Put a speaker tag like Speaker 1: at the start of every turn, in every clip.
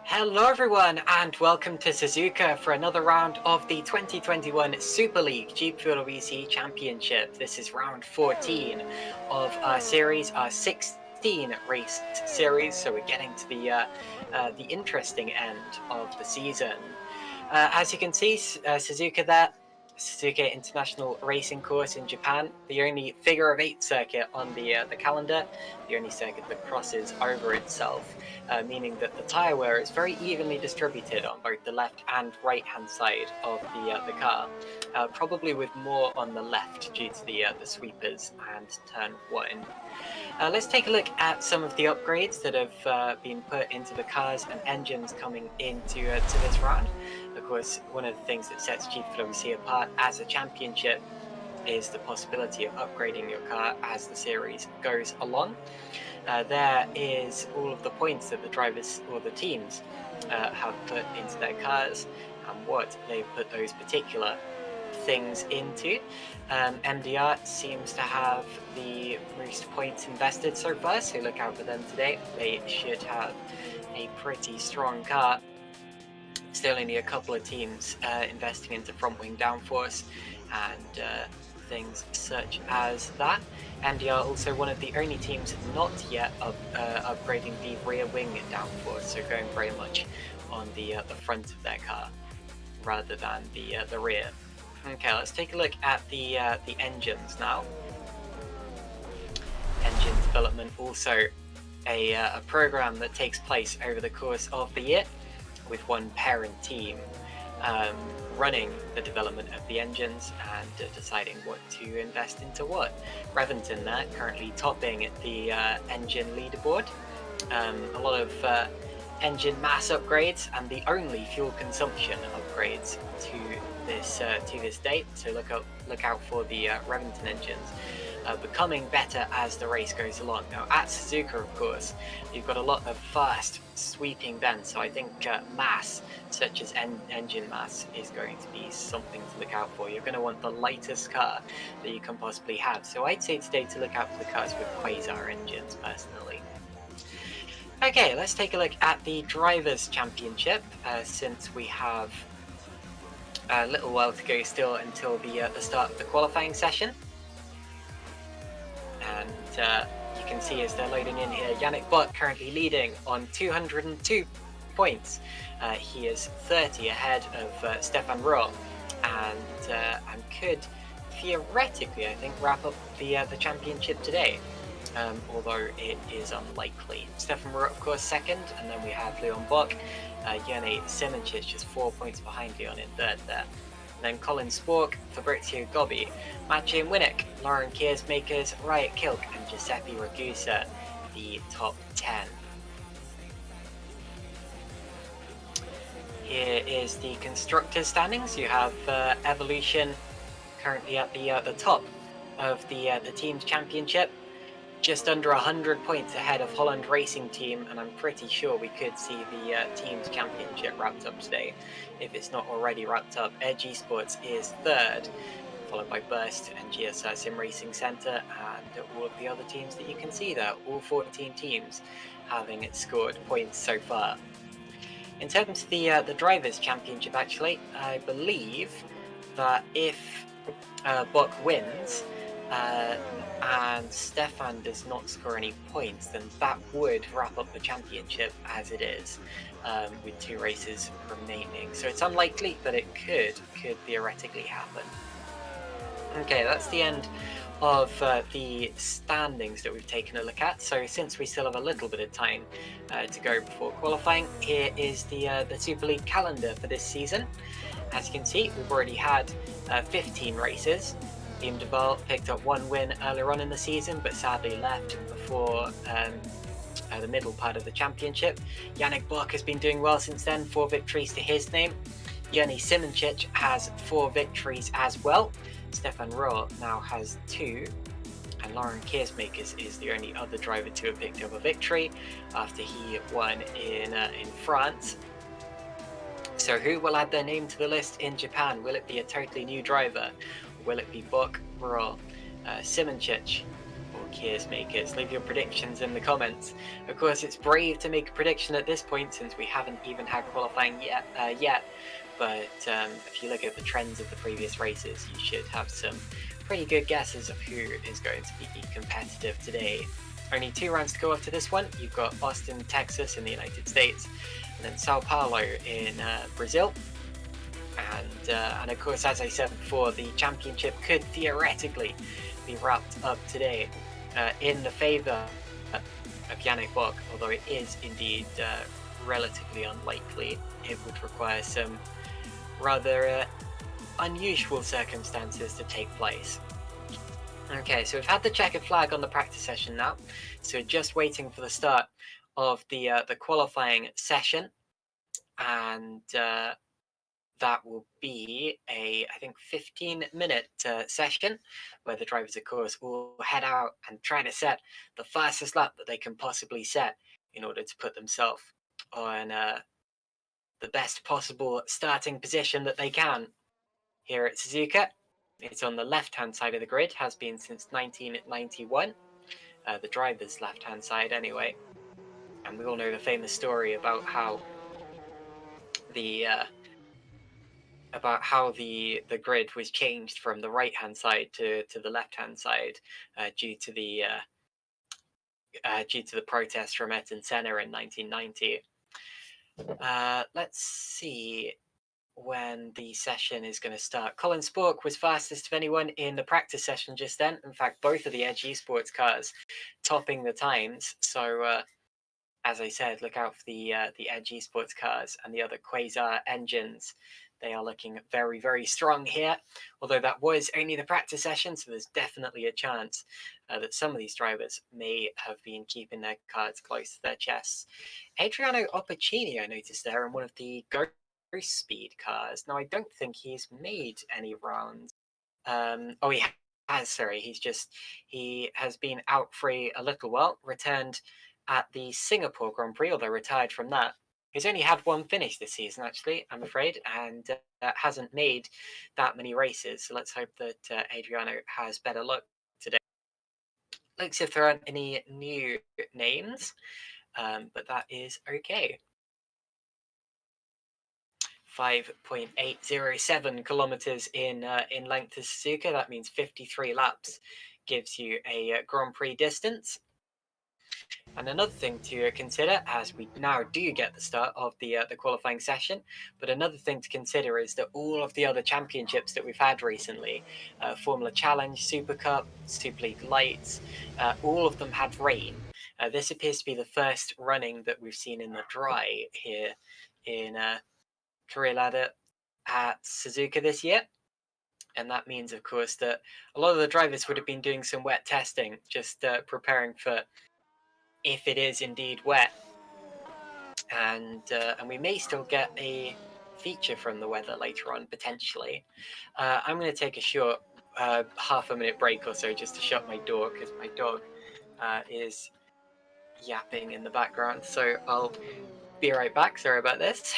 Speaker 1: Hello everyone and welcome to Suzuka for another round of the 2021 Super League GPWC Championship. This is round 14 of our series, our 16 race series, so we're getting to the interesting end of the season. As you can see, Suzuka there, Suzuka International Racing Course in Japan, the only figure of 8 circuit on the calendar, the only circuit that crosses over itself, meaning that the tyre wear is very evenly distributed on both the left and right hand side of the car, probably with more on the left due to the sweepers and turn 1. Let's take a look at some of the upgrades that have been put into the cars and engines coming into to this round. Of course, one of the things that sets GPWC apart as a championship is the possibility of upgrading your car as the series goes along. There is all of the points that the drivers or the teams have put into their cars and what they've put those particular things into. MDR seems to have the most points invested so far, so look out for them today. They should have a pretty strong car. Still only a couple of teams investing into front wing downforce and things such as that. MDR also one of the only teams not yet upgrading the rear wing downforce, so going very much on the front of their car rather than the rear. Okay, let's take a look at the engines now. Engine development, also a program that takes place over the course of the year, with one parent team running the development of the engines and deciding what to invest into what. Revington there, currently topping the engine leaderboard. A lot of engine mass upgrades and the only fuel consumption upgrades to this date. So look out for the Revington engines becoming better as the race goes along. Now at Suzuka, of course, you've got a lot of fast sweeping bends, so I think mass such as engine mass is going to be something to look out for. You're going to want the lightest car that you can possibly have, so I'd say today to look out for the cars with Quasar engines personally. Okay, let's take a look at the Drivers' Championship, since we have a little while to go still until the start of the qualifying session. And you can see as they're loading in here, Yannick Bott currently leading on 202 points. He is 30 ahead of Stefan Rohr, and could theoretically, I think, wrap up the championship today. Although it is unlikely. Stefan Rohr, of course, second, and then we have Leon Bock. Jene Simoncic just 4 points behind Leon in third there. And then Colin Spork, Fabrizio Gobbi, Maciej Winnick, Lauren Kiersmakers, Riot Kilk, and Giuseppe Ragusa, the top 10. Here is the constructors' standings. You have Evolution currently at the top of the team's championship. just under 100 points ahead of Holland Racing Team, and I'm pretty sure we could see the Teams Championship wrapped up today, if it's not already wrapped up. Edge Esports is third, followed by Burst and GSR Sim Racing Centre, and all of the other teams that you can see there, all 14 teams having scored points so far. In terms of the Drivers' Championship, actually, I believe that if Buck wins, and Stefan does not score any points, then that would wrap up the championship as it is, with 2 races remaining. So it's unlikely, but it could theoretically happen. Okay, that's the end of the standings that we've taken a look at. So since we still have a little bit of time to go before qualifying, here is the Super League calendar for this season. As you can see, we've already had 15 races. Team Duval picked up 1 win earlier on in the season, but sadly left before the middle part of the championship. Yannick Bock has been doing well since then, 4 victories to his name. Jenny Simoncic has 4 victories as well. Stefan Rohr now has 2. And Lauren Keersmakers is the only other driver to have picked up a victory after he won in France. So who will add their name to the list in Japan? Will it be a totally new driver? Will it be Buck, Rohr, Simoncic, or Keersmakers? Leave your predictions in the comments. Of course, it's brave to make a prediction at this point since we haven't even had qualifying yet. But if you look at the trends of the previous races, you should have some pretty good guesses of who is going to be competitive today. Only 2 rounds to go after this one. You've got Austin, Texas in the United States, and then Sao Paulo in Brazil. And of course, as I said before, the championship could theoretically be wrapped up today in the favour of Yannick Bock, although it is indeed relatively unlikely. It would require some rather unusual circumstances to take place. Okay, so we've had the checkered flag on the practice session now, so just waiting for the start of the qualifying session, and that will be a, I think, 15-minute session where the drivers, of course, will head out and try to set the fastest lap that they can possibly set in order to put themselves on the best possible starting position that they can. Here at Suzuka, it's on the left-hand side of the grid, has been since 1991, the driver's left-hand side anyway. And we all know the famous story about how the grid was changed from the right-hand side to the left-hand side due to the protests from Ayrton Senna in 1990. Let's see when the session is going to start. Colin Spork was fastest of anyone in the practice session just then. In fact, both of the Edge Esports cars topping the times. So, as I said, look out for the Edge Esports cars and the other Quasar engines. They are looking very, very strong here, although that was only the practice session, so there's definitely a chance that some of these drivers may have been keeping their cards close to their chests. Adriano Opportuni, I noticed there, in one of the Ghost Speed cars. Now, I don't think he's made any rounds. Oh, he has, sorry. He has been out for a little while, returned at the Singapore Grand Prix, although retired from that. He's only had 1 finish this season, actually, I'm afraid, and hasn't made that many races. So let's hope that Adriano has better luck today. Looks if there aren't any new names, but that is okay. 5.807 kilometers in length to Suzuka. That means 53 laps gives you a Grand Prix distance. And another thing to consider, as we now do get the start of the qualifying session, but another thing to consider is that all of the other championships that we've had recently, Formula Challenge, Super Cup, Super League Lights, all of them had rain. This appears to be the first running that we've seen in the dry here in Career Ladder at Suzuka this year. And that means, of course, that a lot of the drivers would have been doing some wet testing, just preparing for if it is indeed wet. And we may still get a feature from the weather later on, potentially. I'm going to take a short half a minute break or so just to shut my door because my dog is yapping in the background, so I'll be right back. Sorry about this.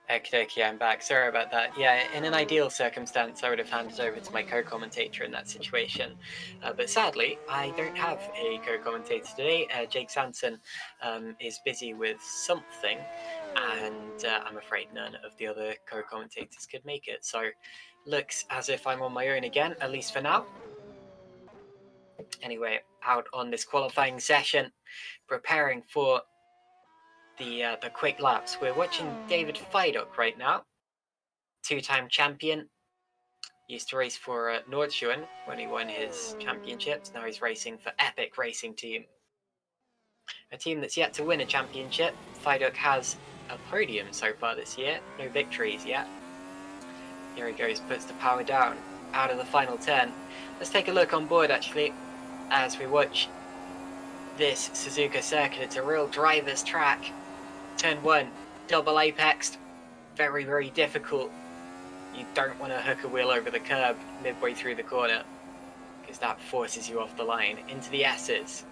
Speaker 1: Okay, I'm back. Sorry about that. Yeah, in an ideal circumstance, I would have handed over to my co-commentator in that situation. But sadly, I don't have a co-commentator today. Jake Sanson is busy with something, and I'm afraid none of the other co-commentators could make it. So, looks as if I'm on my own again, at least for now. Anyway, out on this qualifying session, preparing for the quick laps. We're watching David Fiduk right now. Two-time champion, used to race for Nordschuen when he won his championships. Now he's racing for Epic Racing Team, a team that's yet to win a championship. Fiduk has a podium so far this year, no victories yet. Here he goes, puts the power down, out of the final turn. Let's take a look on board actually, as we watch this Suzuka circuit. It's a real driver's track. Turn 1, double apexed, very, very difficult. You don't want to hook a wheel over the curb midway through the corner, because that forces you off the line into the S's.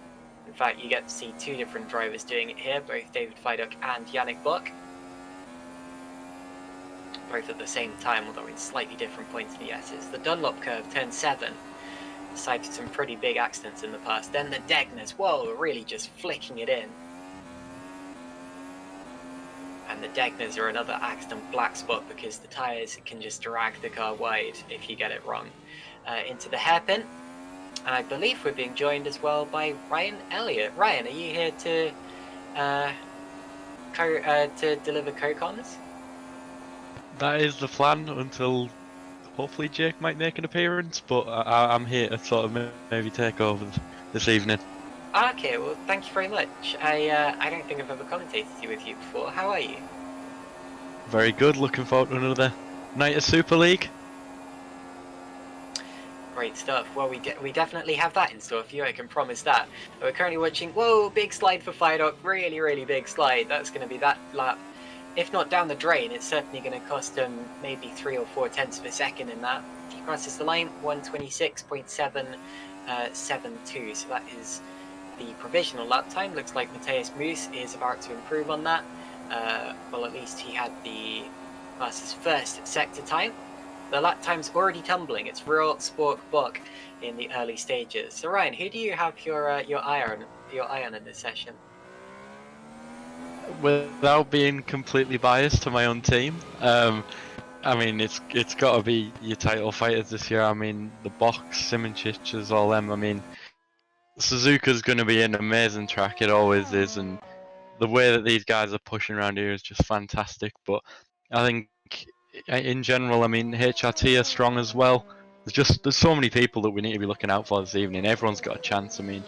Speaker 1: In fact, you get to see two different drivers doing it here, both David Fiduk and Yannick Buck. Both at the same time, although in slightly different points in the S's. The Dunlop curve, turn 7, cited some pretty big accidents in the past. Then the Degners, whoa, really just flicking it in. And the Degners are another accident black spot because the tyres can just drag the car wide if you get it wrong. Into the hairpin, and I believe we're being joined as well by Ryan Elliott. Ryan, are you here to deliver co-cons?
Speaker 2: That is the plan until hopefully Jake might make an appearance, but I'm here to sort of maybe take over this evening.
Speaker 1: Okay, well, thank you very much. I don't think I've ever commentated with you before. How are you?
Speaker 2: Very good. Looking forward to another night of Super League.
Speaker 1: Great stuff. Well, we definitely have that in store for you, I can promise that. We're currently watching, whoa, big slide for Fiduk, really, really big slide. That's going to be that lap. If not down the drain, it's certainly going to cost him maybe 3 or 4 tenths of a second in that. If he crosses the line, 126.772, so that is the provisional lap time. Looks like Matthias Moos is about to improve on that. Well, at least he had the class's first sector time. The lap time's already tumbling. It's real spork buck in the early stages. So Ryan, who do you have your eye on in this session?
Speaker 2: Without being completely biased to my own team, I mean it's got to be your title fighters this year. I mean the Box, Simoncic, all them. I mean Suzuka's going to be an amazing track. It always is, and the way that these guys are pushing around here is just fantastic. But I think in general, I mean HRT are strong as well. There's so many people that we need to be looking out for this evening. Everyone's got a chance. I mean,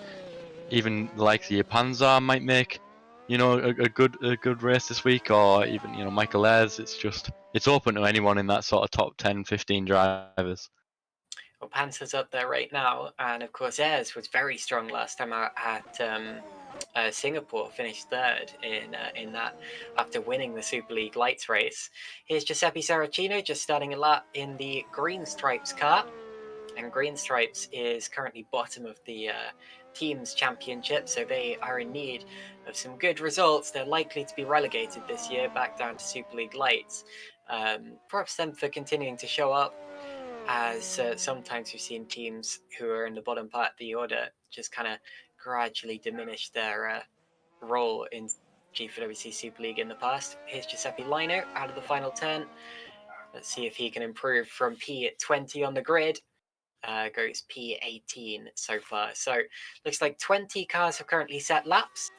Speaker 2: even the likes of your Panzer might make, you know, a good race this week, or even, you know, Michael Ayres. It's open to anyone in that sort of top 10, 15 drivers.
Speaker 1: Well, Panzer's up there right now, and of course Ayres was very strong last time out at Singapore, finished third in that after winning the Super League Lights race. Here's Giuseppe Saracino just starting a lap in the Green Stripes car, and Green Stripes is currently bottom of the team's championship, so they are in need of some good results. They're likely to be relegated this year back down to Super League Lights. Props them for continuing to show up, as sometimes we've seen teams who are in the bottom part of the order just kind of gradually diminish their role in G4WC Super League in the past. Here's Giuseppe Lino out of the final turn. Let's see if he can improve from P20 on the grid. Goes P18 so far. So looks like 20 cars have currently set laps.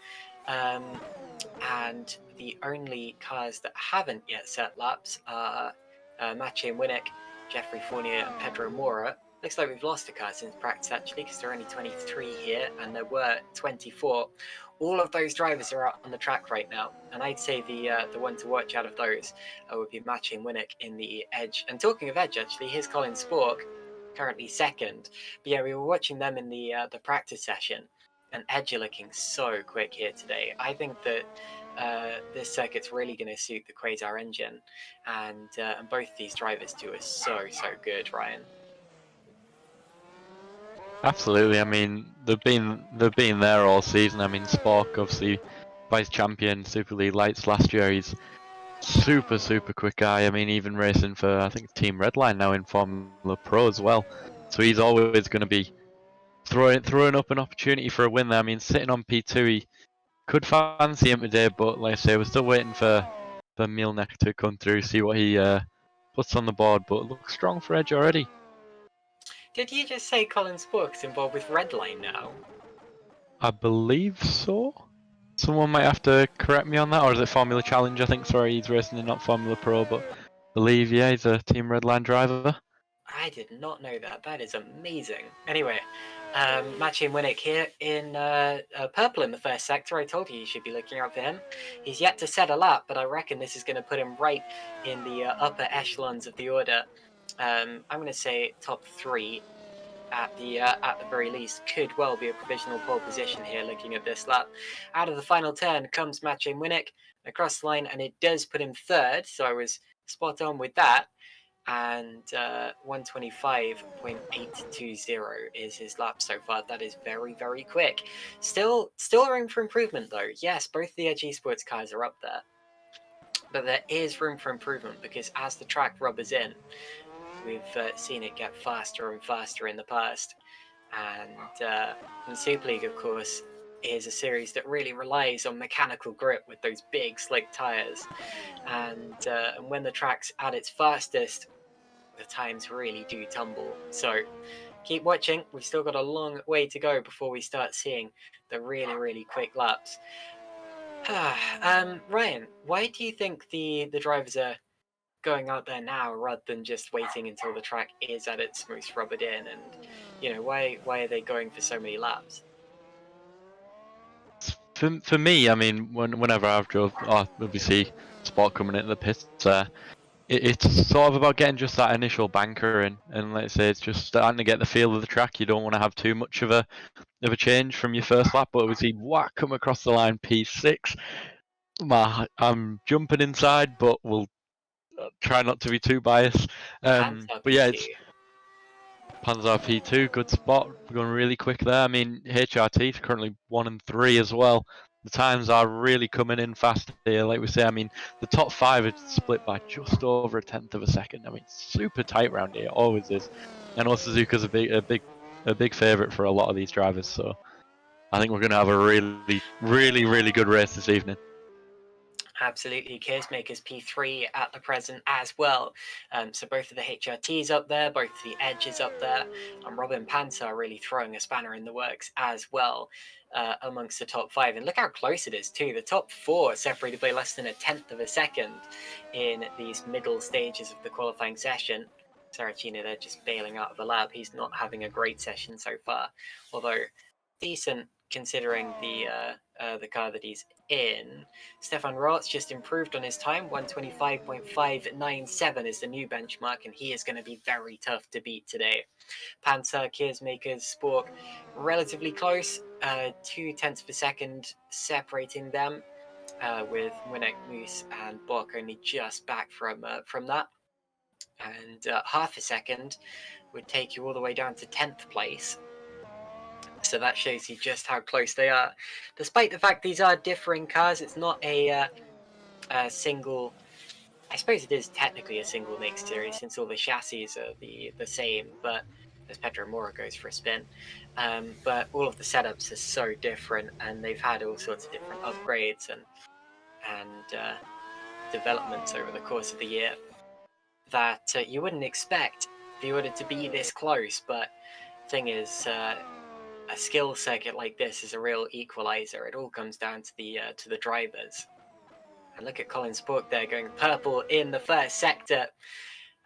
Speaker 1: And the only cars that haven't yet set laps are Maciej Winnick, Jeffrey Fournier, and Pedro Mora. Looks like we've lost a car since practice actually, because there are only 23 here and there were 24. All of those drivers are out on the track right now, and I'd say the one to watch out of those would be Maciej Winnick in the Edge. And talking of Edge, actually, here's Colin Spork, currently second. But yeah, we were watching them in the practice session, and Edge are looking so quick here today. I think that this circuit's really going to suit the Quasar engine, and both these drivers too are so good, Ryan.
Speaker 2: Absolutely. I mean, they've been there all season. I mean, Spork, obviously vice champion Super League Lights last year. He's super quick guy. I mean, even racing for I think Team Redline now in Formula Pro as well. So he's always going to be throwing up an opportunity for a win there. I mean, sitting on P2, he could fancy him today, but like I say, we're still waiting for Mielnek to come through, see what he puts on the board. But it looks strong for Edge already.
Speaker 1: Did you just say Colin Spork's involved with Redline now?
Speaker 2: I believe so. Someone might have to correct me on that, or is it Formula Challenge? I think. Sorry, he's racing in not Formula Pro, but I believe he's a Team Redline driver.
Speaker 1: I did not know that. That is amazing. Anyway, Maciej Winnick here in purple in the first sector. I told you should be looking out for him. He's yet to set a lap, but I reckon this is going to put him right in the upper echelons of the order. I'm going to say top 3 at the very least. Could well be a provisional pole position here looking at this lap. Out of the final turn comes Maciej Winnick across the line, and it does put him 3rd, so I was spot on with that. And 125.820 is his lap so far. That is very quick. Still room for improvement though. Yes, both the Edge Esports cars are up there, but there is room for improvement because as the track rubbers in, we've seen it get faster and faster in the past. And Super League, of course, is a series that really relies on mechanical grip with those big slick tires. And when the track's at its fastest, the times really do tumble. So keep watching. We've still got a long way to go before we start seeing the really quick laps. Ryan, why do you think the drivers are going out there now rather than just waiting until the track is at its most rubbered in? And why are they going for so many laps?
Speaker 2: For me, I mean, whenever I've drove, obviously Sport coming into the pits, it's sort of about getting just that initial banker in, and let's say it's just starting to get the feel of the track. You don't want to have too much of a change from your first lap, but obviously, whack, come across the line P6. I'm jumping inside, but we'll try not to be too biased. But yeah, it's Panzer P2, good spot. We're going really quick there. I mean, HRT is currently 1 and 3 as well. The times are really coming in fast here. Like we say, I mean, the top 5 are split by just over 1/10 of a second. I mean, super tight round here, always is. I know Suzuka's a big favourite for a lot of these drivers, so I think we're going to have a really good race this evening.
Speaker 1: Absolutely, Keersmaker's P3 at the present as well. So both of the HRTs up there, both the Edges up there, and Robin Panzer really throwing a spanner in the works as well amongst the top 5. And look how close it is too. The top 4 separated by less than 1/10 of a second in these middle stages of the qualifying session. Saracino there just bailing out of the lab. He's not having a great session so far, although decent considering the car that he's in. Stefan Rotz just improved on his time. 125.597 is the new benchmark, and he is going to be very tough to beat today. Panzer, Keersmakers, Spork, relatively close, 0.2 of a second separating them, with Winnick, Moose, and Bock only just back from that. And half a second would take you all the way down to 10th place. So that shows you just how close they are. Despite the fact these are differing cars, it's not a single... I suppose it is technically a single make series since all the chassis are the same, but as Pedro Mora goes for a spin. But all of the setups are so different, and they've had all sorts of different upgrades and developments over the course of the year that you wouldn't expect the order to be this close. But the thing is, a skill circuit like this is a real equalizer. It all comes down to the drivers. And look at Colin Spork there going purple in the first sector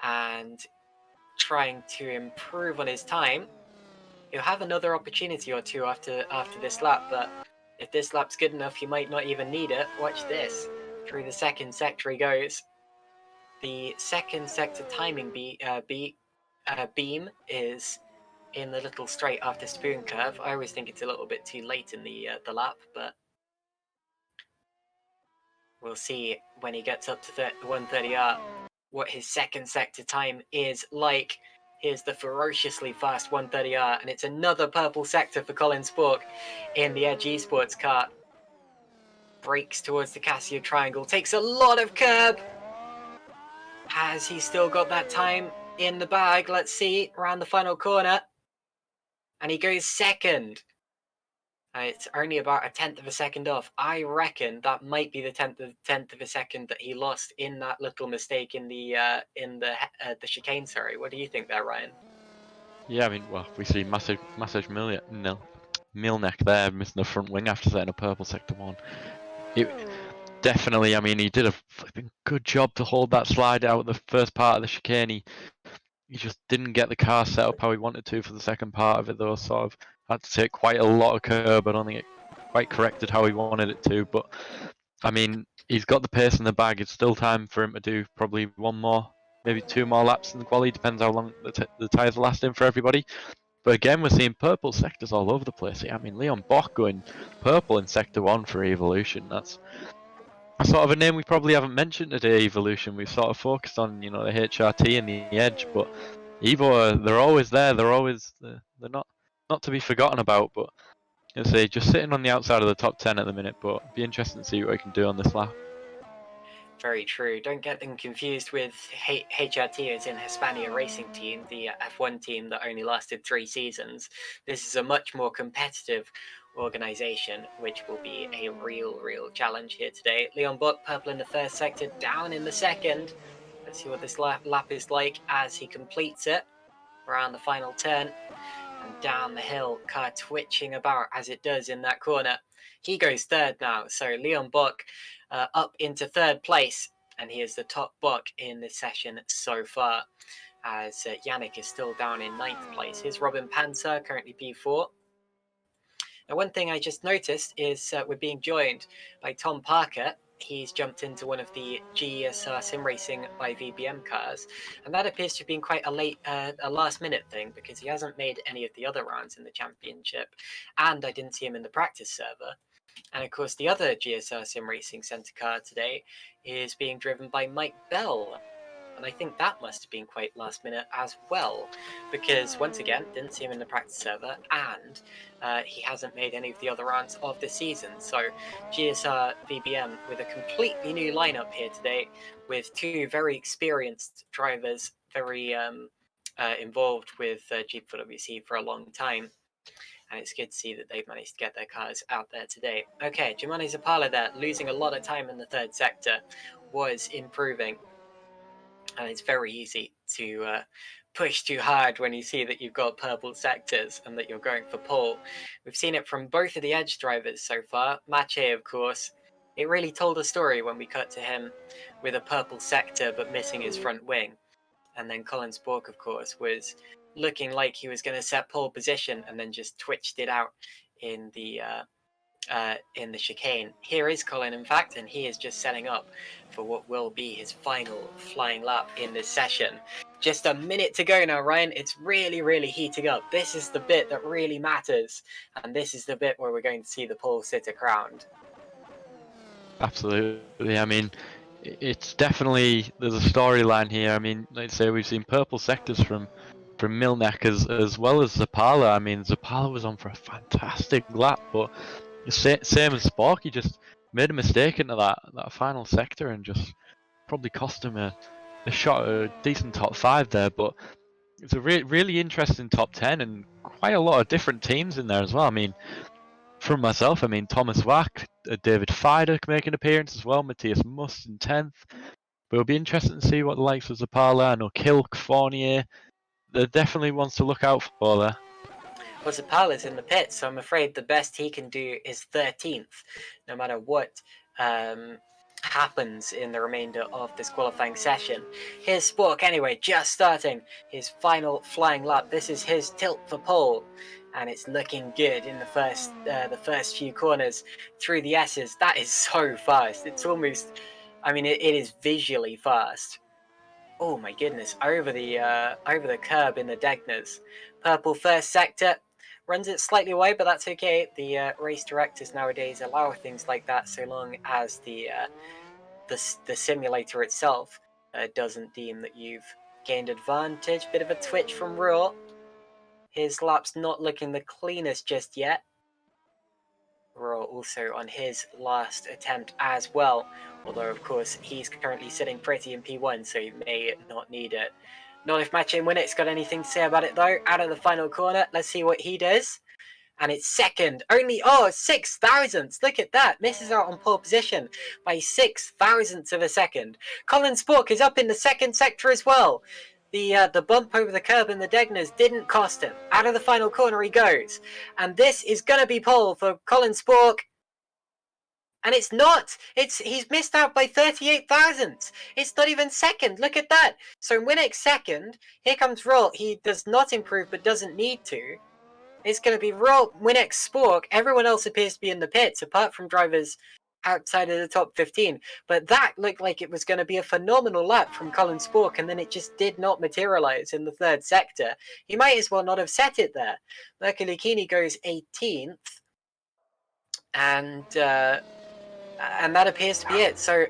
Speaker 1: and trying to improve on his time. He'll have another opportunity or two after this lap, but if this lap's good enough, he might not even need it. Watch this. Through the second sector he goes. The second sector timing beam is in the little straight after Spoon Curve. I always think it's a little bit too late in the lap, but we'll see when he gets up to 130R what his second sector time is like. Here's the ferociously fast 130R, and it's another purple sector for Colin Spork in the Edge Esports car. Breaks towards the Casio Triangle, takes a lot of curb. Has he still got that time in the bag? Let's see, around the final corner. And he goes second. It's only about a tenth of a second off. I reckon that might be the tenth of a second that he lost in that little mistake in the chicane. Sorry, what do you think there, Ryan?
Speaker 2: Yeah, I mean, well, we see massive Milnek there missing the front wing after setting a purple sector one. Definitely, I mean, he did a flipping good job to hold that slide out the first part of the chicane. He just didn't get the car set up how he wanted to for the second part of it, though. Sort of had to take quite a lot of curb. I don't think it quite corrected how he wanted it to. But I mean, he's got the pace in the bag. It's still time for him to do probably one more, maybe two more laps in the quali. Depends how long the tyres are lasting for everybody. But again, we're seeing purple sectors all over the place. I mean, Leon Bock going purple in Sector 1 for Evolution. That's sort of a name we probably haven't mentioned today, Evolution. We've sort of focused on, the HRT and the Edge, but Evo, they're always there. They're not to be forgotten about. But I say, just sitting on the outside of the top 10 at the minute. But it'd be interesting to see what we can do on this lap.
Speaker 1: Very true. Don't get them confused with HRT as in Hispania Racing Team, the F1 team that only lasted 3 seasons. This is a much more competitive organisation, which will be a real challenge here today. Leon Bock, purple in the first sector, down in the second. Let's see what this lap is like as he completes it around the final turn. And down the hill, car twitching about as it does in that corner. He goes third now, so Leon Bock up into third place, and he is the top Bock in this session so far, as Yannick is still down in 9th place. Here's Robin Panzer, currently P4. Now, one thing I just noticed is we're being joined by Tom Parker. He's jumped into one of the GESR Sim Racing by VBM cars, and that appears to have been quite a last-minute thing, because he hasn't made any of the other rounds in the championship, and I didn't see him in the practice server. And of course, the other GSR Sim Racing Centre car today is being driven by Mike Bell. And I think that must have been quite last minute as well, because once again, didn't see him in the practice server, and he hasn't made any of the other rounds of the season. So GSR VBM with a completely new lineup here today, with 2 very experienced drivers, very involved with Jeep4WC for a long time. And it's good to see that they've managed to get their cars out there today. Okay, Jimani Zapala there, losing a lot of time in the third sector, was improving. And it's very easy to push too hard when you see that you've got purple sectors and that you're going for pole. We've seen it from both of the Edge drivers so far. Mache, of course, it really told a story when we cut to him with a purple sector but missing his front wing. And then Colin Spork, of course, was looking like he was going to set pole position and then just twitched it out in the chicane. Here is Colin, in fact, and he is just setting up for what will be his final flying lap in this session. Just a minute to go now, Ryan. It's really heating up. This is the bit that really matters, and this is the bit where we're going to see the pole sitter crowned.
Speaker 2: Absolutely. I mean, it's definitely, there's a storyline here. I mean, like I say, we've seen purple sectors from Milnek as well as Zapala. I mean, Zapala was on for a fantastic lap, but same as Spork, he just made a mistake into that final sector and just probably cost him a shot, a decent top 5 there. But it's a really interesting top 10 and quite a lot of different teams in there as well. I mean, from myself, I mean, Thomas Wack, David Fider make an appearance as well, Matthias Must in 10th. But it'll be interesting to see what the likes of Zapala, I know Kilk, Fournier, they're definitely ones to look out for there.
Speaker 1: Well, Zapala's in the pits, so I'm afraid the best he can do is 13th, no matter what happens in the remainder of this qualifying session. Here's Spork anyway, just starting his final flying lap. This is his tilt for pole, and it's looking good in the first few corners through the S's. That is so fast. It's almost, I mean, it is visually fast. Oh my goodness, over the curb in the Degners. Purple first sector, runs it slightly wide, but that's okay. The race directors nowadays allow things like that so long as the simulator itself doesn't deem that you've gained advantage. Bit of a twitch from Raw. His lap's not looking the cleanest just yet. Raw also on his last attempt as well, although of course he's currently sitting pretty in P1, so he may not need it. Not if Matching Winnick's got anything to say about it though. Out of the final corner, let's see what he does. And it's second, only 6 thousandths. Look at that, misses out on pole position by 6 thousandths of a second. Colin Spork is up in the second sector as well. The bump over the curb in the Degners didn't cost him. Out of the final corner he goes. And this is going to be pole for Colin Spork. And it's not. He's missed out by 38 thousandths. It's not even second. Look at that. So Winnick second. Here comes Roll. He does not improve but doesn't need to. It's going to be Roll, Winnick, Spork. Everyone else appears to be in the pits apart from drivers outside of the top 15, but that looked like it was going to be a phenomenal lap from Colin Spork, and then it just did not materialize in the third sector. He might as well not have set it there. Mercolikini goes 18th, and that appears to be it. So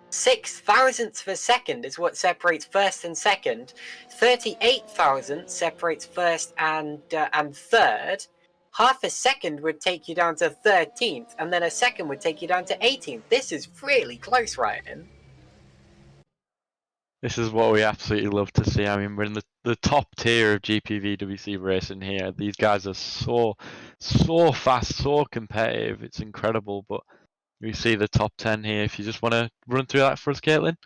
Speaker 1: 6 thousandths of a second is what separates first and second. 38 thousandths separates first and third. Half a second would take you down to 13th, and then a second would take you down to 18th. This is really close, Ryan.
Speaker 2: This is what we absolutely love to see. I mean, we're in the top tier of GPVWC racing here. These guys are so fast, so competitive. It's incredible, but we see the top 10 here. If you just want to run through that for us, Caitlin.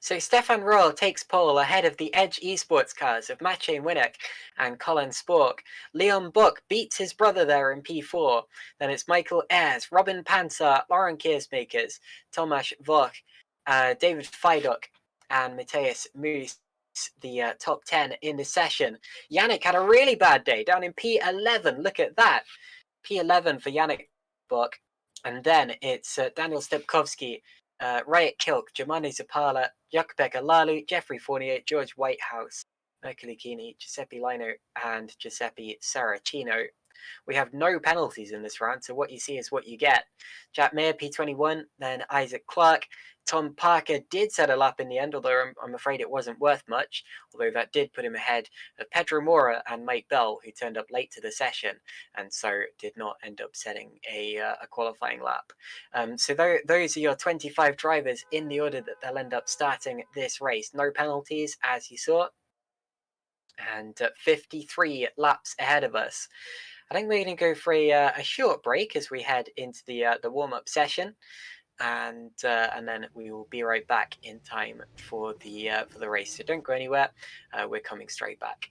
Speaker 1: So Stefan Roll takes pole ahead of the Edge Esports cars of Maciej Winnick and Colin Spork. Leon Buck beats his brother there in P4. Then it's Michael Ayres, Robin Pansar, Lauren Kiersmakers, Tomasz Voch, David Fiduk, and Matthias Moose, the top 10 in the session. Yannick had a really bad day down in P11. Look at that. P11 for Yannick Buck. And then it's Daniel Stepkowski, Riot Kilk, Giovanni Zappala, Jakubek Alalu, Jeffrey Fournier, George Whitehouse, Mercolikini, Giuseppe Lino, and Giuseppe Saracino. We have no penalties in this round, so what you see is what you get. Jack Mayer, P21, then Isaac Clark. Tom Parker did set a lap in the end, although I'm afraid it wasn't worth much, although that did put him ahead of Pedro Mora and Mike Bell, who turned up late to the session, and so did not end up setting a qualifying lap. So those are your 25 drivers in the order that they'll end up starting this race. No penalties, as you saw, and 53 laps ahead of us. I think we're going to go for a short break as we head into the warm-up session. And then we will be right back in time for the race. So don't go anywhere. We're coming straight back.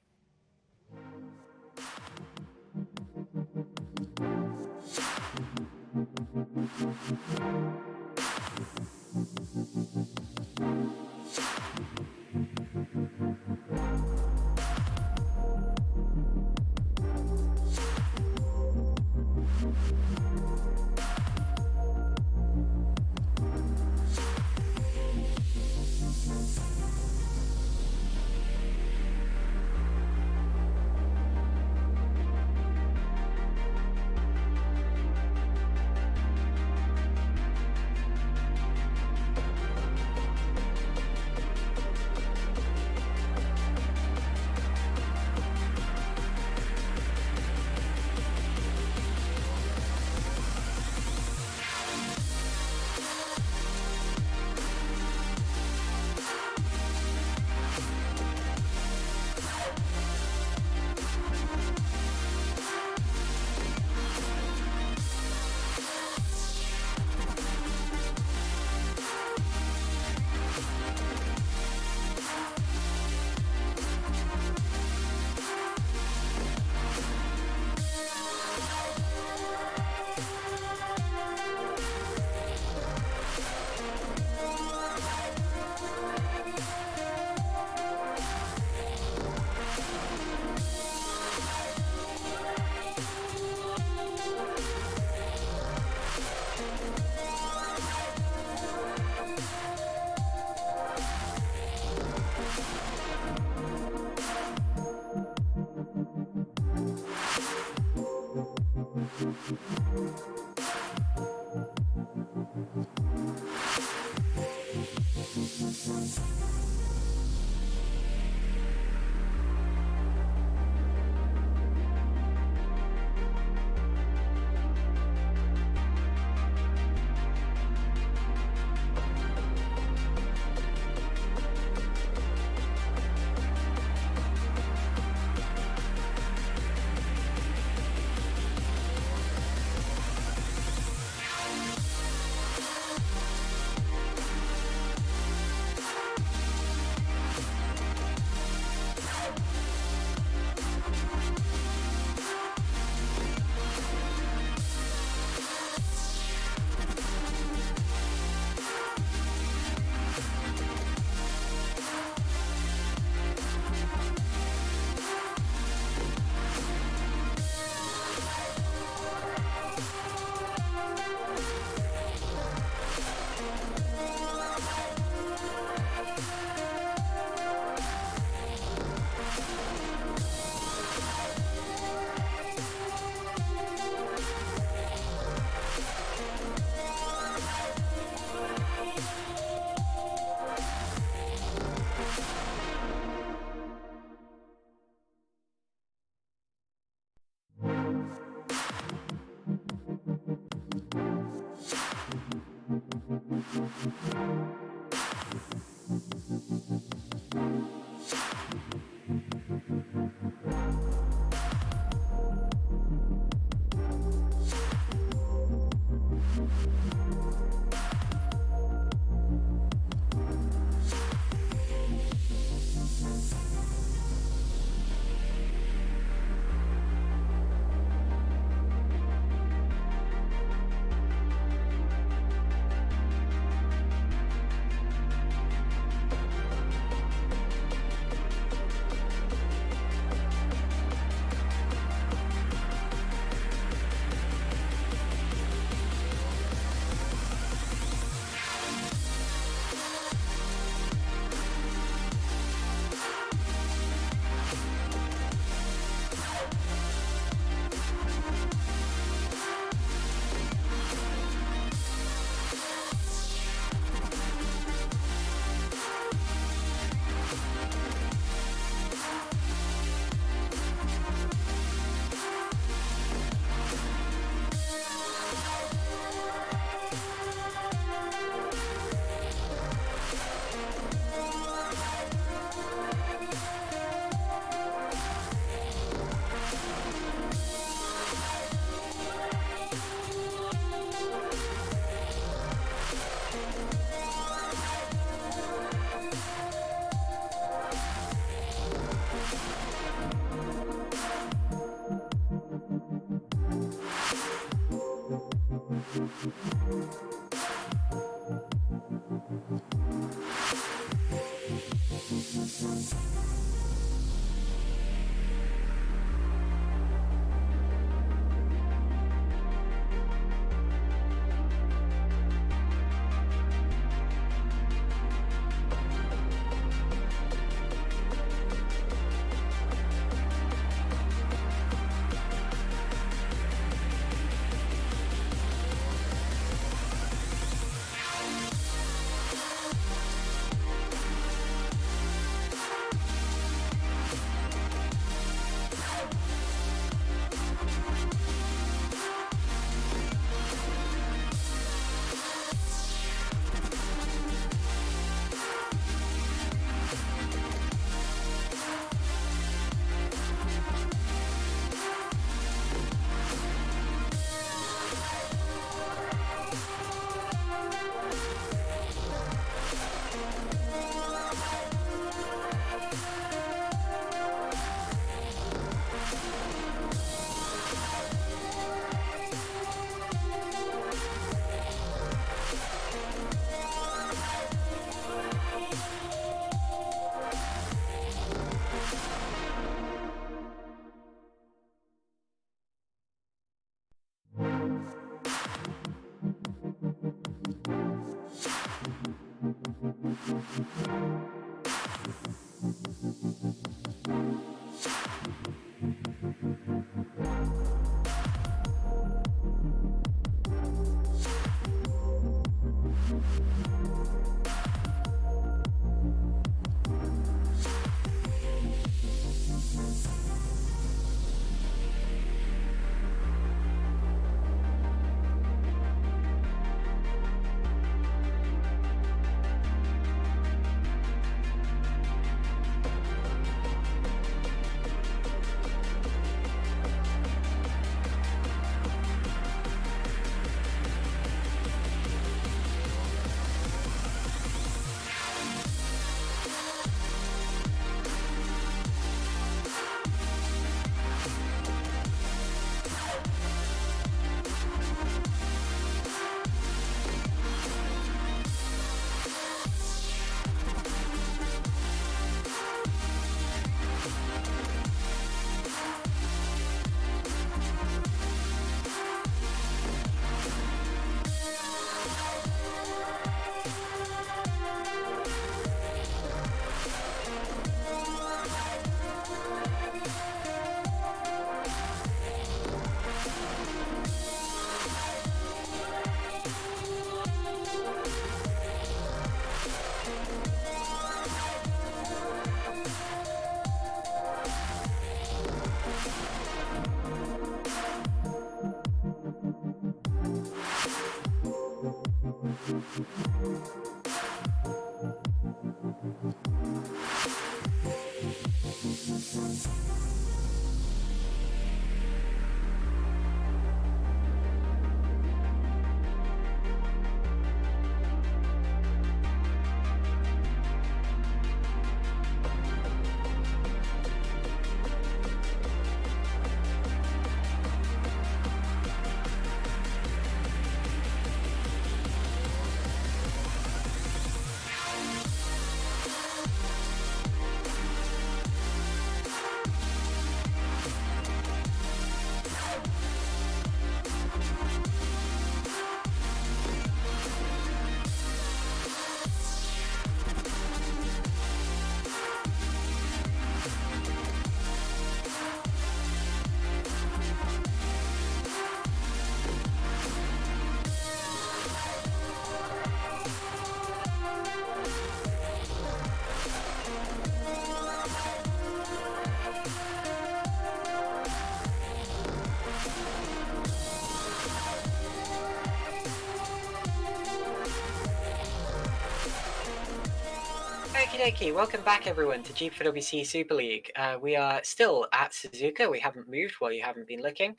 Speaker 1: Okie dokie, welcome back everyone to G4WC Super League. We are still at Suzuka, we haven't moved while you haven't been looking.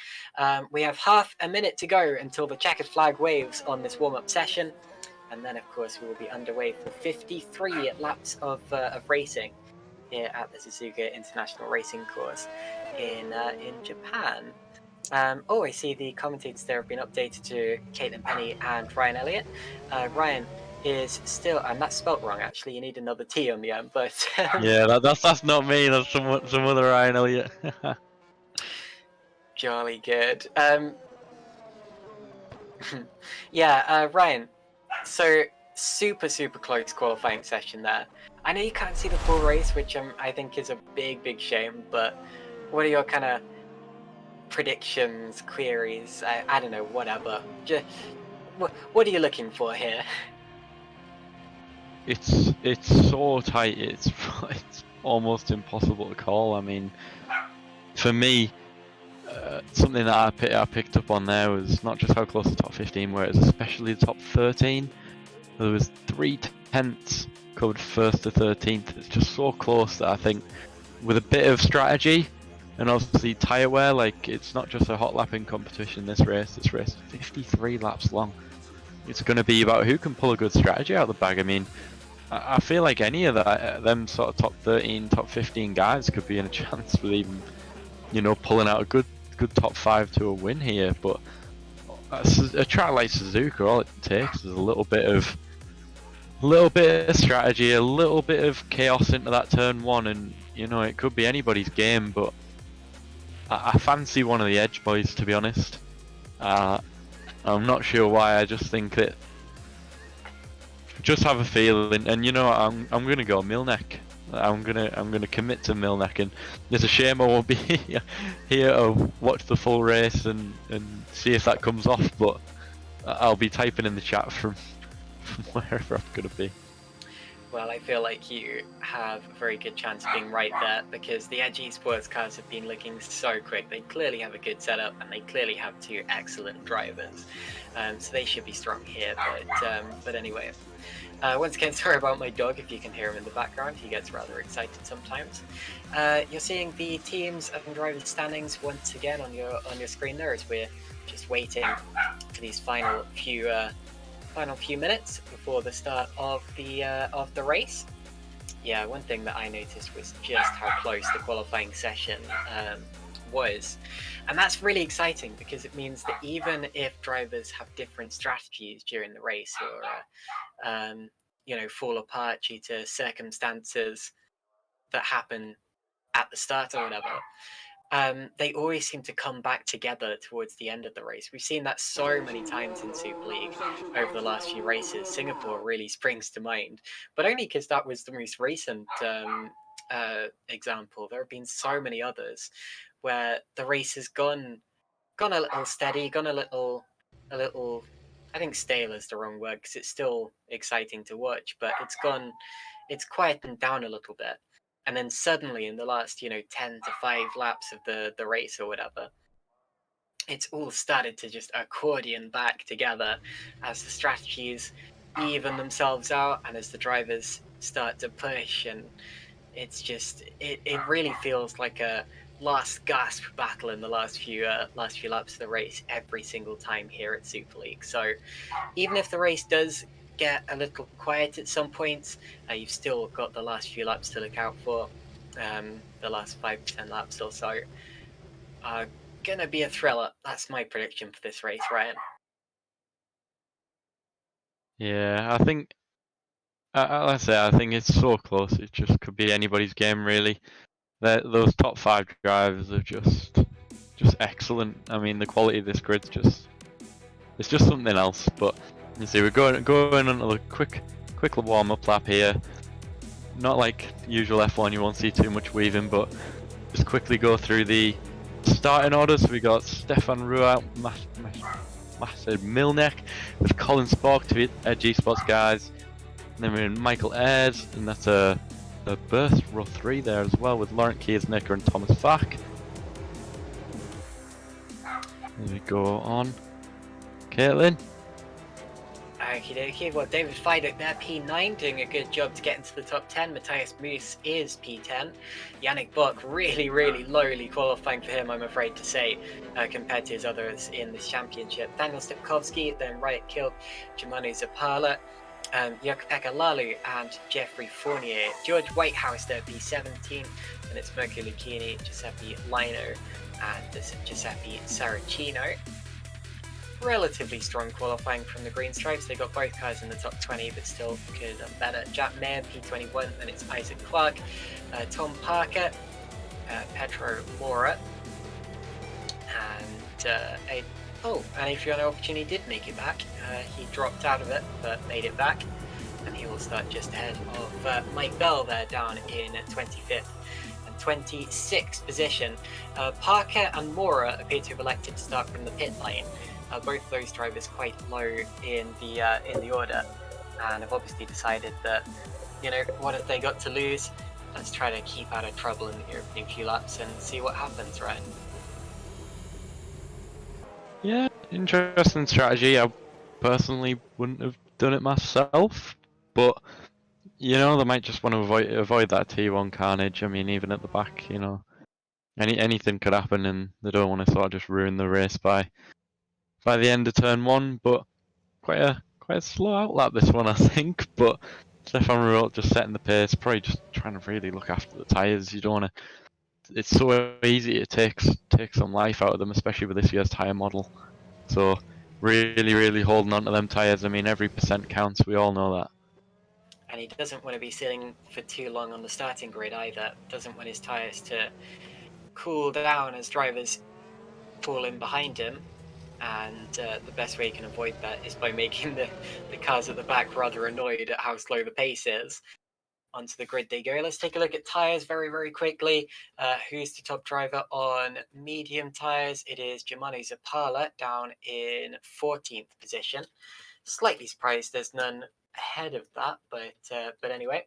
Speaker 1: We have half a minute to go until the checkered flag waves on this warm-up session. And then of course we will be underway for 53 laps of racing here at the Suzuka International Racing Course in Japan. I see the commentators there have been updated to Caitlin Penny and Ryan Elliott. Ryan is still, and that's spelt wrong actually, you need another T on the end, but...
Speaker 2: yeah, that's not me, that's some other Ryan Elliott.
Speaker 1: Jolly good. Ryan, so super close qualifying session there. I know you can't see the full race, which I think is a big shame, but what are your kind of predictions, queries, I don't know, whatever. Just, what are you looking for here?
Speaker 2: It's so tight, it's almost impossible to call. I mean, for me, something that I picked up on there was not just how close the top 15 were, it was especially the top 13. There was 3/10 covered first to 13th. It's just so close that I think with a bit of strategy and obviously tyre wear, like it's not just a hot lapping competition. This race is 53 laps long. It's going to be about who can pull a good strategy out of the bag. I mean, I feel like any of them sort of top 13, top 15 guys could be in a chance with even, pulling out a good top 5 to a win here. But a track like Suzuka, all it takes is a little bit of strategy, a little bit of chaos into that turn 1, and it could be anybody's game. But I fancy one of the Edge boys, to be honest. I'm not sure why. I just think that, just have a feeling, and I'm gonna go Milnek. I'm gonna commit to Milnek, and it's a shame I won't be here to watch the full race and see if that comes off. But I'll be typing in the chat from wherever I'm gonna be.
Speaker 1: Well, I feel like you have a very good chance of being right there, because the Edge Esports cars have been looking so quick. They clearly have a good setup, and they clearly have 2 excellent drivers. So they should be strong here, but anyway. Once again, sorry about my dog if you can hear him in the background. He gets rather excited sometimes. You're seeing the teams and drivers standings once again on your screen there, as we're just waiting for these final few minutes before the start of the race. Yeah, one thing that I noticed was just how close the qualifying session was, and that's really exciting, because it means that even if drivers have different strategies during the race, or fall apart due to circumstances that happen at the start or whatever, they always seem to come back together towards the end of the race. We've seen that so many times in Super League over the last few races. Singapore really springs to mind, but only because that was the most recent example. There have been so many others where the race has gone a little steady, gone a little, I think stale is the wrong word, because it's still exciting to watch, but it's quietened down a little bit. And then suddenly in the last, 10 to 5 laps of the race or whatever, it's all started to just accordion back together as the strategies even themselves out, and as the drivers start to push, and it's just, it really feels like a last gasp battle in the last few laps of the race every single time here at Super League. So even if the race does get a little quiet at some points, you've still got the last few laps to look out for. The last 5 to 10 laps or so are gonna be a thriller. That's my prediction for this race, Ryan.
Speaker 2: Yeah, I think, like I say, I think it's so close. It just could be anybody's game, really. Those top 5 drivers are just excellent. I mean, the quality of this grid's it's just something else. But you see, we're going on a quick warm-up lap here. Not like usual F1, you won't see too much weaving, but just quickly go through the starting order. So we got Stefan Ruau, Master Milnek, with Colin Spork to the Edge Esports guys. And then we're in Michael Ayres, and that's a berth row 3 there as well, with Laurent Kiesnicker and Thomas Fach. There we go on. Caitlin?
Speaker 1: Okie dokie. Well, David Fidek there, P9, doing a good job to get into the top 10. Matthias Moose is P10. Yannick Buck, really, really lowly qualifying for him, I'm afraid to say, compared to his others in this championship. Daniel Stipkovsky, then Riot Kilk, Jimanu Zapala, Jukka-Pekka Lalu, and Jeffrey Fournier. George Whitehouse there, P17, and it's Mirko Lucchini, Giuseppe Lino, and Giuseppe Saracino. Relatively strong qualifying from the Green Stripes. They got both cars in the top 20, but still could have done better. Jack Mayer, P21, and it's Isaac Clark, Tom Parker, Pedro Mora, and Adriano Opportunity did make it back. He dropped out of it, but made it back, and he will start just ahead of Mike Bell there, down in 25th. 26th position. Parker and Mora appear to have elected to start from the pit lane. Both of those drivers quite low in the order, and have obviously decided that, you know, what have they got to lose? Let's try to keep out of trouble in the opening few laps and see what happens, right?
Speaker 2: Yeah, interesting strategy. I personally wouldn't have done it myself, but you know, they might just want to avoid that T1 carnage. I mean, even at the back, you know, anything could happen, and they don't want to sort of just ruin the race by the end of turn 1. But quite a slow outlap this one, I think. But Stefan Reutelt just setting the pace, probably just trying to really look after the tyres. You don't want to. It's so easy to take some life out of them, especially with this year's tyre model. So really holding on to them tyres. I mean, every percent counts. We all know that.
Speaker 1: And he doesn't want to be sitting for too long on the starting grid either. Doesn't want his tyres to cool down as drivers fall in behind him. And the best way you can avoid that is by making the cars at the back rather annoyed at how slow the pace is. Onto the grid they go. Let's take a look at tyres very quickly. Who's the top driver on medium tyres? It is Jimanu Zapala, down in 14th position. Slightly surprised there's none ahead of that, but anyway.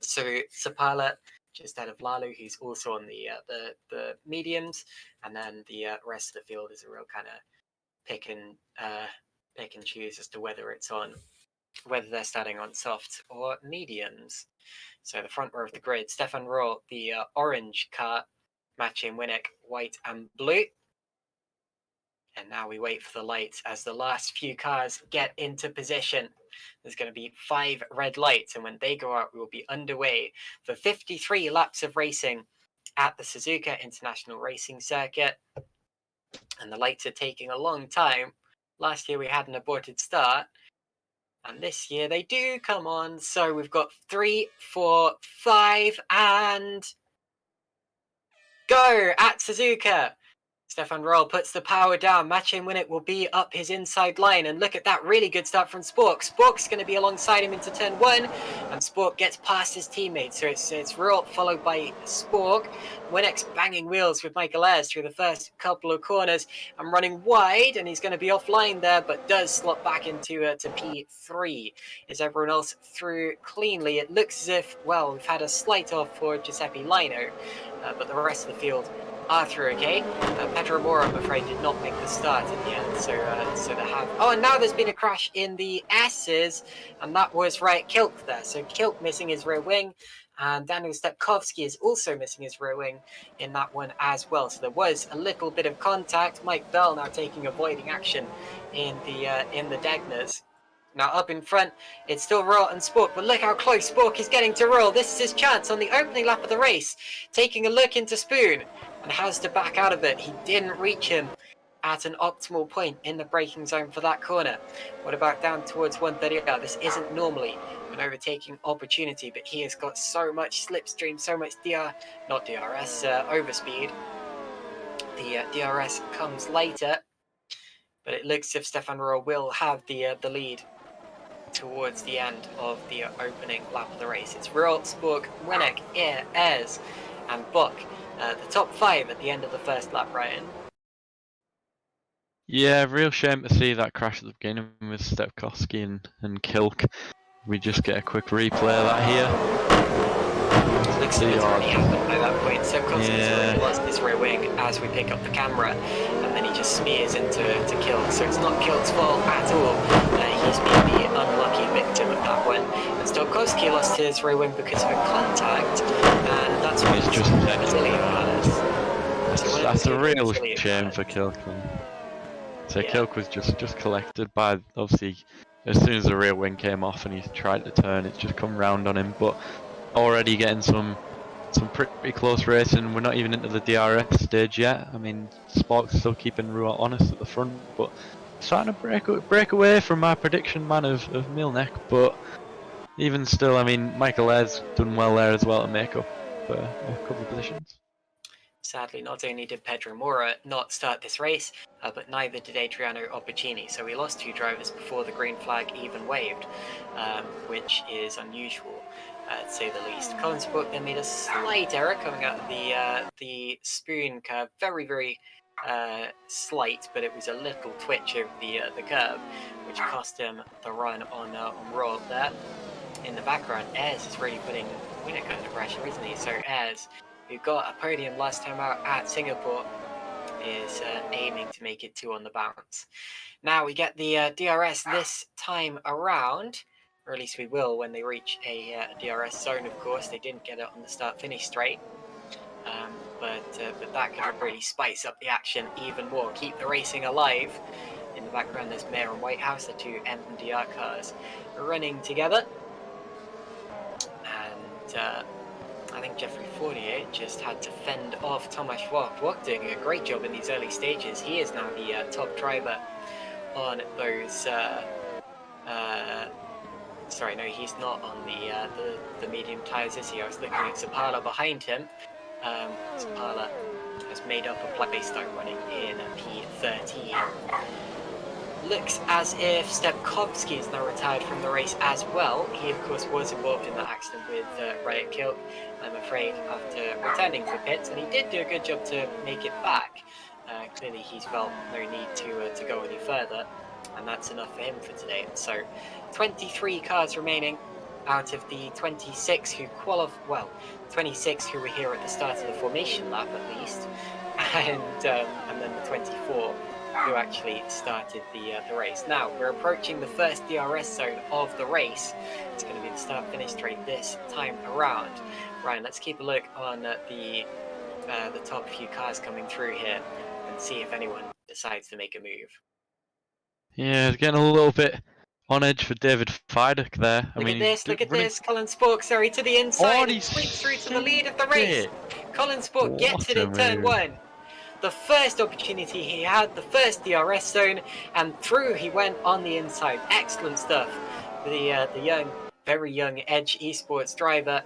Speaker 1: So Zapala just ahead of Lalu, who's also on the mediums, and then the rest of the field is a real kind of pick and choose as to whether they're starting on soft or mediums. So the front row of the grid, Stefan Reutelt, the orange car, matching Winnick, white and blue. And now we wait for the lights as the last few cars get into position. There's going to be 5 red lights, and when they go out, we will be underway for 53 laps of racing at the Suzuka International Racing Circuit. And the lights are taking a long time. Last year we had an aborted start, and this year they do come on. So we've got 3, 4, 5, and go at Suzuka. Stefan Reutelt puts the power down. Matching Winnick will be up his inside line. And look at that really good start from Spork. Spork's going to be alongside him into turn 1. And Spork gets past his teammate. So it's Reutelt followed by Spork. Winnick's banging wheels with Michael Ayres through the first couple of corners. And running wide. And he's going to be offline there, but does slot back into to P3. Is everyone else through cleanly? It looks as if, well, we've had a slight off for Giuseppe Lino. But the rest of the field are through okay. Pedro Mora, I'm afraid, did not make the start in the end, so they have. Oh, and now there's been a crash in the S's, and that was Riot Kilk there. So Kilk missing his rear wing, and Daniel Stepkovsky is also missing his rear wing in that one as well. So there was a little bit of contact. Mike Bell now taking avoiding action in the Degners. Now up in front, it's still Reutelt and Spork, but look how close Spork is getting to Reutelt. This is his chance on the opening lap of the race, taking a look into Spoon, and has to back out of it. He didn't reach him at an optimal point in the braking zone for that corner. What about down towards 130? This isn't normally an overtaking opportunity, but he has got so much slipstream, so much overspeed. The DRS comes later, but it looks as if Stefan Reutelt will have the lead towards the end of the opening lap of the race. It's Reutelt, Spork, Winnick, Ayres, and Buck. The top 5 at the end of the first lap, Ryan.
Speaker 2: Yeah, real shame to see that crash at the beginning with Stepkovsky and Kilk. We just get a quick replay of that here.
Speaker 1: Looks like it's already happened by that point. Stepkovsky's already lost his rear wing as we pick up the camera, and then he just smears into Kilk. So it's not Kilk's fault at all. He's been the unlucky victim of that one. And Stokowski lost his rear wing because of a contact, and that's what
Speaker 2: It's just
Speaker 1: Brazilian cars.
Speaker 2: that's a real shame for Kilk. So
Speaker 1: Yeah.
Speaker 2: Kilk was just collected by, obviously, as soon as the rear wing came off and he tried to turn, it's just come round on him. But already getting some pretty close racing. We're not even into the DRS stage yet. I mean, Spark's still keeping Ruart honest at the front, but starting to break away from my prediction, man, of Milnek. But even still, I mean, Michael Ayres done well there as well to make up a couple of positions.
Speaker 1: Sadly, not only did Pedro Mora not start this race, but neither did Adriano Opportuni. So we lost 2 drivers before the green flag even waved, which is unusual, to say the least. Colin Sport then made a slight error coming out of the spoon curve. Very, very slight, but it was a little twitch of the curve, which cost him the run on Royal there. In the background, Ayres is really putting Winnick under pressure, isn't he? So Ayres, who got a podium last time out at Singapore, is aiming to make it 2 on the bounce. Now we get the DRS this time around, or at least we will when they reach a DRS zone, of course. They didn't get it on the start-finish straight, but that could really spice up the action even more, keep the racing alive. In the background there's Mayer and Whitehouse, the 2 MDR cars running together. And I think Jeffrey Fortier just had to fend off Tomasz Wok. Wok doing a great job in these early stages. He is now the top driver on those. Sorry, no, he's not on the medium tyres, is he? I was looking at Zapala behind him. Zapala has made up a place though, running in P13. Looks as if Stepkovsky is now retired from the race as well. He, of course, was involved in that accident with Riot Kilk, I'm afraid, after returning for pits, and he did do a good job to make it back. Clearly, he's felt no need to go any further, and that's enough for him for today. So, 23 cars remaining out of the 26 who 26 who were here at the start of the formation lap, at least, and then the 24. Who actually started the race. Now, we're approaching the first DRS zone of the race. It's going to be the start-finish straight this time around. Ryan, let's keep a look on the top few cars coming through here and see if anyone decides to make a move.
Speaker 2: Yeah, it's getting a little bit on edge for David Fidek there.
Speaker 1: Look at this, Colin Spork, sorry, to the inside, and sweeps through to the lead of the race. Colin Spork gets it in turn 1. The first opportunity he had, the first DRS zone, and through he went on the inside. Excellent stuff for the young, very young Edge Esports driver.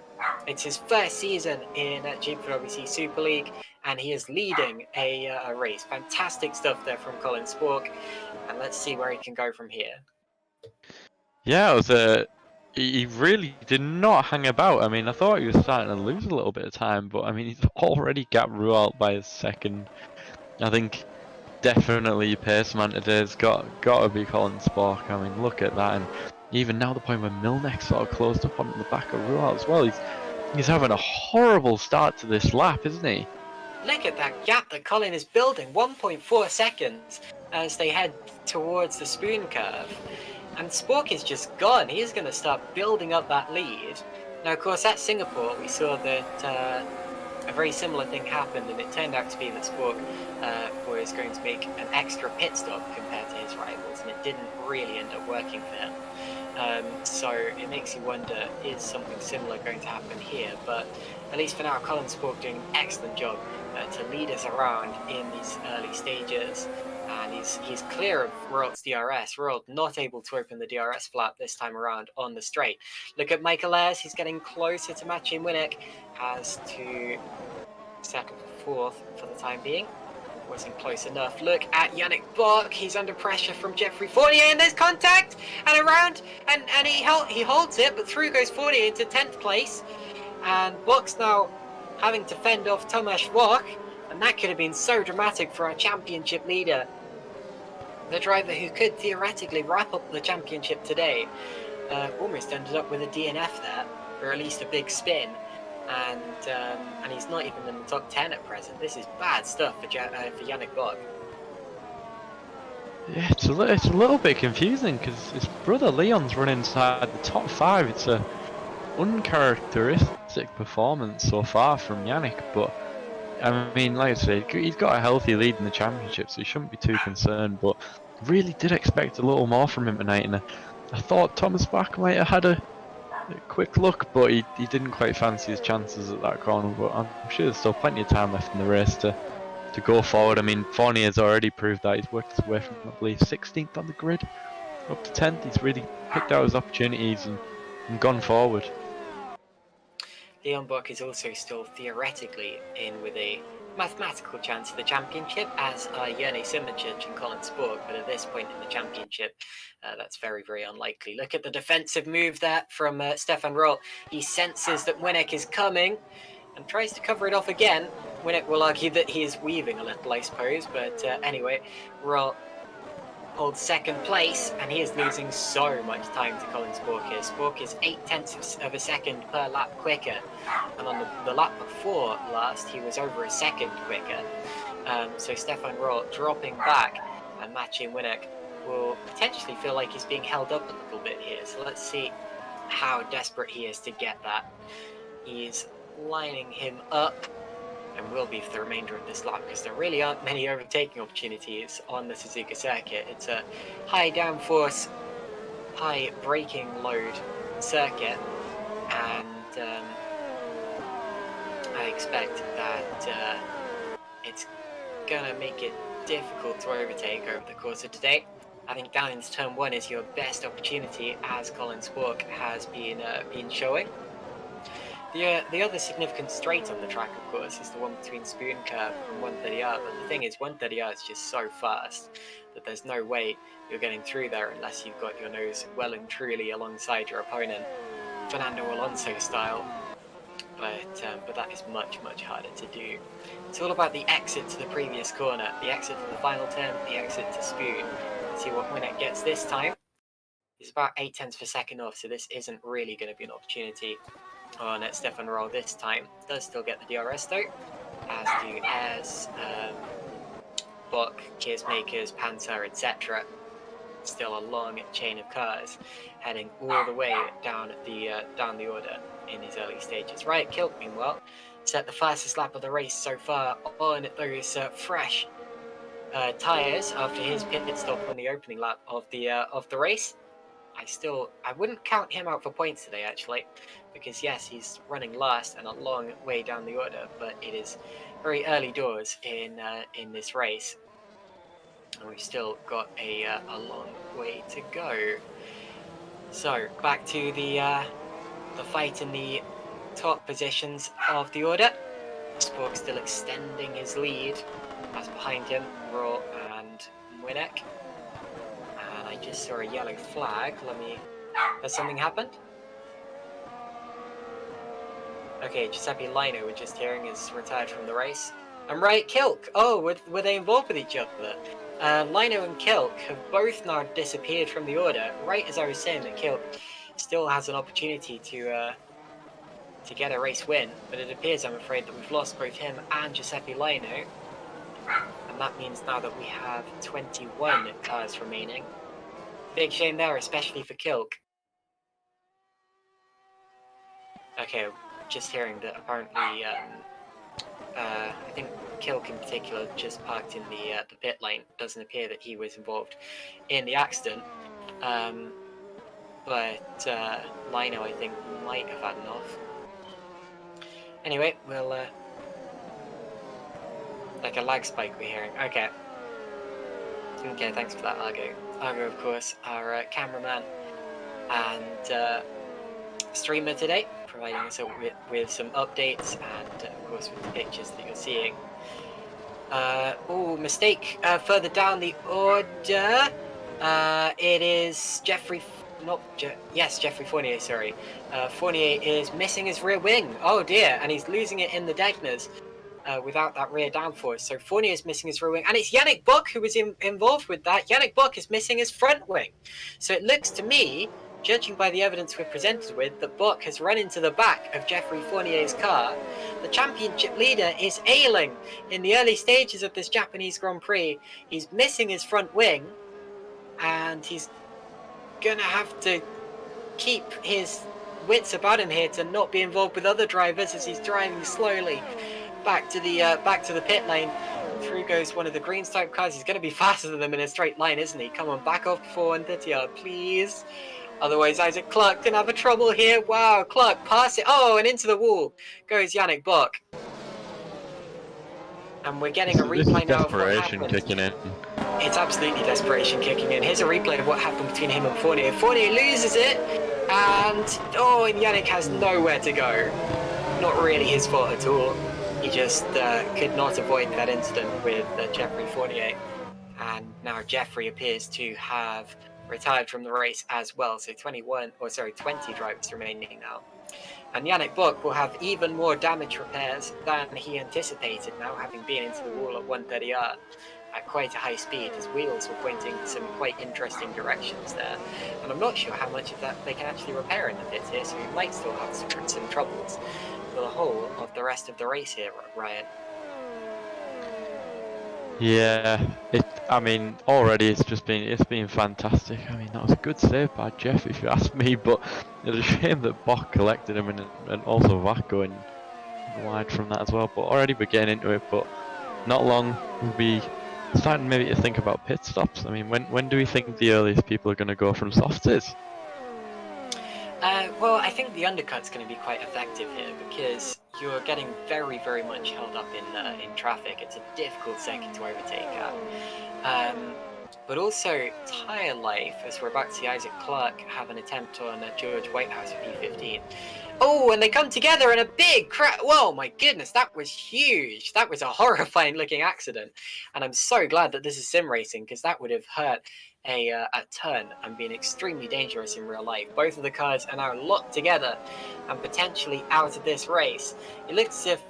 Speaker 1: It's his first season in GP4WC Super League, and he is leading a race. Fantastic stuff there from Colin Spork, and let's see where he can go from here.
Speaker 2: Yeah, it was he really did not hang about. I mean, I thought he was starting to lose a little bit of time, but I mean, he's already got Rualt by a second. I think definitely your pace man today's got to be Colin Spork. I mean, look at that, and even now the point where Milnek sort of closed up on the back of Rualt as well. He's having a horrible start to this lap, isn't he?
Speaker 1: Look at that gap that Colin is building, 1.4 seconds as they head towards the spoon curve. And Spork is just gone. He's going to start building up that lead. Now, of course, at Singapore, we saw that a very similar thing happened, and it turned out to be that Spork was going to make an extra pit stop compared to his rivals, and it didn't really end up working for him. So it makes you wonder, is something similar going to happen here? But at least for now, Colin Spork doing an excellent job to lead us around in these early stages. And he's clear of Royalt's DRS. Royalt not able to open the DRS flap this time around on the straight. Look at Michael Ayres. He's getting closer to matching Winnick. Has to settle for 4th for the time being. Wasn't close enough. Look at Yannick Bock. He's under pressure from Jeffrey Fortier, and there's contact and around, and he holds it, but through goes Fortier into 10th place, and Bock's now having to fend off Tomasz Wok, and that could have been so dramatic for our championship leader, the driver who could theoretically wrap up the championship today. Almost ended up with a DNF there, or at least a big spin. And he's not even in the top 10 at present. This is bad stuff for Yannick Bock.
Speaker 2: Yeah, it's a little bit confusing because his brother Leon's running inside the top 5. It's a uncharacteristic performance so far from Yannick, but I mean, like I say, he's got a healthy lead in the championship, so he shouldn't be too concerned. But really did expect a little more from him tonight, and I thought Thomas Bach might have had a quick look, but he didn't quite fancy his chances at that corner. But I'm sure there's still plenty of time left in the race to go forward. I mean, Fournier's already proved that he's worked his way from, I believe, 16th on the grid up to 10th. He's really picked out his opportunities and gone forward.
Speaker 1: Leon Buck is also still theoretically in with a mathematical chance of the championship, as are Jerne Simoncic and Colin Spork, but at this point in the championship, that's very, very unlikely. Look at the defensive move there from Stefan Roll. He senses that Winnick is coming and tries to cover it off again. Winnick will argue that he is weaving a little, I suppose, but anyway, Roll holds second place, and he is losing so much time to Colin Spork here. Spork is 0.8 of a second per lap quicker, and on the lap before last, he was over a second quicker. So Stefan Roll dropping back and matching Winnick will potentially feel like he's being held up a little bit here. So let's see how desperate he is to get that. He's lining him up, and will be for the remainder of this lap, because there really aren't many overtaking opportunities on the Suzuka circuit. It's a high downforce, high braking load circuit, and I expect that it's gonna make it difficult to overtake over the course of today. I think down into turn 1 is your best opportunity, as Colin Spork has been showing. The other significant straight on the track, of course, is the one between Spoon Curve and 130R, but the thing is, 130R is just so fast that there's no way you're getting through there unless you've got your nose well and truly alongside your opponent, Fernando Alonso style, but that is much, much harder to do. It's all about the exit to the previous corner, the exit to the final turn, the exit to Spoon. Let's see what Winnick gets this time. He's about 0.8 of a second off, so this isn't really going to be an opportunity on Stefan Roll this time. Does still get the DRS though, as do Ayres, Buck, Keersmakers, Panther, etc. Still a long chain of cars heading all the way down the order in these early stages. Riot Kilk, meanwhile, set the fastest lap of the race so far on those fresh tyres after his pit stop on the opening lap of the race. I wouldn't count him out for points today, actually, because yes, he's running last and a long way down the order, but it is very early doors in this race, and we've still got a long way to go. So back to the fight in the top positions of the order. Spork still extending his lead, as behind him Roll and Winnick. I just saw a yellow flag. Has something happened? Okay, Giuseppe Lino, we're just hearing, is retired from the race. And Riot Kilk! Oh, were they involved with each other? Lino and Kilk have both now disappeared from the order. Right as I was saying that Kilk still has an opportunity to get a race win, but it appears, I'm afraid, that we've lost both him and Giuseppe Lino. And that means now that we have 21 cars remaining. Big shame there, especially for Kilk. Okay, just hearing that apparently, I think Kilk in particular just parked in the pit lane. Doesn't appear that he was involved in the accident. But Lino, I think, might have had enough. Anyway, we'll... like a lag spike we're hearing. Okay. Okay, thanks for that, Argo. Argo, of course, our cameraman and streamer today, providing us with some updates and, of course, with the pictures that you're seeing. Oh, mistake further down the order. It is Jeffrey Fournier, sorry. Fournier is missing his rear wing. Oh dear, and he's losing it in the Degners. Without that rear downforce. So Fournier is missing his rear wing, and it's Yannick Buck who was involved with that. Yannick Buck is missing his front wing. So it looks to me, judging by the evidence we're presented with, that Buck has run into the back of Jeffrey Fournier's car. The championship leader is ailing in the early stages of this Japanese Grand Prix. He's missing his front wing, and he's gonna have to keep his wits about him here to not be involved with other drivers as he's driving slowly back to the pit lane. Through goes one of the green stripe cars. He's going to be faster than them in a straight line, isn't he? Come on, back off before 130, please. Otherwise, Isaac Clark can have a trouble here. Wow, Clark pass it. Oh, and into the wall goes Yannick Bock. And we're getting a replay now of what happened.
Speaker 2: Kicking in.
Speaker 1: It's absolutely desperation kicking in. Here's a replay of what happened between him and Fournier. Fournier loses it, and Yannick has nowhere to go. Not really his fault at all. He just could not avoid that incident with Jeffrey Fournier. And now Jeffrey appears to have retired from the race as well. So 20 drivers remaining now. And Yannick Bock will have even more damage repairs than he anticipated now, having been into the wall at 130R at quite a high speed. His wheels were pointing some quite interesting directions there. And I'm not sure how much of that they can actually repair in the pits here, so he might still have some troubles for the whole of the rest of the race here, Ryan.
Speaker 2: Yeah, already it's been fantastic. I mean, that was a good save by Jeff, if you ask me, but it's a shame that Bock collected him and also Vac going wide from that as well. But already we're getting into it, but not long we'll be starting maybe to think about pit stops. I mean, when do we think the earliest people are going to go from softs is?
Speaker 1: Well, I think the undercut's going to be quite effective here because you're getting very, very much held up in traffic. It's a difficult second to overtake at. But also tyre life, as we're about to see Isaac Clark have an attempt on George Whitehouse with P15. Oh, and they come together in a big crash. Whoa, my goodness, that was huge. That was a horrifying looking accident. And I'm so glad that this is sim racing because that would have hurt a turn and been extremely dangerous in real life. Both of the cars are now locked together and potentially out of this race. It looks as if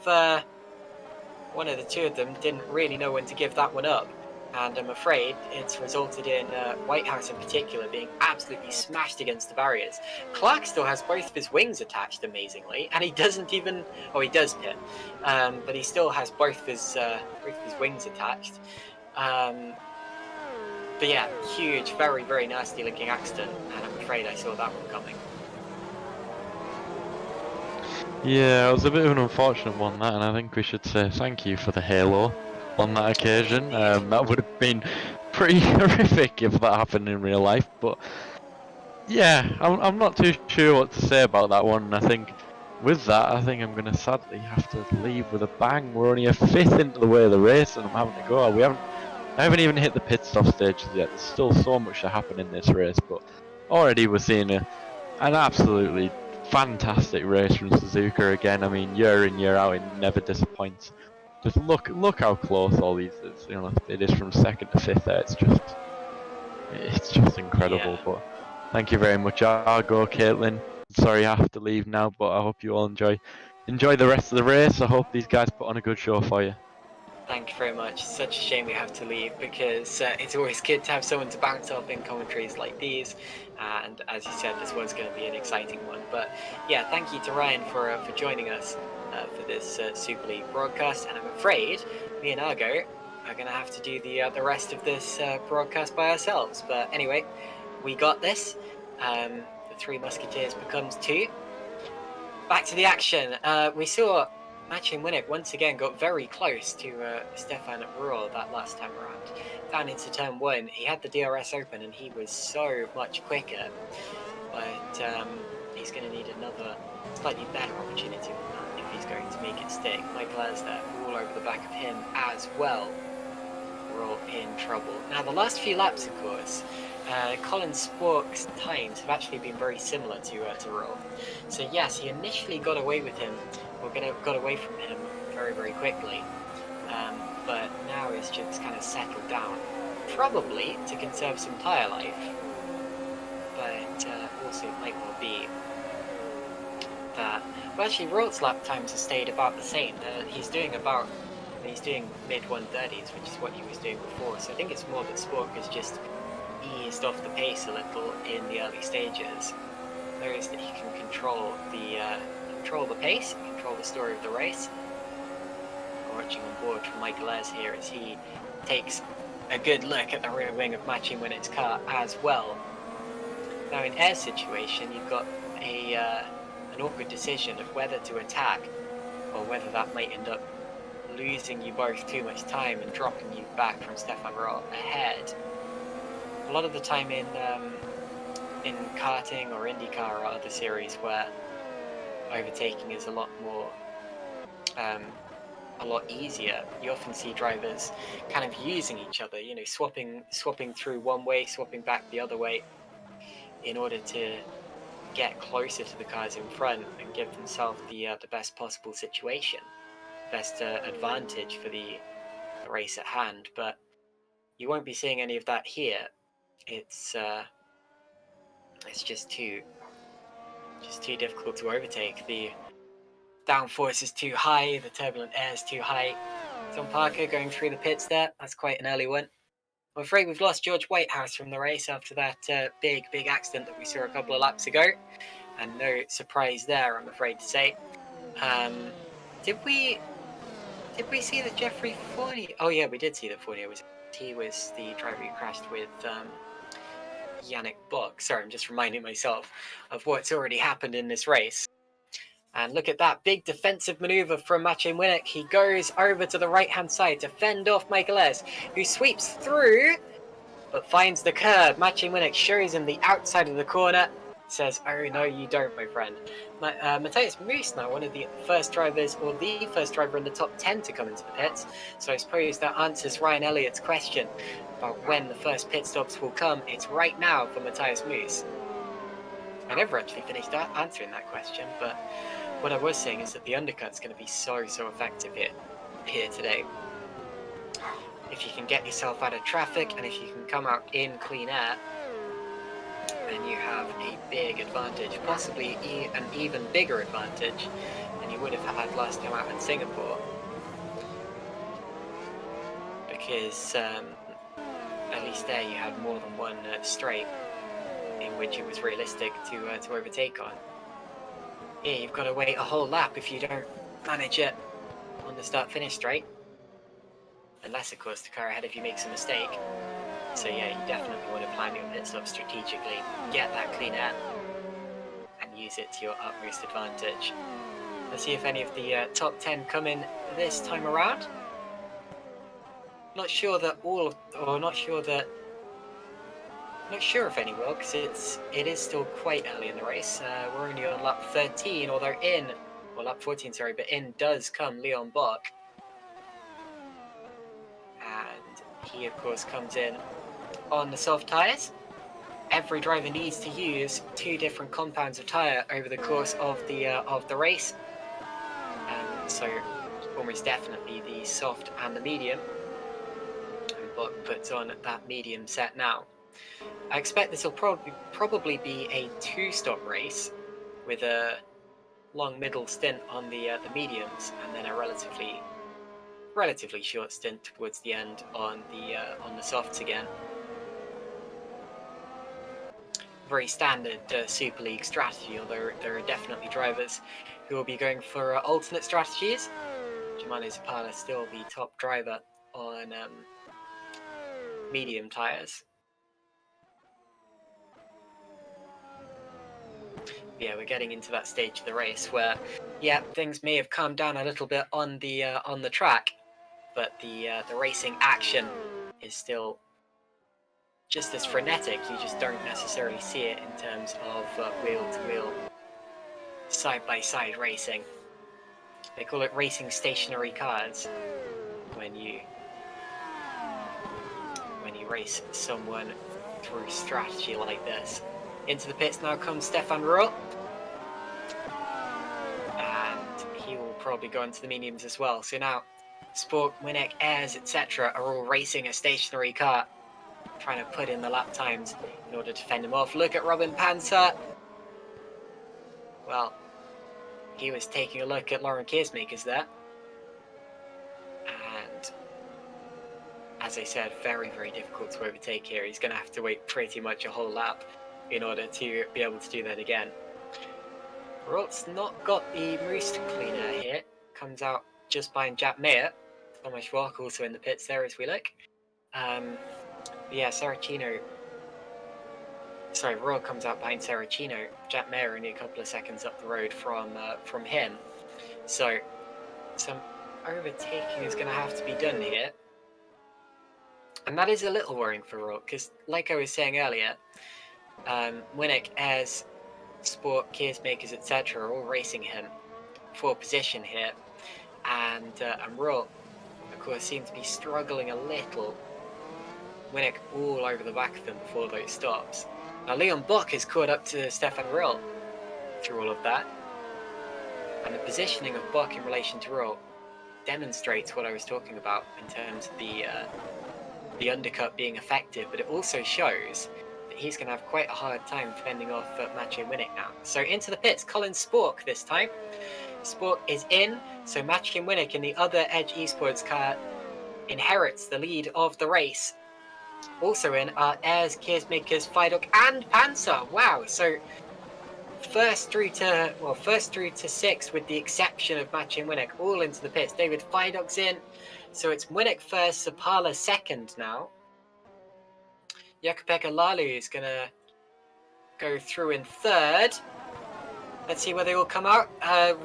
Speaker 1: one of the two of them didn't really know when to give that one up. And I'm afraid it's resulted in Whitehouse in particular being absolutely smashed against the barriers. Clark still has both of his wings attached, amazingly, and he doesn't even... Oh, he does pit. But he still has both of his wings attached. But yeah, huge, very, very nasty looking accident, and I'm afraid I saw that one coming.
Speaker 2: Yeah, it was a bit of an unfortunate one, that, and I think we should say thank you for the halo on that occasion. That would have been pretty horrific if that happened in real life, but yeah, I'm not too sure what to say about that one. I think with that, I think I'm going to sadly have to leave with a bang. We're only a fifth into the way of the race, and I'm having to go. I haven't even hit the pit stop stages yet. There's still so much to happen in this race, but already we're seeing an absolutely fantastic race from Suzuka again. I mean, year in, year out, it never disappoints. Just look how close all these is. You know, it is from second to fifth there. It's just incredible. Yeah. But thank you very much. I'll go, Caitlin. Sorry I have to leave now, but I hope you all enjoy the rest of the race. I hope these guys put on a good show for you.
Speaker 1: Thank you very much. Such a shame we have to leave because it's always good to have someone to bounce off in commentaries like these. And as you said, this was going to be an exciting one. But yeah, thank you to Ryan for joining us for this Super League broadcast. And I'm afraid me and Argo are going to have to do the rest of this broadcast by ourselves. But anyway, we got this. The Three Musketeers becomes two. Back to the action. We saw Matching Winnick once again got very close to Stefan Ruhl that last time around. Down into turn one, he had the DRS open and he was so much quicker. But he's going to need another slightly better opportunity than that if he's going to make it stick. Michael Asda all over the back of him as well. We're all in trouble. Now the last few laps, of course, Colin Spork's times have actually been very similar to Ruhl. So yes, he initially got away with him. Got away from him very, very quickly, but now it's just kind of settled down, probably to conserve some tyre life, but also it might well be that. Well, actually, Ruhl's lap times have stayed about the same. He's doing mid 130s, which is what he was doing before. So I think it's more that Spork has just eased off the pace a little in the early stages. There is that he can control the pace, control the story of the race. We're watching on board from Michael Ez here as he takes a good look at the rear wing of Matching Winnick's car as well. Now in Air's situation, you've got an awkward decision of whether to attack or whether that might end up losing you both too much time and dropping you back from Stefan Roth ahead. A lot of the time in karting or IndyCar or other series where overtaking is a lot easier, you often see drivers kind of using each other, you know, swapping through one way, swapping back the other way in order to get closer to the cars in front and give themselves the best possible situation, best advantage for the race at hand. But you won't be seeing any of that here. It's just too difficult to overtake. The downforce is too high, the turbulent air is too high. Tom Parker going through the pits there. That's quite an early one. I'm afraid we've lost George Whitehouse from the race after that big accident that we saw a couple of laps ago. And no surprise there, I'm afraid to say. Did we see that Jeffrey Fournier? Oh yeah, we did see that Fournier was the driver who crashed with Yannick Bock. Sorry, I'm just reminding myself of what's already happened in this race. And look at that big defensive maneuver from Matej Winnick. He goes over to the right-hand side to fend off Michael Ayres, who sweeps through, but finds the curb. Matej Winnick shows him the outside of the corner, says, "Oh no, you don't, my friend." Matthias Moos now, one of the first drivers, or the first driver in the top 10 to come into the pits. So I suppose that answers Ryan Elliott's question about when the first pit stops will come. It's right now for Matthias Moos. I never actually finished answering that question, but what I was saying is that the undercut's going to be so effective here today. If you can get yourself out of traffic and if you can come out in clean air, then you have a big advantage, possibly an even bigger advantage than you would have had last time out in Singapore. Because at least there you had more than one straight in which it was realistic to overtake on. Here you've got to wait a whole lap if you don't manage it on the start-finish straight. Unless, of course, the car ahead of you makes a mistake. So yeah, you definitely want to plan your pit stop strategically, get that clean air, and use it to your utmost advantage. Let's see if any of the top 10 come in this time around. Not sure if any will, because it is still quite early in the race. We're only on lap 13, although lap 14, sorry, but in does come Leon Bock. And he, of course, comes in on the soft tyres. Every driver needs to use 2 different compounds of tyre over the course of the race. And so, almost definitely the soft and the medium. And Bock puts on that medium set now. I expect this will probably be a 2-stop race with a long middle stint on the mediums and then a relatively short stint towards the end on the softs again. Very standard Super League strategy, although there are definitely drivers who will be going for alternate strategies. Germano Zapala still the top driver on medium tyres. Yeah, we're getting into that stage of the race where, yeah, things may have calmed down a little bit on the track, but the racing action is still just as frenetic. You just don't necessarily see it in terms of wheel-to-wheel, side-by-side racing. They call it racing stationary cars when you race someone through strategy like this. Into the pits now comes Stefan Roth, and he will probably go into the mediums as well. So now Sport, Winnick, Ayres, etc. are all racing a stationary car, trying to put in the lap times in order to fend him off. Look at Robin Panzer. Well, he was taking a look at Lauren Keersmakers there. And as I said, very difficult to overtake here. He's going to have to wait pretty much a whole lap in order to be able to do that again. Roth's not got the most clean air here. Comes out just behind Jaap Meijer. Thomas Schwark also in the pits there as we look. Yeah, Saracino. Sorry, Royal comes out behind Saracino. Jack Mayer only a couple of seconds up the road from him. So some overtaking is going to have to be done here. And that is a little worrying for Royal, because like I was saying earlier, Winnick, Ayres, Sport, Keersmakers, etc. are all racing him for position here. And Royal, of course, seem to be struggling a little. Winnick all over the back of them before those stops. Now Leon Bock is caught up to Stefan Roll through all of that. And the positioning of Bock in relation to Roll demonstrates what I was talking about in terms of the undercut being effective, but it also shows that he's going to have quite a hard time fending off Mathieu Winnick now. So into the pits, Colin Spork this time. Spork is in, so Mathieu Winnick in the other Edge Esports car inherits the lead of the race. Also in are Ayres, Keersmakers, Fidok, and Panzer. Wow, so first through to six, with the exception of Mathieu Winnick, all into the pits. David Fidok's in, so it's Winnick first, Sapala second now. Jakub-Pekka Lalu is gonna go through in third. Let's see where they all come out.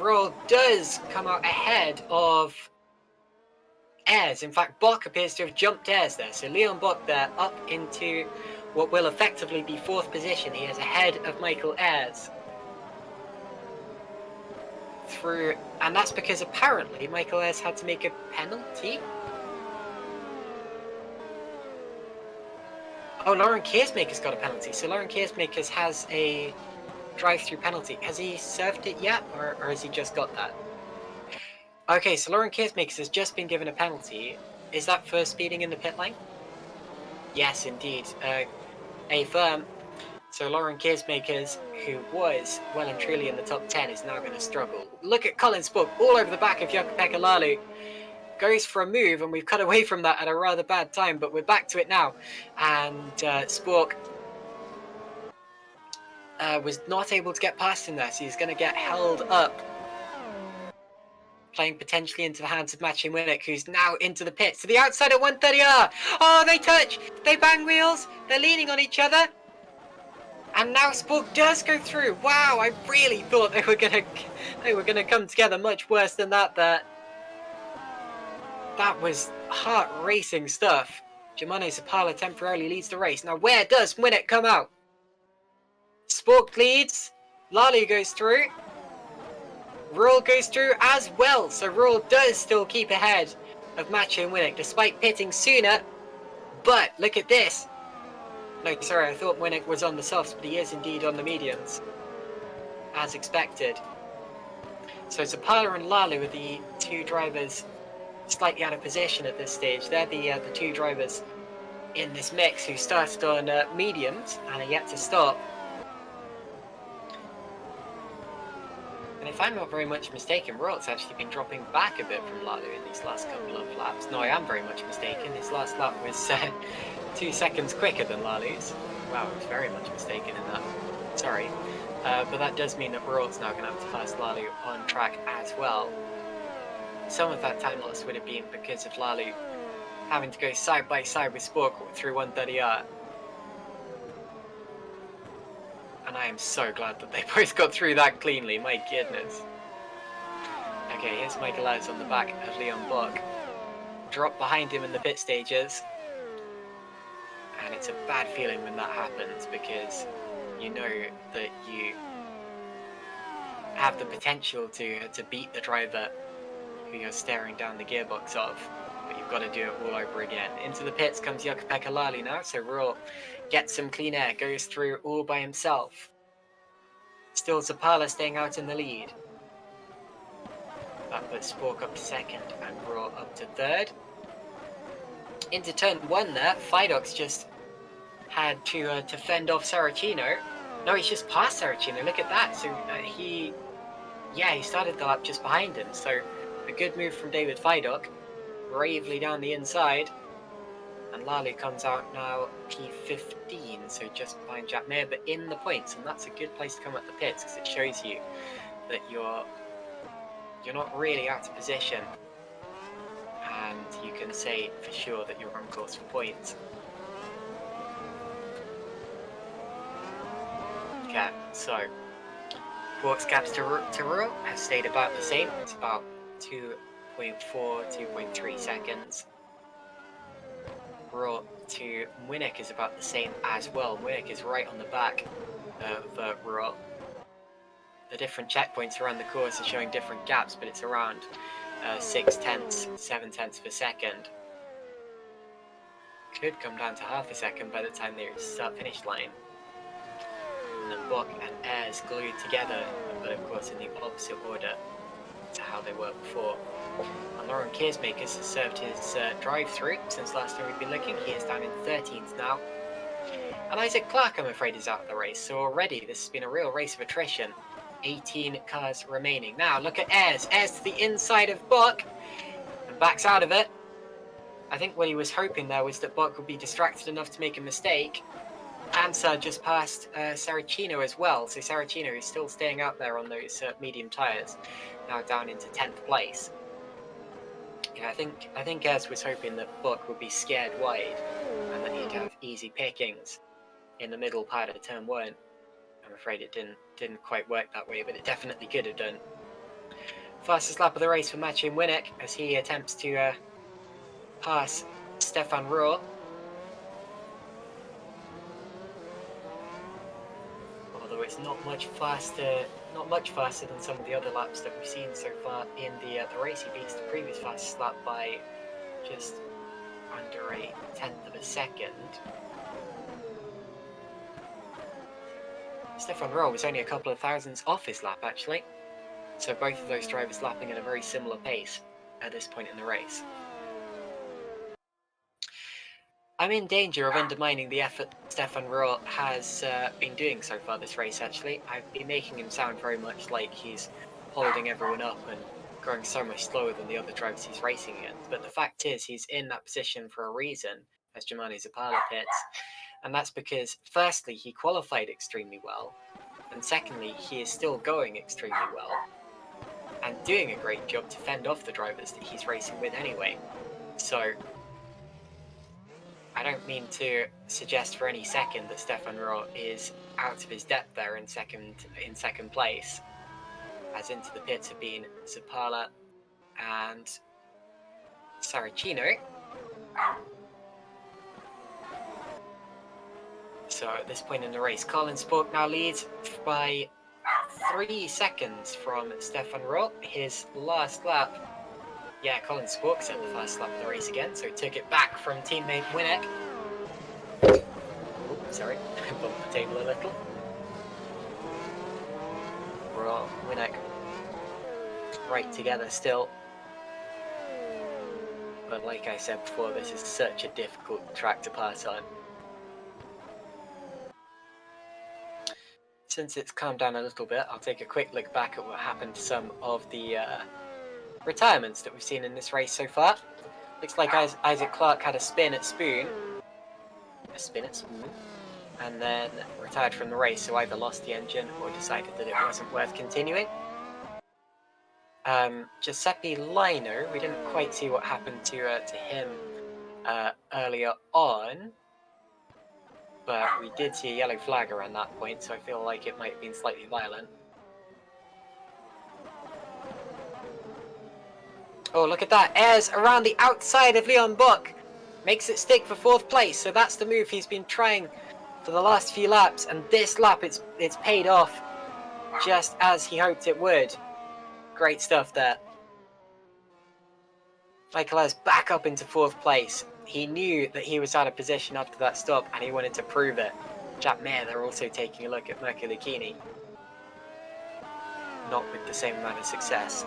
Speaker 1: Royal does come out ahead of Ayres. In fact, Bock appears to have jumped Ayres there. So Leon Bock there up into what will effectively be fourth position. He is ahead of Michael Ayres. Through, and that's because apparently Michael Ayres had to make a penalty. Oh, Lauren Keersmakers got a penalty. So Lauren Keersmakers has a drive-through penalty. Has he served it yet, or has he just got that? Okay, so Lauren Keersmakers has just been given a penalty. Is that for speeding in the pit lane? Yes, indeed. A firm. So Lauren Keersmakers, who was well and truly in the top 10, is now going to struggle. Look at Colin Spork all over the back of Jakub-Pekka Lalu. Goes for a move, and we've cut away from that at a rather bad time, but we're back to it now. And Spork was not able to get past him there, so he's going to get held up. Playing potentially into the hands of Mathieu Winnick, who's now into the pits. To the outside at 130R. Oh, they touch. They bang wheels. They're leaning on each other. And now Spork does go through. Wow, I really thought they were gonna come together much worse than that there. That was heart-racing stuff. Germano Zapala temporarily leads the race. Now, where does Winnick come out? Spork leads. Lalu goes through. Royal goes through as well. So Royal does still keep ahead of Mathieu Winnick, despite pitting sooner. But look at this. No, sorry, I thought Winnick was on the softs, but he is indeed on the mediums, as expected. So Zapala and Lalu are the two drivers slightly out of position at this stage. They're the two drivers in this mix who started on mediums and are yet to stop. And if I'm not very much mistaken, Royal's actually been dropping back a bit from Lalu in these last couple of laps. No, I am very much mistaken. His last lap was 2 seconds quicker than Lalu's. Wow, I was very much mistaken in that. Sorry. But that does mean that Royal's now going to have to pass Lalu on track as well. Some of that time loss would have been because of Lalu having to go side by side with Spork through 130R. And I am so glad that they both got through that cleanly, my goodness. Okay, here's Michael Ayres on the back of Leon Bock. Drop behind him in the pit stages. And it's a bad feeling when that happens, because you know that you have the potential to beat the driver who you're staring down the gearbox of, but you've got to do it all over again. Into the pits comes Jakub-Pekka Lalu now, so Royal gets some clean air, goes through all by himself. Still Zapala staying out in the lead. That puts Spork up to second and Royal up to third. Into turn one there, Fidok's just had to fend off Saracino. No, he's just passed Saracino, look at that. So he started the lap just behind him, so a good move from David Fidok, bravely down the inside. And Lalu comes out now P15, so just behind Jack Mayer, but in the points, and that's a good place to come at the pits, because it shows you that you're not really out of position. And and you can say for sure that you're on course for points. Okay, so Bork's gaps to Ruhr have stayed about the same. It's about 2.4, 2.3 seconds. Ruhr to Winnick is about the same as well. Winnick is right on the back of Ruhr. The different checkpoints around the course are showing different gaps, but it's around 6 tenths, 7 tenths per second. Could come down to half a second by the time they reach the start-finish line. And then Bok and Ayres glued together, but of course in the opposite order to how they were before. And Laurent Keersmakers has served his drive-through since last time we've been looking. He is down in 13th now. And Isaac Clarke, I'm afraid, is out of the race, so already this has been a real race of attrition. 18 cars remaining. Now look at Ayres. Ayres to the inside of Bok and backs out of it. I think what he was hoping there was that Bok would be distracted enough to make a mistake. Ansar just passed Saracino as well, so Saracino is still staying out there on those medium tyres, now down into 10th place. Yeah, I think Ayres was hoping that Bok would be scared wide and that he'd have easy pickings in the middle part of turn 1. I'm afraid it didn't quite work that way, but it definitely could have done. Fastest lap of the race for Maciej Winnick as he attempts to pass Stefan Ruhr. Although it's not much faster than some of the other laps that we've seen so far in the race. He beats the previous fastest lap by just under a tenth of a second. Stefan Ruhr was only a couple of thousandths off his lap actually, so both of those drivers lapping at a very similar pace at this point in the race. I'm in danger of undermining the effort Stefan Ruhr has been doing so far this race actually. I've been making him sound very much like he's holding everyone up and going so much slower than the other drivers he's racing against, but the fact is he's in that position for a reason as Jumani Zapala pits, and that's because firstly he qualified extremely well, and secondly he is still going extremely well and doing a great job to fend off the drivers that he's racing with anyway. So I don't mean to suggest for any second that Stefan Ruhr is out of his depth there in second place, as into the pits have been Zapala and Saracino. So at this point in the race, Colin Spork now leads by 3 seconds from Stefan Ruhr. His last lap, yeah, Colin Spork set the first lap of the race again, so he took it back from teammate Winnick. Oh, sorry, bumped the table a little. Ruhr, Winnick, right together still. But like I said before, this is such a difficult track to pass on. Since it's calmed down a little bit, I'll take a quick look back at what happened to some of the retirements that we've seen in this race so far. Looks like Isaac Clarke had a spin at Spoon. And then retired from the race, so either lost the engine or decided that it wasn't worth continuing. Giuseppe Lino, we didn't quite see what happened to him earlier on, but we did see a yellow flag around that point, so I feel like it might have been slightly violent. Oh, look at that. Ayres around the outside of Leon Bok. Makes it stick for 4th place, so that's the move he's been trying for the last few laps, and this lap it's paid off just as he hoped it would. Great stuff there. Michael Ayres back up into 4th place. He knew that he was out of position after that stop, and he wanted to prove it. Jack Mayer, they're also taking a look at Mirko Lucchini. Not with the same amount of success.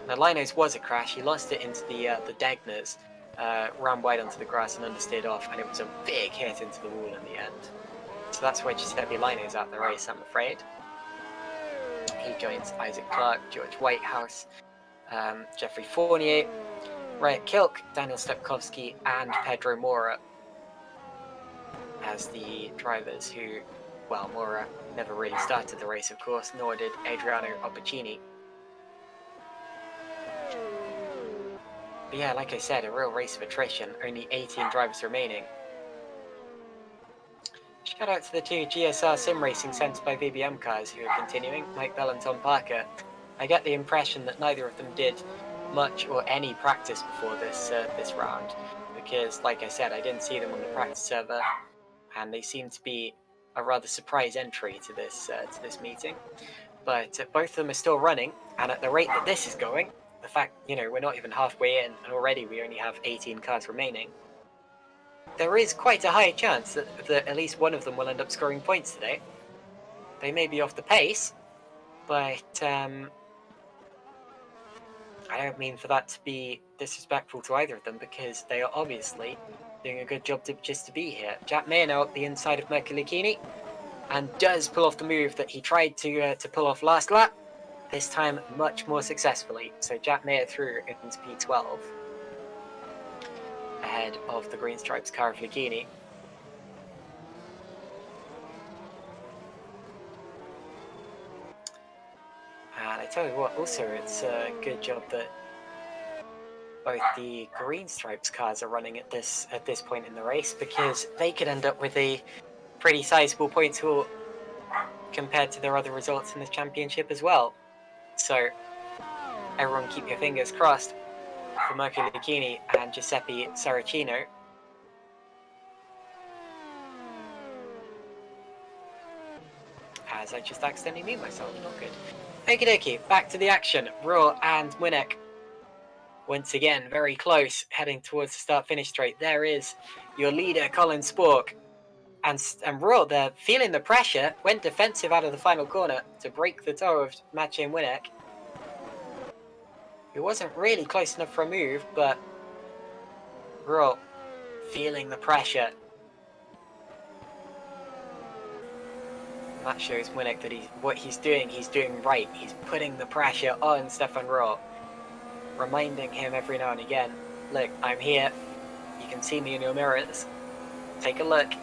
Speaker 1: Now, Lino's was a crash. He lost it into the Degners, ran wide onto the grass and understeered off, and it was a big hit into the wall in the end. So that's why Giuseppe Lino's out the race, I'm afraid. He joins Isaac Clarke, George Whitehouse, Jeffrey Fournier, Riot Kilk, Daniel Stepkowski, and Pedro Mora as the drivers who, well, Mora never really started the race, of course, nor did Adriano Opacini. But yeah, like I said, a real race of attrition. Only 18 drivers remaining. Shout out to the two GSR sim racing sent by VBM cars who are continuing, Mike Bell and Tom Parker. I get the impression that neither of them did much or any practice before this round, because, like I said, I didn't see them on the practice server, and they seem to be a rather surprise entry to this meeting. But both of them are still running, and at the rate that this is going, the fact, we're not even halfway in, and already we only have 18 cars remaining, there is quite a high chance that at least one of them will end up scoring points today. They may be off the pace, but I don't mean for that to be disrespectful to either of them, because they are obviously doing a good job just to be here. Jack Mayer now up the inside of Mercolicini, and does pull off the move that he tried to pull off last lap, this time much more successfully. So Jack Mayer through into P12, ahead of the Green Stripes car of Lucchini. And I tell you what, also it's a good job that both the Green Stripes cars are running at this point in the race, because they could end up with a pretty sizable points haul compared to their other results in the championship as well. So everyone keep your fingers crossed for Marco Lucchini and Giuseppe Saracino. As I just accidentally mute myself, not good. Okie dokie, back to the action. Roar and Winnick once again very close, heading towards the start-finish straight. There is your leader, Colin Spork. And Roar there, feeling the pressure, went defensive out of the final corner to break the toe of Maciej Winnick. It wasn't really close enough for a move, but Roar feeling the pressure. And that shows Winnick that what he's doing right. He's putting the pressure on Stefan Roar, reminding him every now and again, look, I'm here. You can see me in your mirrors. Take a look.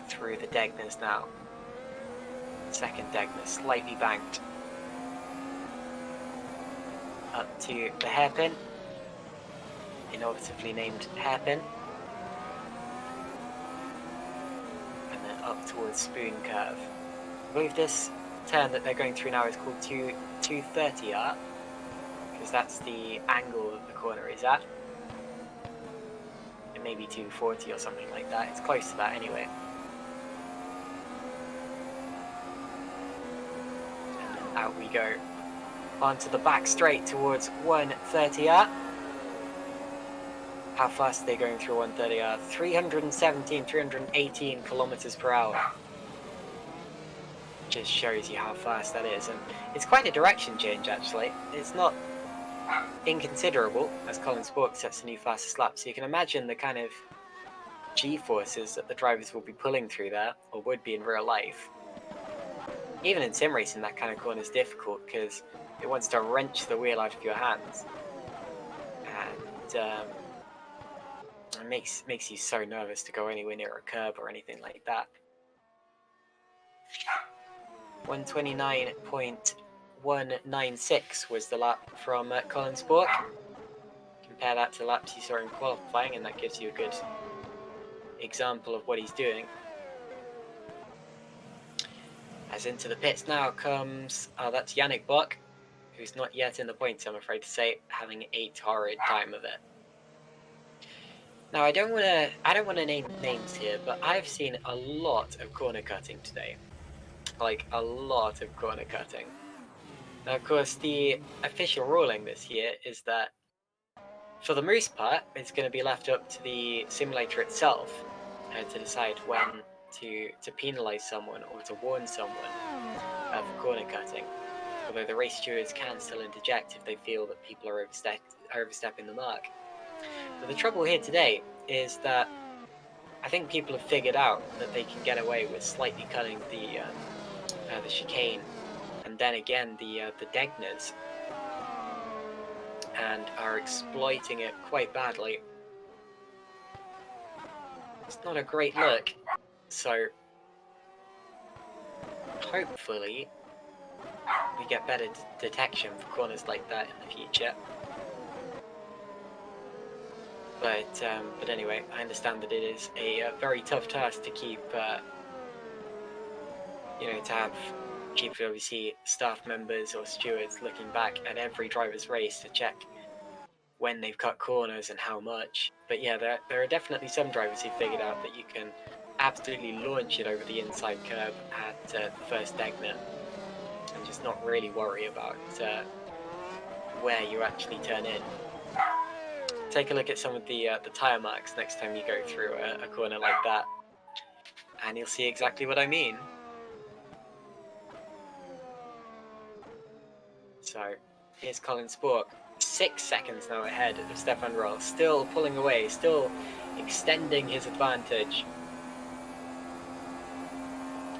Speaker 1: Through the Degners now. Second Degner, slightly banked. Up to the hairpin. Innovatively named hairpin. And then up towards Spoon Curve. I believe this turn that they're going through now is called 230R, because that's the angle that the corner is at. It may be 240 or something like that. It's close to that anyway. And then out we go onto the back straight towards 130R. How fast are they going through 130R? 317, 318 kilometers per hour. Just shows you how fast that is, and it's quite a direction change actually. It's not inconsiderable as Colin Spork sets a new fastest lap, so you can imagine the kind of G-forces that the drivers will be pulling through there, or would be in real life. Even in sim racing, that kind of corner is difficult because it wants to wrench the wheel out of your hands, and it makes you so nervous to go anywhere near a curb or anything like that. 129.196 was the lap from Colin Spork. Compare that to the laps you saw in qualifying, and that gives you a good example of what he's doing. As into the pits now comes, that's Yannick Bock, who's not yet in the points, I'm afraid to say, having a torrid time of it. Now I don't want to name names here, but I've seen a lot of corner cutting today. Like, a lot of corner cutting. Now, of course, the official ruling this year is that, for the most part, it's going to be left up to the simulator itself to decide when to penalise someone or to warn someone of corner cutting. Although the race stewards can still interject if they feel that people are overstepping the mark. But the trouble here today is that I think people have figured out that they can get away with slightly cutting the chicane, and then again the Degners, and are exploiting it quite badly. It's not a great look, so hopefully we get better detection for corners like that in the future. But anyway, I understand that it is a very tough task to keep, to have GPWC staff members or stewards looking back at every driver's race to check when they've cut corners and how much. But yeah, there are definitely some drivers who figured out that you can absolutely launch it over the inside curb at the first exit and just not really worry about where you actually turn in. Take a look at some of the tyre marks next time you go through a corner like that, and you'll see exactly what I mean. So here's Colin Spork, 6 seconds now ahead of Stefan Roll, still pulling away, still extending his advantage.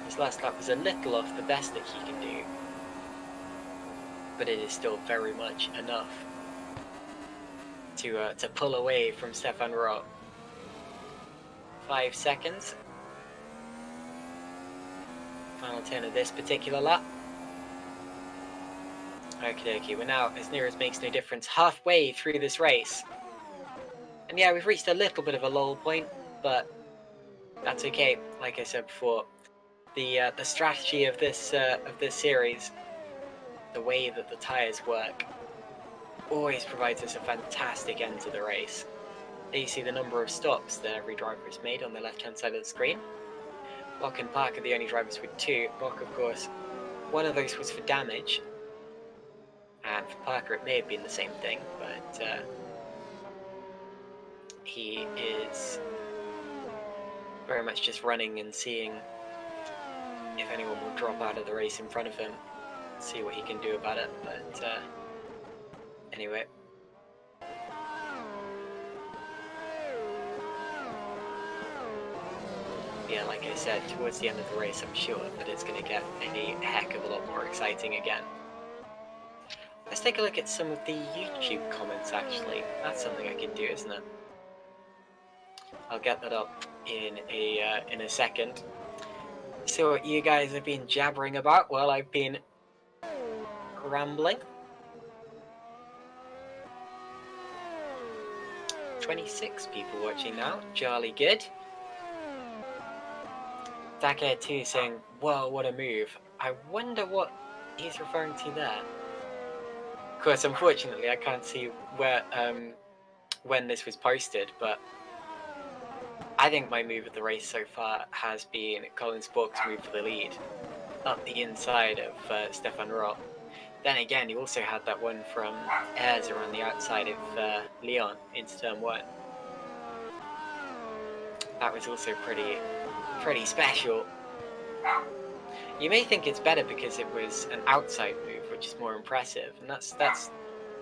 Speaker 1: His last lap was a little off the best that he can do, but it is still very much enough to pull away from Stefan Roll. 5 seconds. Final turn of this particular lap. Okie dokie, we're now, as near as makes no difference, halfway through this race. And yeah, we've reached a little bit of a lull point, but that's okay. Like I said before, the strategy of this series, the way that the tyres work, always provides us a fantastic end to the race. There you see the number of stops that every driver has made on the left-hand side of the screen. Bock and Park are the only drivers with 2. Bock, of course, one of those was for damage, and for Parker it may have been the same thing, but he is very much just running and seeing if anyone will drop out of the race in front of him, see what he can do about it. But anyway. Yeah, like I said, towards the end of the race, I'm sure that it's going to get a heck of a lot more exciting again. Let's take a look at some of the YouTube comments, actually. That's something I can do, isn't it? I'll get that up in a second. So what you guys have been jabbering about while I've been rambling. 26 people watching now, jolly good. Dakair2 saying, whoa, what a move. I wonder what he's referring to there. Of course, unfortunately, I can't see where when this was posted, but I think my move of the race so far has been Colin Spork's move for the lead, up the inside of Stefan Roth. Then again, you also had that one from Ayres around the outside of Leon into turn 1. That was also pretty special. You may think it's better because it was an outside move, which is more impressive, and that's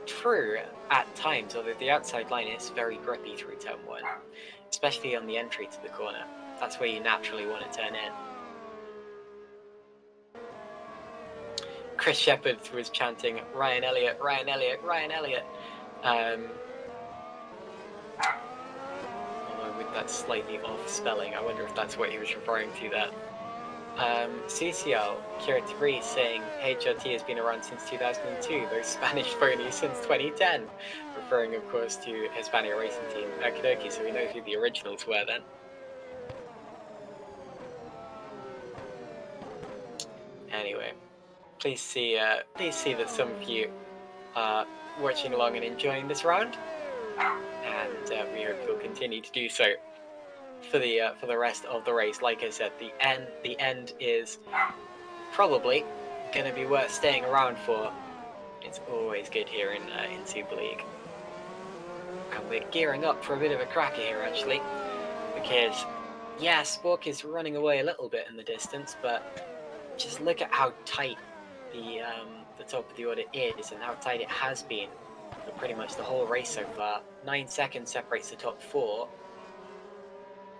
Speaker 1: true at times, although the outside line is very grippy through turn 1, especially on the entry to the corner. That's where you naturally want to turn in. Chris Shepherd was chanting, Ryan Elliott, Ryan Elliott, Ryan Elliott. Although with that slightly off spelling, I wonder if that's what he was referring to there. CCL, Kira Tabri saying, HRT has been around since 2002, those Spanish ponies since 2010. Referring, of course, to Hispania Racing Team. Okie dokie, so we know who the originals were then. Anyway, please see that some of you are watching along and enjoying this round, and we hope you'll continue to do so for the rest of the race. Like I said, the end is probably going to be worth staying around for. It's always good here in Super League, and we're gearing up for a bit of a cracker here actually, because yeah, Spork is running away a little bit in the distance, but just look at how tight the top of the order is, and how tight it has been for pretty much the whole race so far. 9 seconds separates the top 4,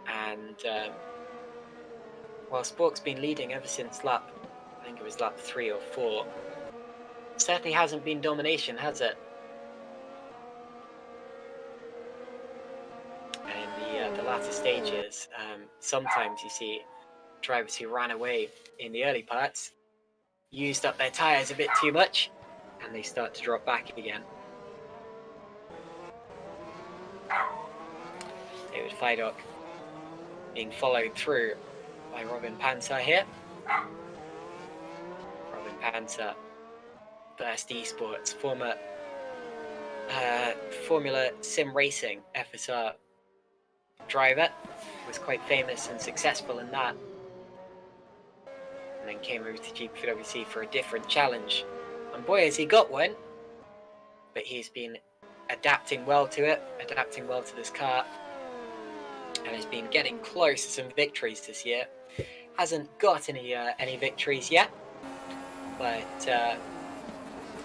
Speaker 1: and while Spork's been leading ever since lap, I think it was lap 3 or 4, it certainly hasn't been domination, has it? And in the latter stages, sometimes you see drivers who ran away in the early parts used up their tyres a bit too much, and they start to drop back again. David Feidock being followed through by Robin Panzer here. Robin Panzer, Burst Esports, former Formula Sim Racing FSR driver, was quite famous and successful in that, and then came over to GP4WC for a different challenge, and boy has he got one. But he's been adapting well to it, adapting well to this car, and has been getting close to some victories this year. Hasn't got any victories yet, but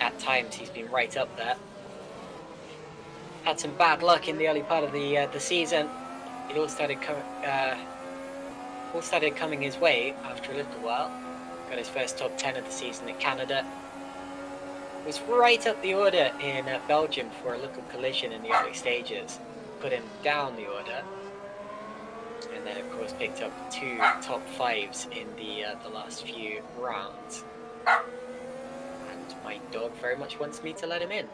Speaker 1: at times he's been right up there. Had some bad luck in the early part of the season. It all started coming his way after a little while. Got his first top 10 of the season in Canada. Was right up the order in Belgium for a little collision in the early stages. Put him down the order. And then of course picked up 2 top 5s in the last few rounds. And my dog very much wants me to let him in.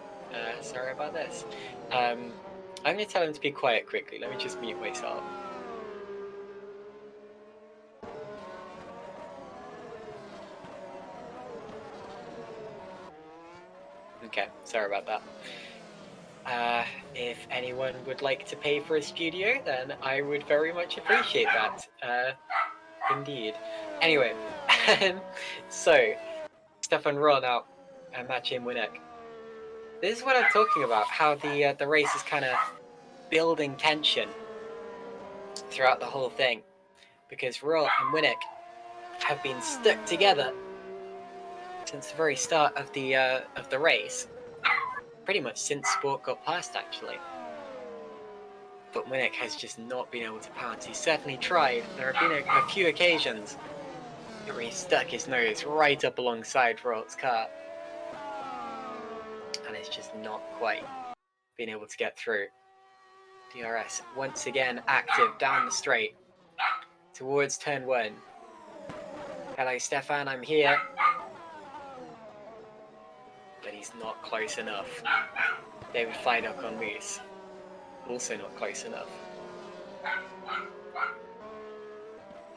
Speaker 1: Sorry about this. I'm going to tell him to be quiet quickly. Let me just mute myself. Okay, sorry about that. If anyone would like to pay for a studio, then I would very much appreciate that. Indeed. Anyway, so Stefan Rohr now and Maciej Młynek. This is what I'm talking about, how the race is kind of building tension throughout the whole thing, because Rohr and Młynek have been stuck together since the very start of the race, pretty much since Sport got past actually. But Młynek has just not been able to pounce. He's certainly tried. There have been a few occasions where he stuck his nose right up alongside Rohr's car, and it's just not quite been able to get through. DRS once again active down the straight towards turn 1. Hello Stefan, I'm here. But he's not close enough. David Feidock on loose. Also not close enough.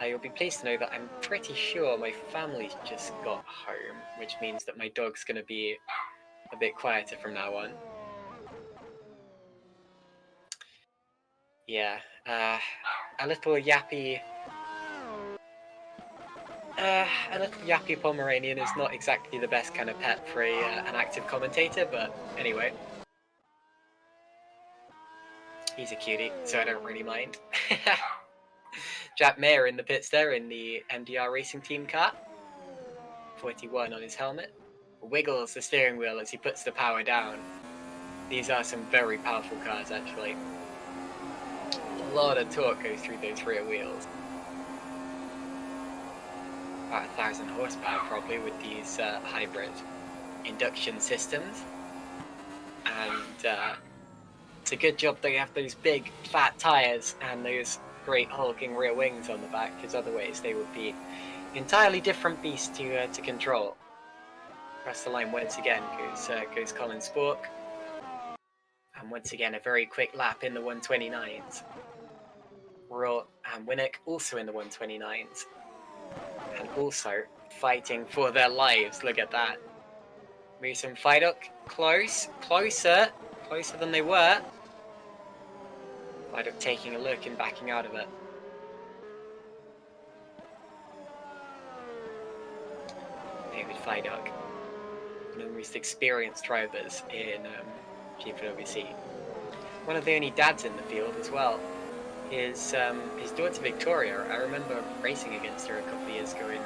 Speaker 1: You'll be pleased to know that I'm pretty sure my family's just got home, which means that my dog's going to be a bit quieter from now on. Yeah, a little yappy Pomeranian is not exactly the best kind of pet for an active commentator, but anyway. He's a cutie, so I don't really mind. Jack Mayer in the pits there in the MDR Racing Team car. 41 on his helmet. Wiggles the steering wheel as he puts the power down. These are some very powerful cars, actually. A lot of torque goes through those rear wheels. About 1,000 horsepower probably with these hybrid induction systems. And it's a good job they have those big fat tyres and those great hulking rear wings on the back, because otherwise they would be entirely different beasts to control. Across the line once again goes Colin Spork. And once again a very quick lap in the 129s. Rohr and Młynek also in the 129s. And also fighting for their lives. Look at that. Moose and Feidock closer than they were. Feidock taking a look and backing out of it. David Feidock, one of the most experienced drivers in GP4WC. One of the only dads in the field as well. His daughter Victoria, I remember racing against her a couple of years ago in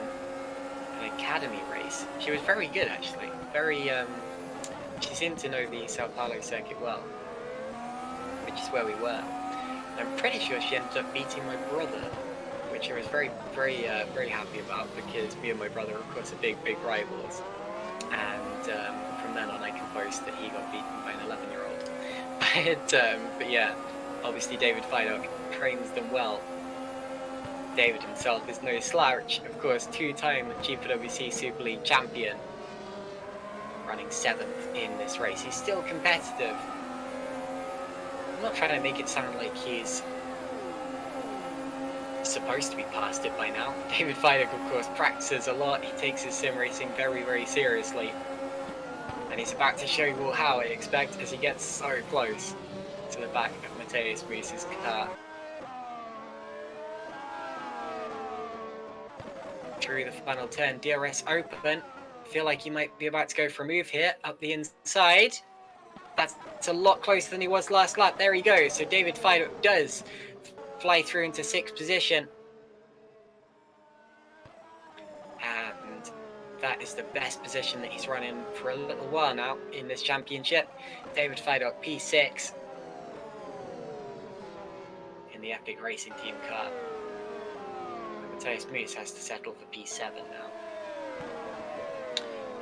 Speaker 1: an academy race. She was very good actually. She seemed to know the Sao Paulo circuit well, which is where we were. And I'm pretty sure she ended up beating my brother, which I was very happy about, because me and my brother are of course are big rivals. And from then on I can boast that he got beaten by an 11-year-old. But yeah, obviously David Feidock trains them well. David himself is no slouch. Of course, two-time GPWC Super League champion, running 7th in this race. He's still competitive. I'm not trying to make it sound like he's supposed to be past it by now. David Fidek, of course, practices a lot. He takes his sim racing very, very seriously. And he's about to show you all how, I expect, as he gets so close to the back of Mateus Moos's car. Through the final turn, DRS open. Feel like he might be about to go for a move here, up the inside. That's a lot closer than he was last lap. There he goes. So David Fidek does fly through into 6th position. And that is the best position that he's run in for a little while now in this championship. David Fidek, P6 in the Epic Racing Team car. Mateus Moos has to settle for P7 now.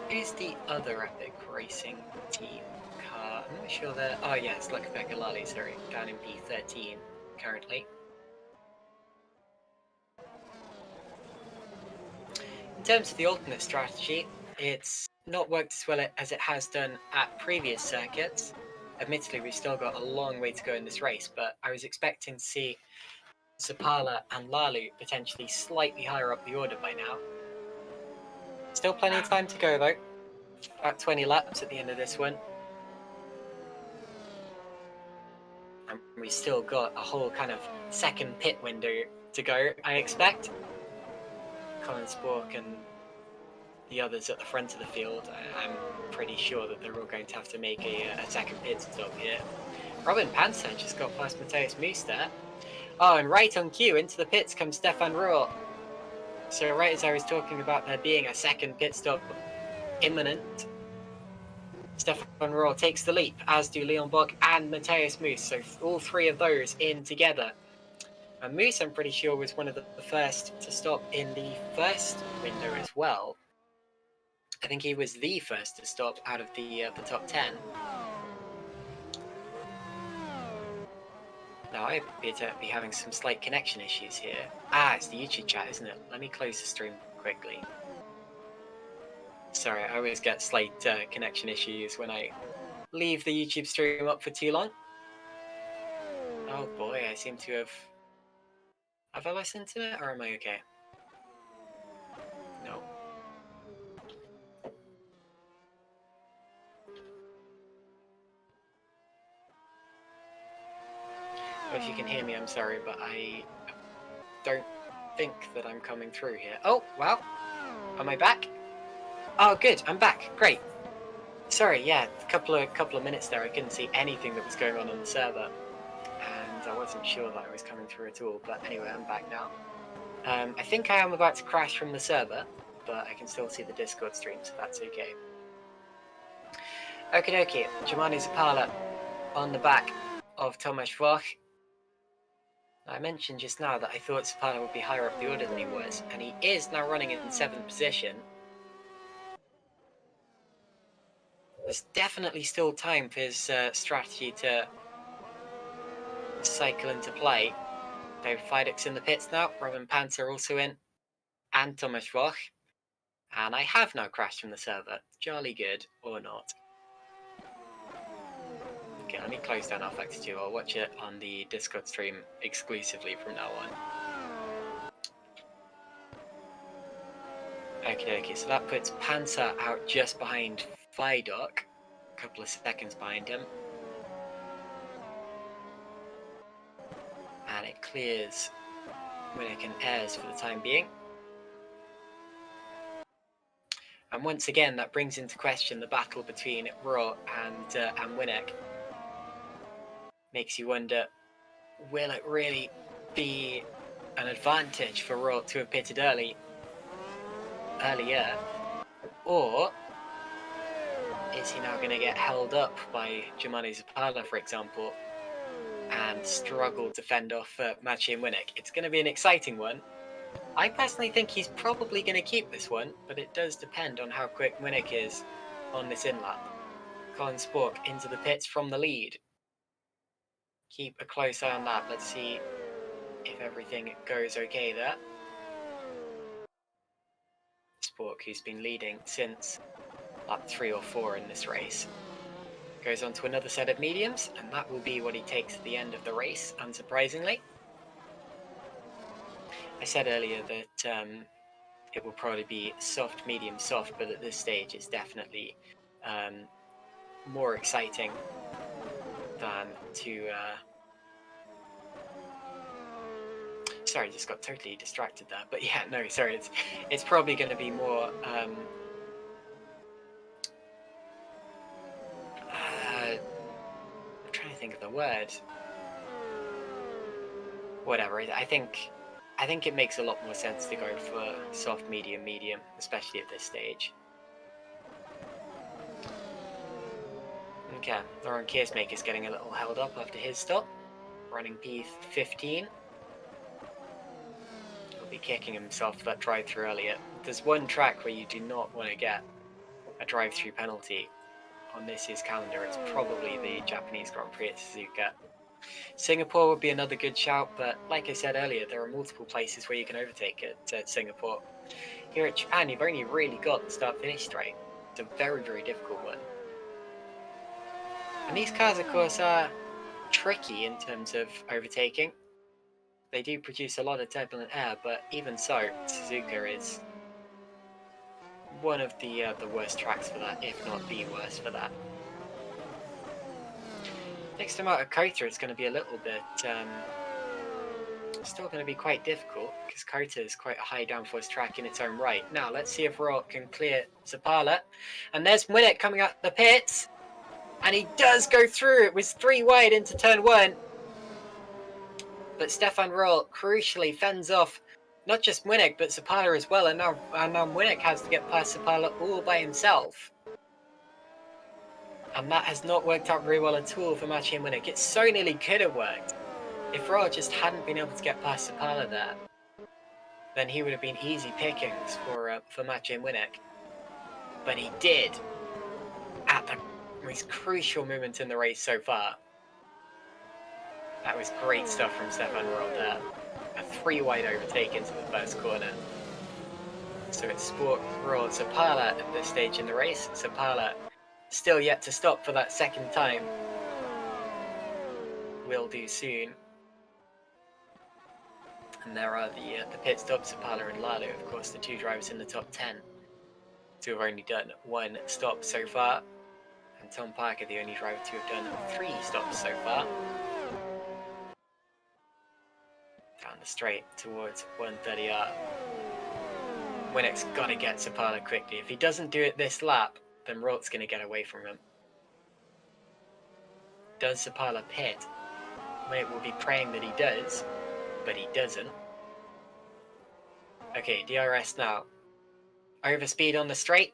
Speaker 1: Who's the other Epic Racing Team car? I'm not sure that. Oh, yeah, it's Leclerc Galali, sorry, down in P13 currently. In terms of the alternate strategy, it's not worked as well as it has done at previous circuits. Admittedly, we've still got a long way to go in this race, but I was expecting to see Zapala and Lalu potentially slightly higher up the order by now. Still plenty of time to go though. About 20 laps at the end of this one. And we've still got a whole kind of second pit window to go, I expect. Colin Spork and the others at the front of the field, I'm pretty sure that they're all going to have to make a second pit stop here. Robin Panzer just got past Mateus Moos there. Oh, and right on cue, into the pits comes Stefan Rohr. So right as I was talking about there being a second pit stop imminent, Stefan Rohr takes the leap, as do Leon Bock and Mateus Moos. So all three of those in together. And Moos, I'm pretty sure, was one of the first to stop in the first window as well. I think he was the first to stop out of the top 10. Now, I appear to be having some slight connection issues here. Ah, it's the YouTube chat, isn't it? Let me close the stream quickly. Sorry, I always get slight connection issues when I leave the YouTube stream up for too long. Oh boy, I seem to have... Have I lost internet, or am I okay? No. Well, if you can hear me, I'm sorry, but I don't think that I'm coming through here. Oh, wow. Am I back? Oh, good. I'm back. Great. Sorry, yeah, a couple of minutes there, I couldn't see anything that was going on the server, and I wasn't sure that I was coming through at all. But anyway, I'm back now. I think I am about to crash from the server, but I can still see the Discord stream, so that's okay. Okie dokie, Jumani Zapala on the back of Tomasz Włoch. I mentioned just now that I thought Zapala would be higher up the order than he was, and he is now running in 7th position. There's definitely still time for his strategy to cycle into play. David Fidek's in the pits now, Robin Panzer also in, and Tomasz Włoch. And I have now crashed from the server. Jolly good, or not. Okay, let me close down R-Factor 2. I'll watch it on the Discord stream exclusively from now on. Okay, so that puts Panzer out just behind Fidek, a couple of seconds behind him. And it clears Winnick and Ayres for the time being. And once again, that brings into question the battle between Rohr and Winnick. Makes you wonder, will it really be an advantage for Rohr to have pitted earlier, or is he now going to get held up by Jumani Zapala, for example, and struggle to fend off Maciej Winnick? It's going to be an exciting one. I personally think he's probably going to keep this one, but it does depend on how quick Winnick is on this in-lap. Colin Spork into the pits from the lead. Keep a close eye on that. Let's see if everything goes okay there. Spork, who's been leading since lap 3 or 4 in this race, goes on to another set of mediums, and that will be what he takes at the end of the race, unsurprisingly. I said earlier that it will probably be soft, medium, soft, but at this stage it's definitely more exciting than to... Sorry, just got totally distracted there. But yeah, no, sorry, it's probably going to be more... I'm trying to think of the word. Whatever, I think it makes a lot more sense to go for soft, medium, medium, especially at this stage. Okay, Laurent Keersmaker's getting a little held up after his stop, running P15. He'll be kicking himself for that drive-through earlier. There's one track where you do not want to get a drive-through penalty on this year's calendar. It's probably the Japanese Grand Prix at Suzuka. Singapore would be another good shout, but like I said earlier, there are multiple places where you can overtake at Singapore. Here at Japan, you've only really got the start-finish straight. It's a very, very difficult one. And these cars, of course, are tricky in terms of overtaking. They do produce a lot of turbulent air, but even so, Suzuka is one of the worst tracks for that, if not the worst for that. Next time out at Kota, it's going to be a little bit, still going to be quite difficult, because Kota is quite a high downforce track in its own right. Now, let's see if Roth can clear Zapala. And there's Winnick coming out the pits. And he does go through. It was 3 wide into turn 1. But Stefan Roll crucially fends off not just Winnick, but Zapala as well. And now Winnick has to get past Zapala all by himself. And that has not worked out very well at all for Maciej Winnick. It so nearly could have worked. If Roll just hadn't been able to get past Zapala there, then he would have been easy pickings for Maciej Winnick. But he did at the most crucial moment in the race so far. That was great stuff from Stefan Roll there. A 3 wide overtake into the first corner. So it's Sport Roll Zapala at this stage in the race. Zapala still yet to stop for that second time. Will do soon. And there are the pit stops, Zapala and Lalo, of course, the 2 drivers in the top 10. Who have only done 1 stop so far. And Tom Parker, the only driver to have done 3 stops so far. Down the straight towards 130R. Winnick's got to get Zapala quickly. If he doesn't do it this lap, then Rolt's going to get away from him. Does Zapala pit? Mate will be praying that he does, but he doesn't. Okay, DRS now. Overspeed on the straight.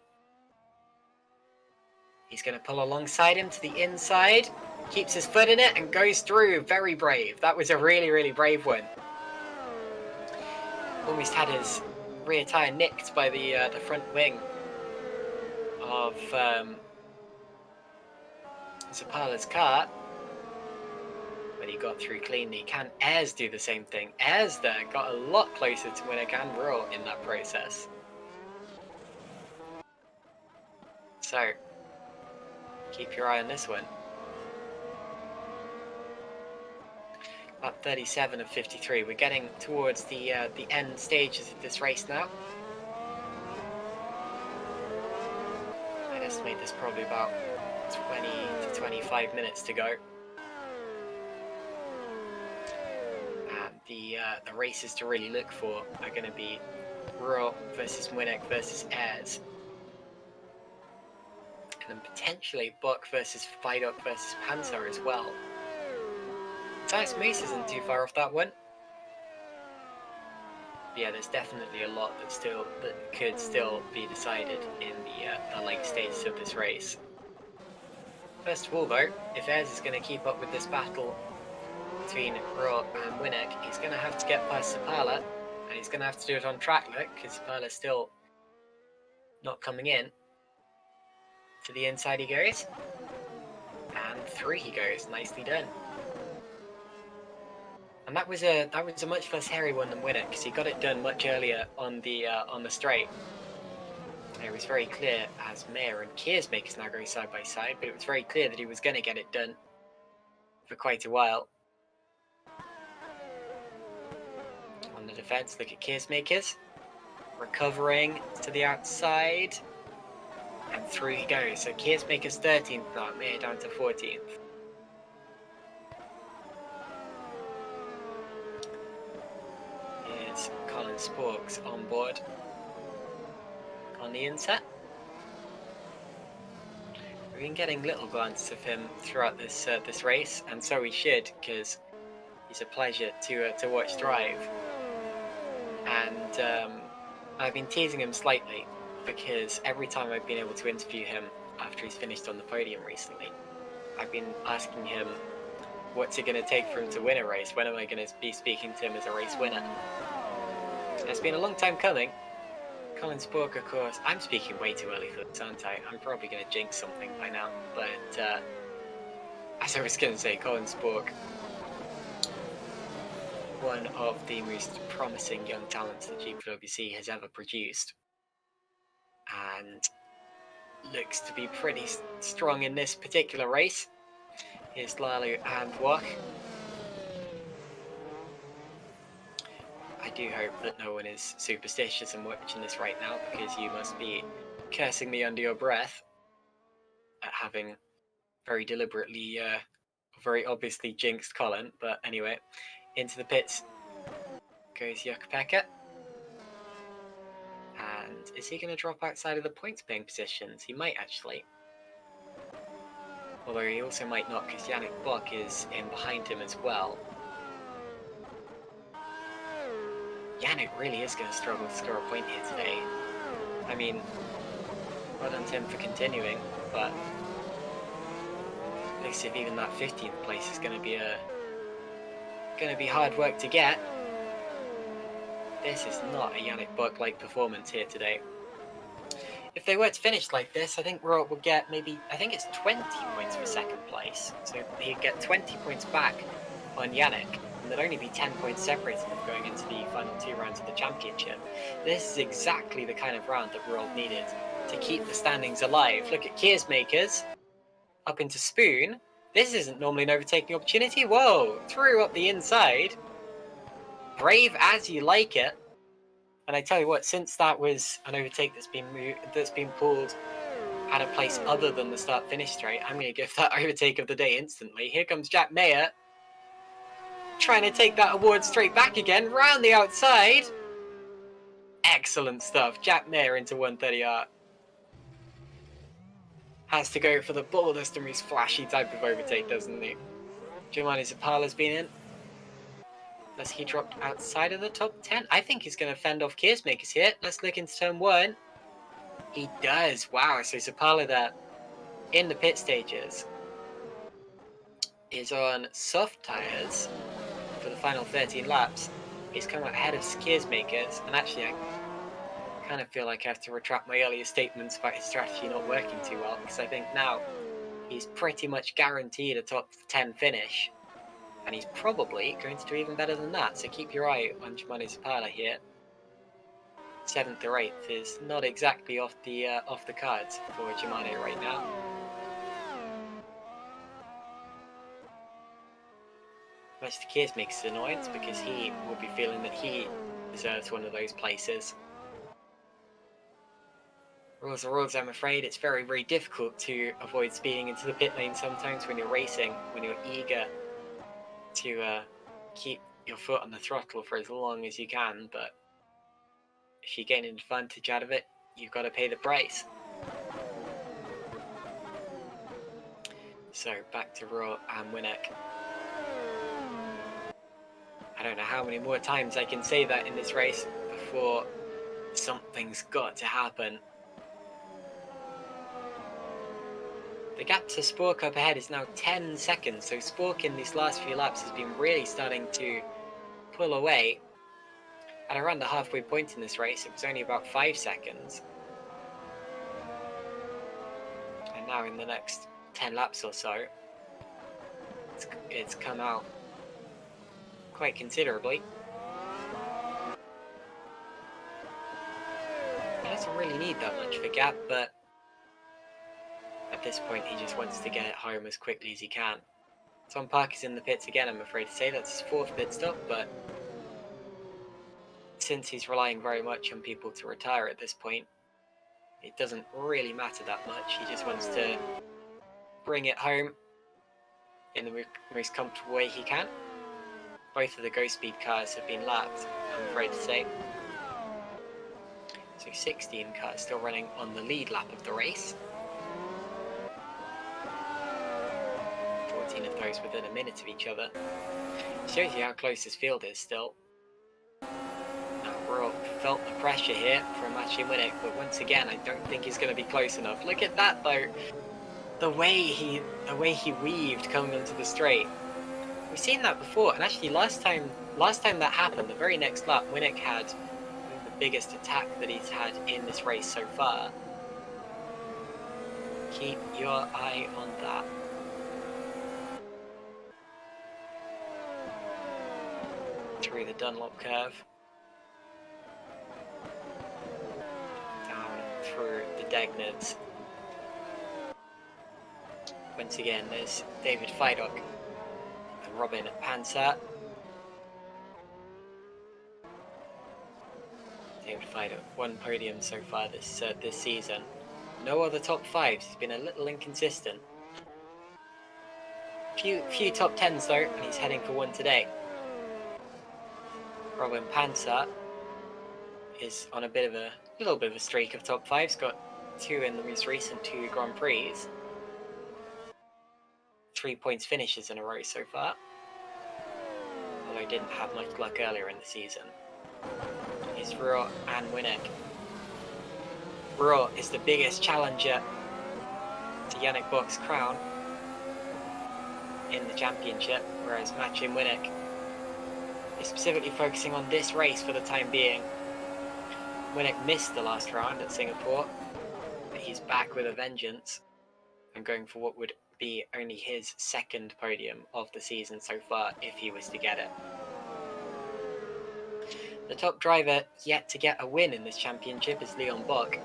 Speaker 1: He's going to pull alongside him to the inside. Keeps his foot in it and goes through. Very brave. That was a really, really brave one. Almost had his rear tyre nicked by the front wing of Zapala's car. But he got through cleanly. Can Ayres do the same thing? Ayres there got a lot closer to Winnick and Roll in that process. So, keep your eye on this one. Lap 37 of 53. We're getting towards the end stages of this race now. I'd estimate there's probably about 20 to 25 minutes to go. And the races to really look for are going to be Roth versus Winnick versus Ayres. And then potentially Buck versus Vidok versus Panzer as well. Tice Moose isn't too far off that one. But yeah, there's definitely a lot that could still be decided in the late stages of this race. First of all though, if Ayres is going to keep up with this battle between Roth and Winnick, he's going to have to get past Zapala, and he's going to have to do it on track look, because Zapala's still not coming in. To the inside he goes, and through he goes, nicely done. And that was a much less hairy one than Winner, because he got it done much earlier on the straight. And it was very clear as Mayer and Keersmakers now going side by side, but it was very clear that he was going to get it done for quite a while. On the defense, look at Keersmakers. Recovering to the outside. And through he goes. So Keersmakers 13th now, Mayer down to 14th. Here's Colin Sporks on board on the inset. We've been getting little glances of him throughout this this race, and so we should, because he's a pleasure to watch drive. And I've been teasing him slightly, because every time I've been able to interview him after he's finished on the podium recently, I've been asking him, what's it going to take for him to win a race? When am I going to be speaking to him as a race winner? It's been a long time coming. Colin Spork, of course. I'm speaking way too early for this, aren't I? I'm probably going to jinx something by now. But as I was going to say, Colin Spork, one of the most promising young talents that GPWC has ever produced, and looks to be pretty strong in this particular race. Here's Lalu and Wok. I do hope that no one is superstitious and watching this right now, because you must be cursing me under your breath at having very deliberately, very obviously jinxed Colin. But anyway, into the pits goes Jukka-Pekka. And is he going to drop outside of the points paying positions? He might actually. Although he also might not, because Yannick Bock is in behind him as well. Yannick really is going to struggle to score a point here today. I mean, well done to him for continuing, but looks as if even that 15th place is going to be hard work to get. This is not a Yannick Bock-like performance here today. If they were to finish like this, I think Roth will get maybe, I think it's 20 points for second place. So he'd get 20 points back on Yannick, and there'd only be 10 points separating them going into the final 2 rounds of the championship. This is exactly the kind of round that Roth needed to keep the standings alive. Look at Keersmakers up into Spoon. This isn't normally an overtaking opportunity. Whoa, through up the inside. Brave as you like it. And I tell you what, since that was an overtake that's been pulled at a place other than the start-finish straight, I'm going to give that overtake of the day instantly. Here comes Jack Mayer, trying to take that award straight back again, round the outside. Excellent stuff. Jack Mayer into 130R. Has to go for the boldest and most flashy type of overtake, doesn't he? Giovanni Zappala's been in. Does he drop outside of the top 10? I think he's going to fend off Keersmakers here. Let's look into turn 1. He does. Wow, so Zappala there in the pit stages is on soft tyres for the final 13 laps. He's come out ahead of Keersmakers, and actually I kind of feel like I have to retract my earlier statements about his strategy not working too well, because I think now he's pretty much guaranteed a top 10 finish. And he's probably going to do even better than that, so keep your eye on Giovanni Zappala here. 7th or 8th is not exactly off the cards for Giovanni right now. Much to Keersmakers' annoyance, because he will be feeling that he deserves one of those places. Rules are rules, I'm afraid. It's very, very difficult to avoid speeding into the pit lane sometimes when you're racing, when you're eager to keep your foot on the throttle for as long as you can, but if you gain an advantage out of it, you've got to pay the price. So back to Roth and Winnick. I don't know how many more times I can say that in this race before something's got to happen. The gap to Spork up ahead is now 10 seconds, so Spork in these last few laps has been really starting to pull away. At around the halfway point in this race, it was only about 5 seconds. And now in the next 10 laps or so, it's come out quite considerably. He doesn't really need that much of a gap, but at this point he just wants to get it home as quickly as he can. Tom Park is in the pits again, I'm afraid to say. That's his 4th pit stop, but since he's relying very much on people to retire at this point, it doesn't really matter that much. He just wants to bring it home in the most comfortable way he can. Both of the Go Speed cars have been lapped, I'm afraid to say. So 16 cars still running on the lead lap of the race. 14 of those within a minute of each other. Shows you how close this field is still. Now Royal felt the pressure here from Maciej Winnick, but once again I don't think he's going to be close enough. Look at that though. The way he weaved coming into the straight. We've seen that before, and actually last time that happened, the very next lap, Winnick had the biggest attack that he's had in this race so far. Keep your eye on that. Through the Dunlop curve. Down through the Dagnards. Once again, there's David Feidock and Robin Pansat. David Feidock, 1 podium so far this season. No other top 5s. He's been a little inconsistent. Few top 10s though, and he's heading for 1 today. Robin Pansat is on a little bit of a streak of top 5s. Got 2 in the most recent 2 Grand Prix. 3 points finishes in a row so far. Although he didn't have much luck earlier in the season. Here's Ruhr and Winnick. Ruhr is the biggest challenger to Yannick Bock's crown in the championship, whereas Maciej Winnick is specifically focusing on this race for the time being. Winnick missed the last round at Singapore, but he's back with a vengeance and going for what would be only his 2nd podium of the season so far if he was to get it. The top driver yet to get a win in this championship is Leon Bock,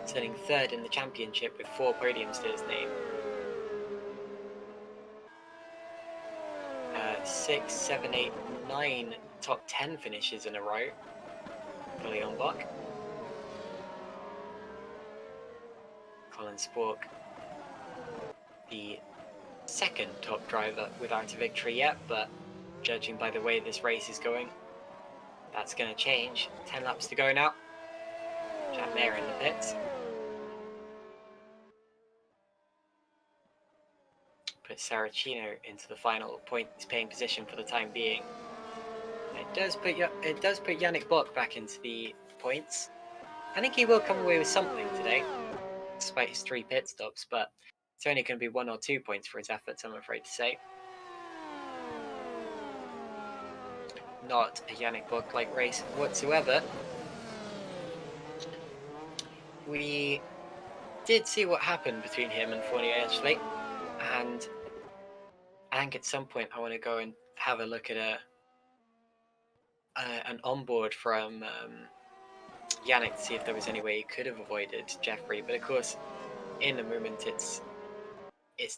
Speaker 1: sitting 3rd in the championship with 4 podiums to his name. 6, 7, 8, 9 top 10 finishes in a row for Leon Bock. Colin Spork, the 2nd top driver without a victory yet, but judging by the way this race is going, that's going to change. 10 laps to go now. Jack Mayer in the pits. Put Saracino into the final points paying position for the time being. It does put Yannick Bock back into the points. I think he will come away with something today, despite his 3 pit stops, but it's only going to be 1 or 2 points for his efforts, I'm afraid to say. Not a Yannick Bock-like race whatsoever. We did see what happened between him and Fournier actually, and I think at some point I want to go and have a look at an onboard from Yannick to see if there was any way he could have avoided Jeffrey, but of course in the moment it's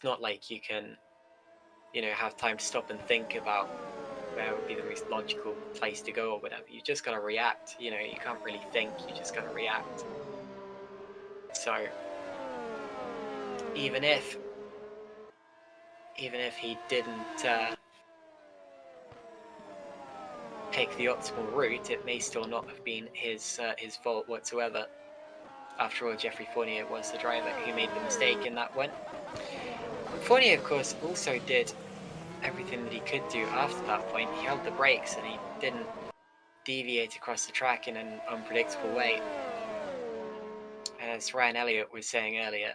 Speaker 1: not like you can, you know, have time to stop and think about where would be the most logical place to go or whatever. You just gotta react, you know, you can't really think, you just gotta react. So even if he didn't pick the optimal route, it may still not have been his fault whatsoever. After all, Jeffrey Fournier was the driver who made the mistake in that one. Fournier, of course, also did everything that he could do after that point. He held the brakes and he didn't deviate across the track in an unpredictable way. As Ryan Elliott was saying earlier,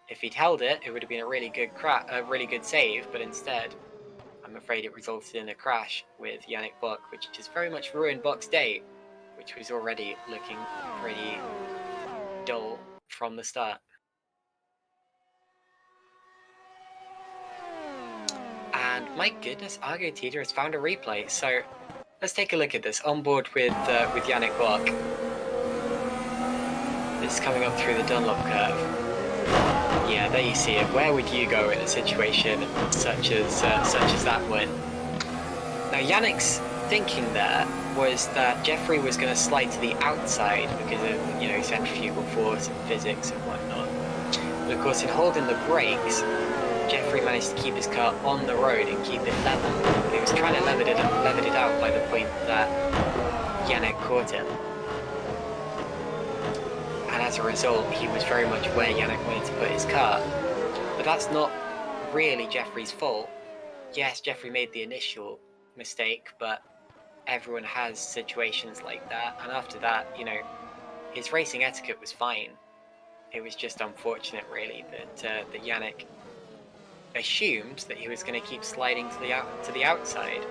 Speaker 1: if he'd held it, it would have been a really good save, but instead, I'm afraid it resulted in a crash with Yannick Bock, which has very much ruined Bock's day, which was already looking pretty dull from the start. And my goodness, Argo Teeter has found a replay. So let's take a look at this. On board with Yannick Bach. This is coming up through the Dunlop curve. Yeah, there you see it. Where would you go in a situation such as that one? Now, Yannick's thinking there was that Jeffrey was going to slide to the outside because of, you know, centrifugal force and physics and whatnot. But of course, in holding the brakes, Jeffrey managed to keep his car on the road and keep it level. But he was trying to level it out by the point that Yannick caught him. And as a result, he was very much where Yannick wanted to put his car. But that's not really Jeffrey's fault. Yes, Jeffrey made the initial mistake, but everyone has situations like that. And after that, you know, his racing etiquette was fine. It was just unfortunate, really, that Yannick assumed that he was going to keep sliding to the outside.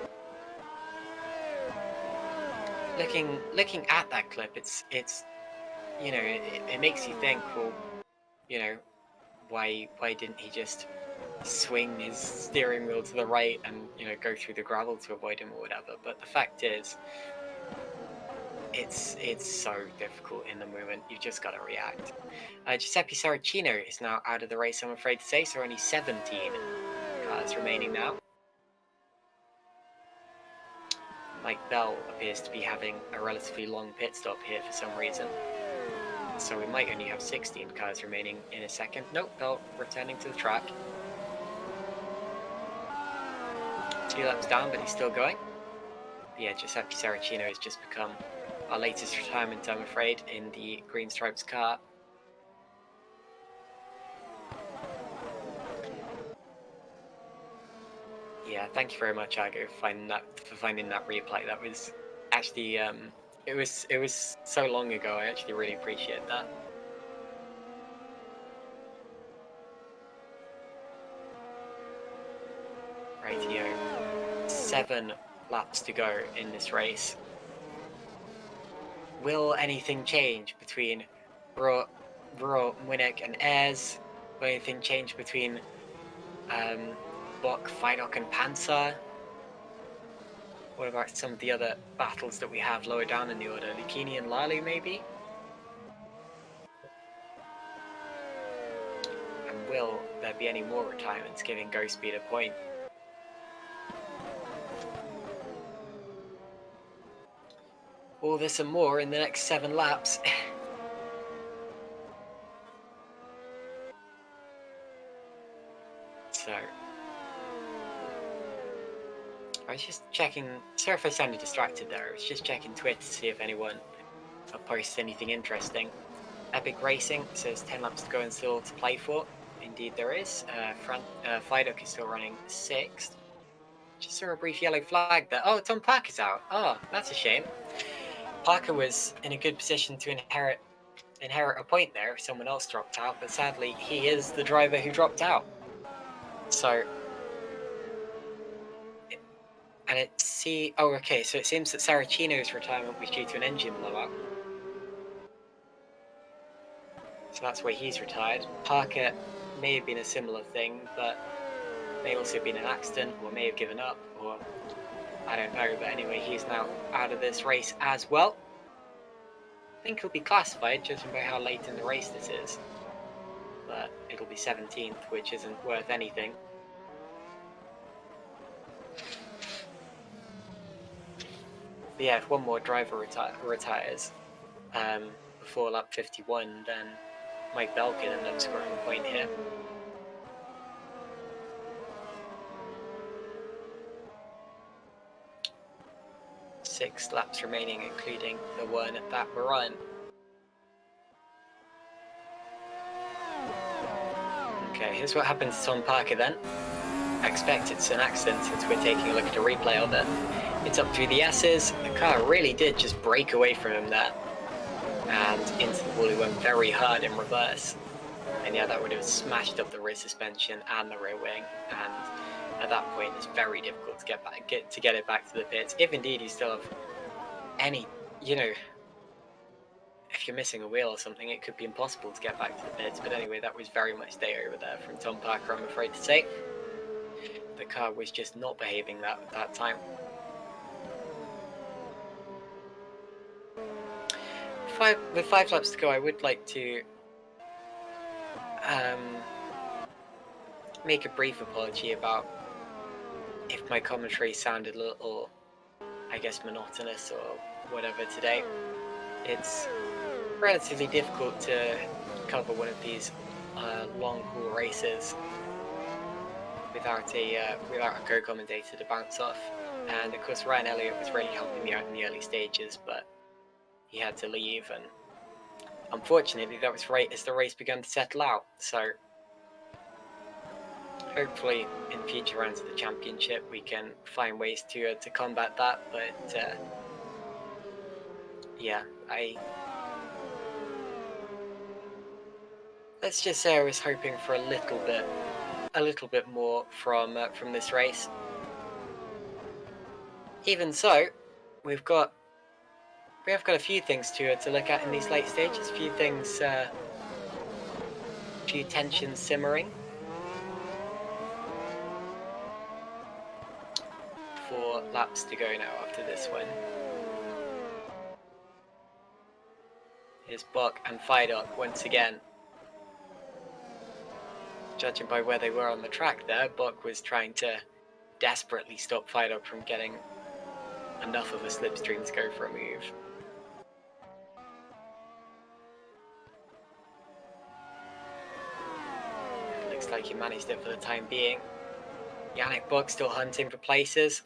Speaker 1: Looking at that clip, it's you know, it makes you think, well, you know, why didn't he just swing his steering wheel to the right and, you know, go through the gravel to avoid him or whatever? But the fact is, it's so difficult in the moment. You've just got to react. Giuseppe Saracino is now out of the race, I'm afraid to say, so only 17 cars remaining now. Mike Bell appears to be having a relatively long pit stop here for some reason. So we might only have 16 cars remaining in a second. Nope, Bell returning to the track. 2 laps down, but he's still going. But yeah, Giuseppe Saracino has just become our latest retirement, I'm afraid, in the Green Stripes car. Yeah, thank you very much, Argo, for finding that replay. That was actually it was so long ago. I actually really appreciate that. Rightio. 7 laps to go in this race. Will anything change between Vero, Winnick and Ayres? Will anything change between Bock, Feinok and Panzer? What about some of the other battles that we have lower down in the order? Lucchini and Lalu, maybe? And will there be any more retirements giving Ghostspeed a point? All this and more in the next 7 laps. So, I was just checking, sorry if I sounded distracted there, I was just checking Twitter to see if anyone posted anything interesting. Epic Racing says 10 laps to go and still to play for. Indeed there is. Fidok is still running 6th. Just saw a brief yellow flag there. Oh, Tom Parker's out. Oh, that's a shame. Parker was in a good position to inherit a point there if someone else dropped out, but sadly he is the driver who dropped out. So, and oh, okay, so it seems that Saracino's retirement was due to an engine blowout. So that's why he's retired. Parker may have been a similar thing, but may also have been an accident, or may have given up, or I don't know, but anyway, he's now out of this race as well. I think he'll be classified, judging by how late in the race this is. But it'll be 17th, which isn't worth anything. But yeah, if one more driver retires before lap 51, then Mike Bell can end up scoring a point here. Six laps remaining, including the one that we're on. Okay, here's what happened to Tom Parker then. I expect it's an accident since we're taking a look at a replay of it. It's up through the S's. The car really did just break away from him there. And into the wall he went very hard in reverse. And yeah, that would have smashed up the rear suspension and the rear wing. And at that point, it's very difficult to get it back to the pits. If indeed you still have any, you know, if you're missing a wheel or something, it could be impossible to get back to the pits. But anyway, that was very much day over there from Tom Parker, I'm afraid to say. the car was just not behaving that time. With 5 laps to go, I would like to make a brief apology about if my commentary sounded a little, I guess, monotonous or whatever today. It's relatively difficult to cover one of these long haul races without a co-commentator to bounce off. And of course, Ryan Elliott was really helping me out in the early stages, but he had to leave, and unfortunately, that was right as the race began to settle out. So hopefully, in future rounds of the championship, we can find ways to combat that. But yeah, let's just say I was hoping for a little bit more from this race. Even so, we have got a few things to look at in these late stages. A few things, few tensions simmering. 4 laps to go now after this one. Here's Buck and Fidok once again. Judging by where they were on the track there, Buck was trying to desperately stop Fidok from getting enough of a slipstream to go for a move. It looks like he managed it for the time being. Yannick Buck still hunting for places.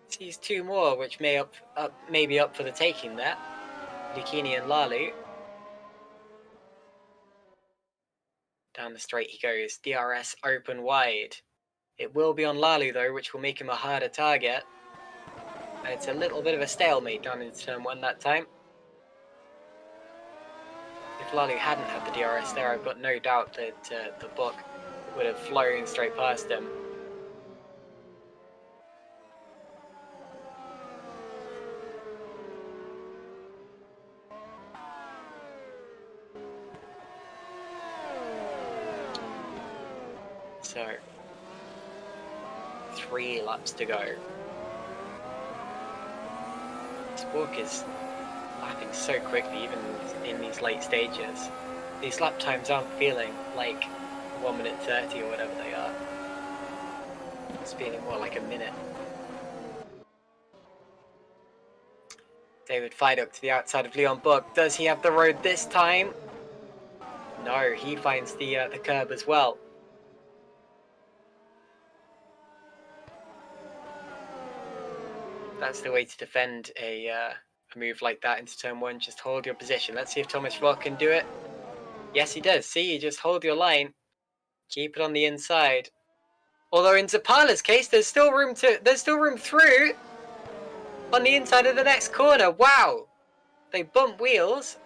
Speaker 1: Sees 2 more, which may be up for the taking there. Lucchini and Lalu. Down the straight he goes. DRS open wide. It will be on Lalu though, which will make him a harder target. And it's a little bit of a stalemate down into turn 1 that time. If Lalu hadn't had the DRS there, I've got no doubt that the Buck would have flown straight past him. So, 3 laps to go. This Buck is lapping so quickly, even in these late stages. These lap times aren't feeling like 1 minute 30 or whatever they are. It's feeling more like a minute. David Fidok to the outside of Leon Buck. Does he have the road this time? No, he finds the curb as well. That's the way to defend a move like that into turn 1. Just hold your position. Let's see if Thomas Rock can do it. Yes, he does. See, you just hold your line. Keep it on the inside. Although in Zapala's case, there's still room through on the inside of the next corner. Wow, they bump wheels.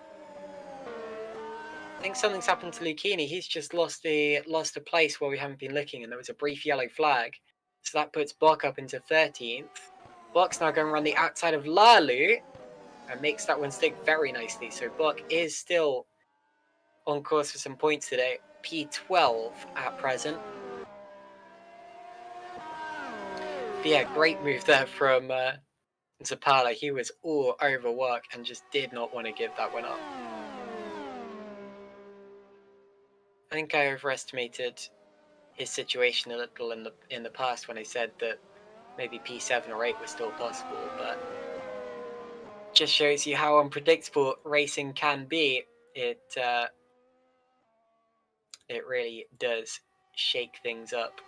Speaker 1: I think something's happened to Lucchini. He's just lost a place where we haven't been looking, and there was a brief yellow flag. So that puts Buck up into 13th. Buck's now going around the outside of Lalu and makes that one stick very nicely. So Buck is still on course for some points today. P12 at present. But yeah, great move there from Zapala. He was all over work and just did not want to give that one up. I think I overestimated his situation a little in the past when I said that maybe P7 or 8 was still possible, but just shows you how unpredictable racing can be. It really does shake things up.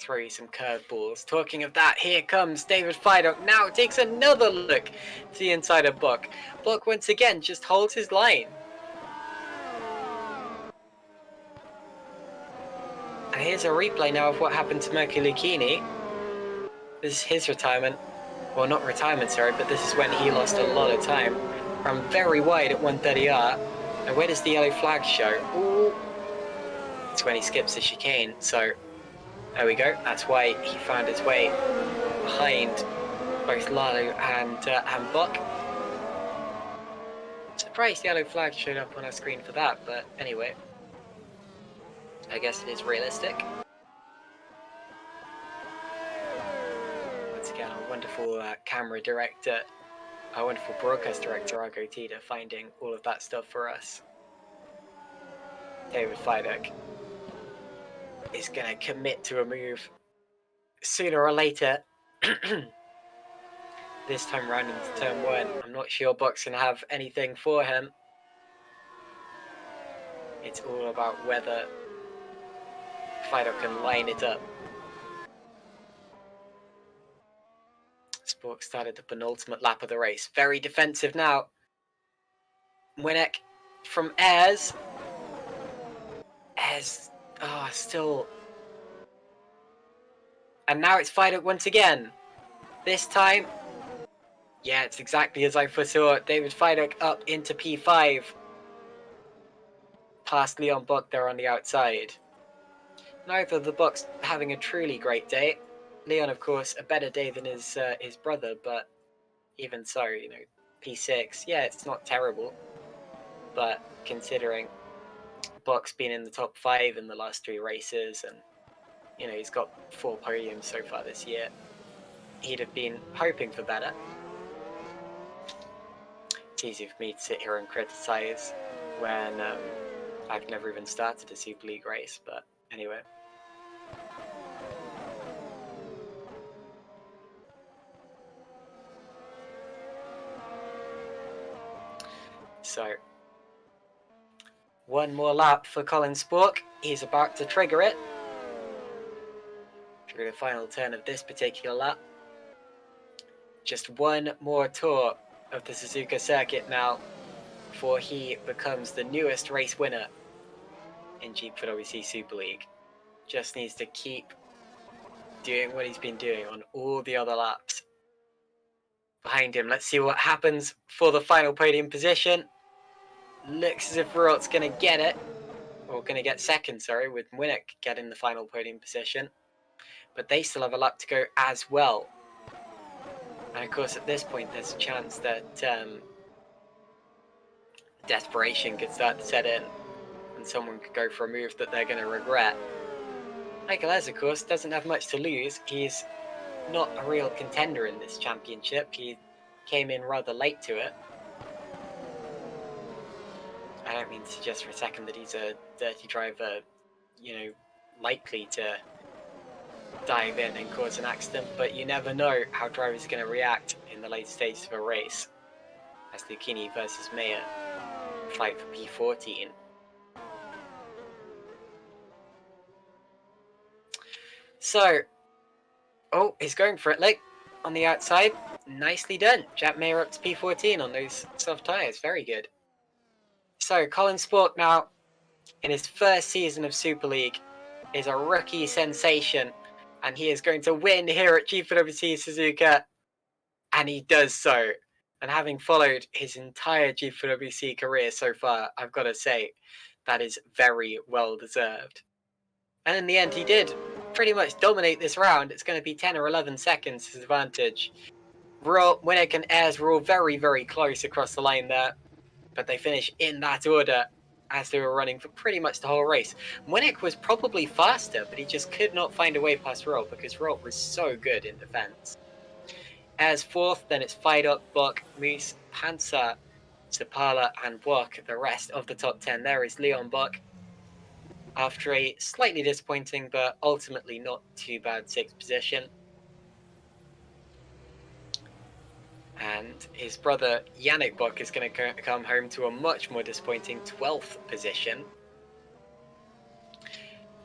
Speaker 1: Throw you some curveballs. Talking of that, here comes David Fidok. Now takes another look to the inside of Buck. Buck once again just holds his line. And here's a replay now of what happened to Mirko Lucchini. This is his retirement. Well, not retirement, sorry, but this is when he lost a lot of time. Ran very wide at 130R. And where does the yellow flag show? Ooh. It's when he skips the chicane. So, there we go. That's why he found his way behind both Lalu and Buck. So surprised yellow flag showed up on our screen for that, but anyway. I guess it is realistic. Once again, our wonderful camera director, our wonderful broadcast director, Argo Tita, finding all of that stuff for us. David Fidek is going to commit to a move sooner or later. This time round into turn 1. I'm not sure Buck's going to have anything for him. It's all about whether Fido can line it up. Spork started the penultimate lap of the race. Very defensive now. Winnick from Ayres. Ayres, still. And now it's Fido once again. This time, yeah, it's exactly as I foresaw. David Fidek up into P5. Past Leon Buck there on the outside. Neither of the Bucks having a truly great day. Leon, of course, a better day than his brother, but even so, you know, P6, yeah, it's not terrible. But considering Buck's been in the top 5 in the last 3 races, and, you know, he's got 4 podiums so far this year, he'd have been hoping for better. It's easy for me to sit here and criticize when I've never even started a Super League race, but anyway. So, one more lap for Colin Spork. He's about to trigger it. Through the final turn of this particular lap. Just one more tour of the Suzuka circuit now before he becomes the newest race winner in Jeep4WC Super League. Just needs to keep doing what he's been doing on all the other laps behind him. Let's see what happens for the final podium position. Looks as if Rort's going to get it, or going to get second, sorry, with Winnick getting the final podium position. But they still have a lap to go as well. And of course, at this point, there's a chance that desperation could start to set in, and someone could go for a move that they're going to regret. Michael Ez, of course, doesn't have much to lose. He's not a real contender in this championship. He came in rather late to it. I don't mean to suggest for a second that he's a dirty driver, you know, likely to dive in and cause an accident, but you never know how drivers are going to react in the late stages of a race. As Lucchini versus Mayer fight for P14. So, oh, he's going for it, like, on the outside. Nicely done. Jack Mayer up to P14 on those soft tyres. Very good. So, Colin Spork now, in his first season of Super League, is a rookie sensation, and he is going to win here at Jeep4WC Suzuka, and he does so. And having followed his entire Jeep4WC career so far, I've got to say, that is very well deserved. And in the end, he did pretty much dominate this round. It's going to be 10 or 11 seconds his advantage. Winnick and Ayres were all very, very close across the line there, but they finish in that order as they were running for pretty much the whole race. Winnick was probably faster, but he just could not find a way past Rort because Rort was so good in defense. As fourth, then it's Fidok, Buck, Moose, Panzer, Zapala, and Buck. The rest of the top 10 there is Leon Buck. After a slightly disappointing, but ultimately not too bad 6th position. And his brother Yannick Buck is going to come home to a much more disappointing 12th position.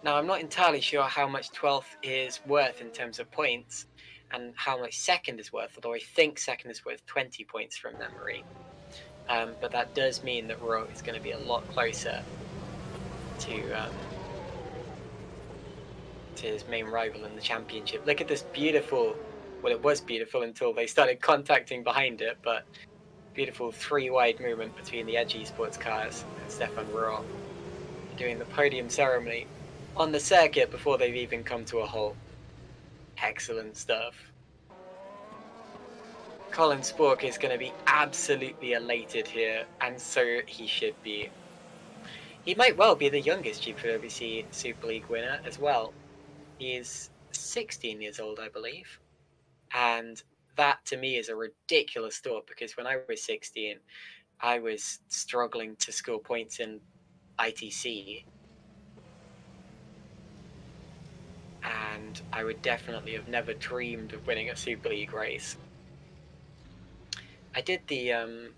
Speaker 1: Now, I'm not entirely sure how much 12th is worth in terms of points and how much second is worth, although I think second is worth 20 points from memory. But that does mean that Rort is going to be a lot closer to his main rival in the championship. Look at this beautiful... Well, it was beautiful until they started contacting behind it, but beautiful 3-wide movement between the Edge Esports cars and Stefan Rort doing the podium ceremony on the circuit before they've even come to a halt. Excellent stuff. Colin Spork is going to be absolutely elated here, and so he should be. He might well be the youngest GPWC Super League winner as well. He's 16 years old, I believe. And that to me is a ridiculous thought, because when I was 16, I was struggling to score points in ITC. And I would definitely have never dreamed of winning a Super League race. I did the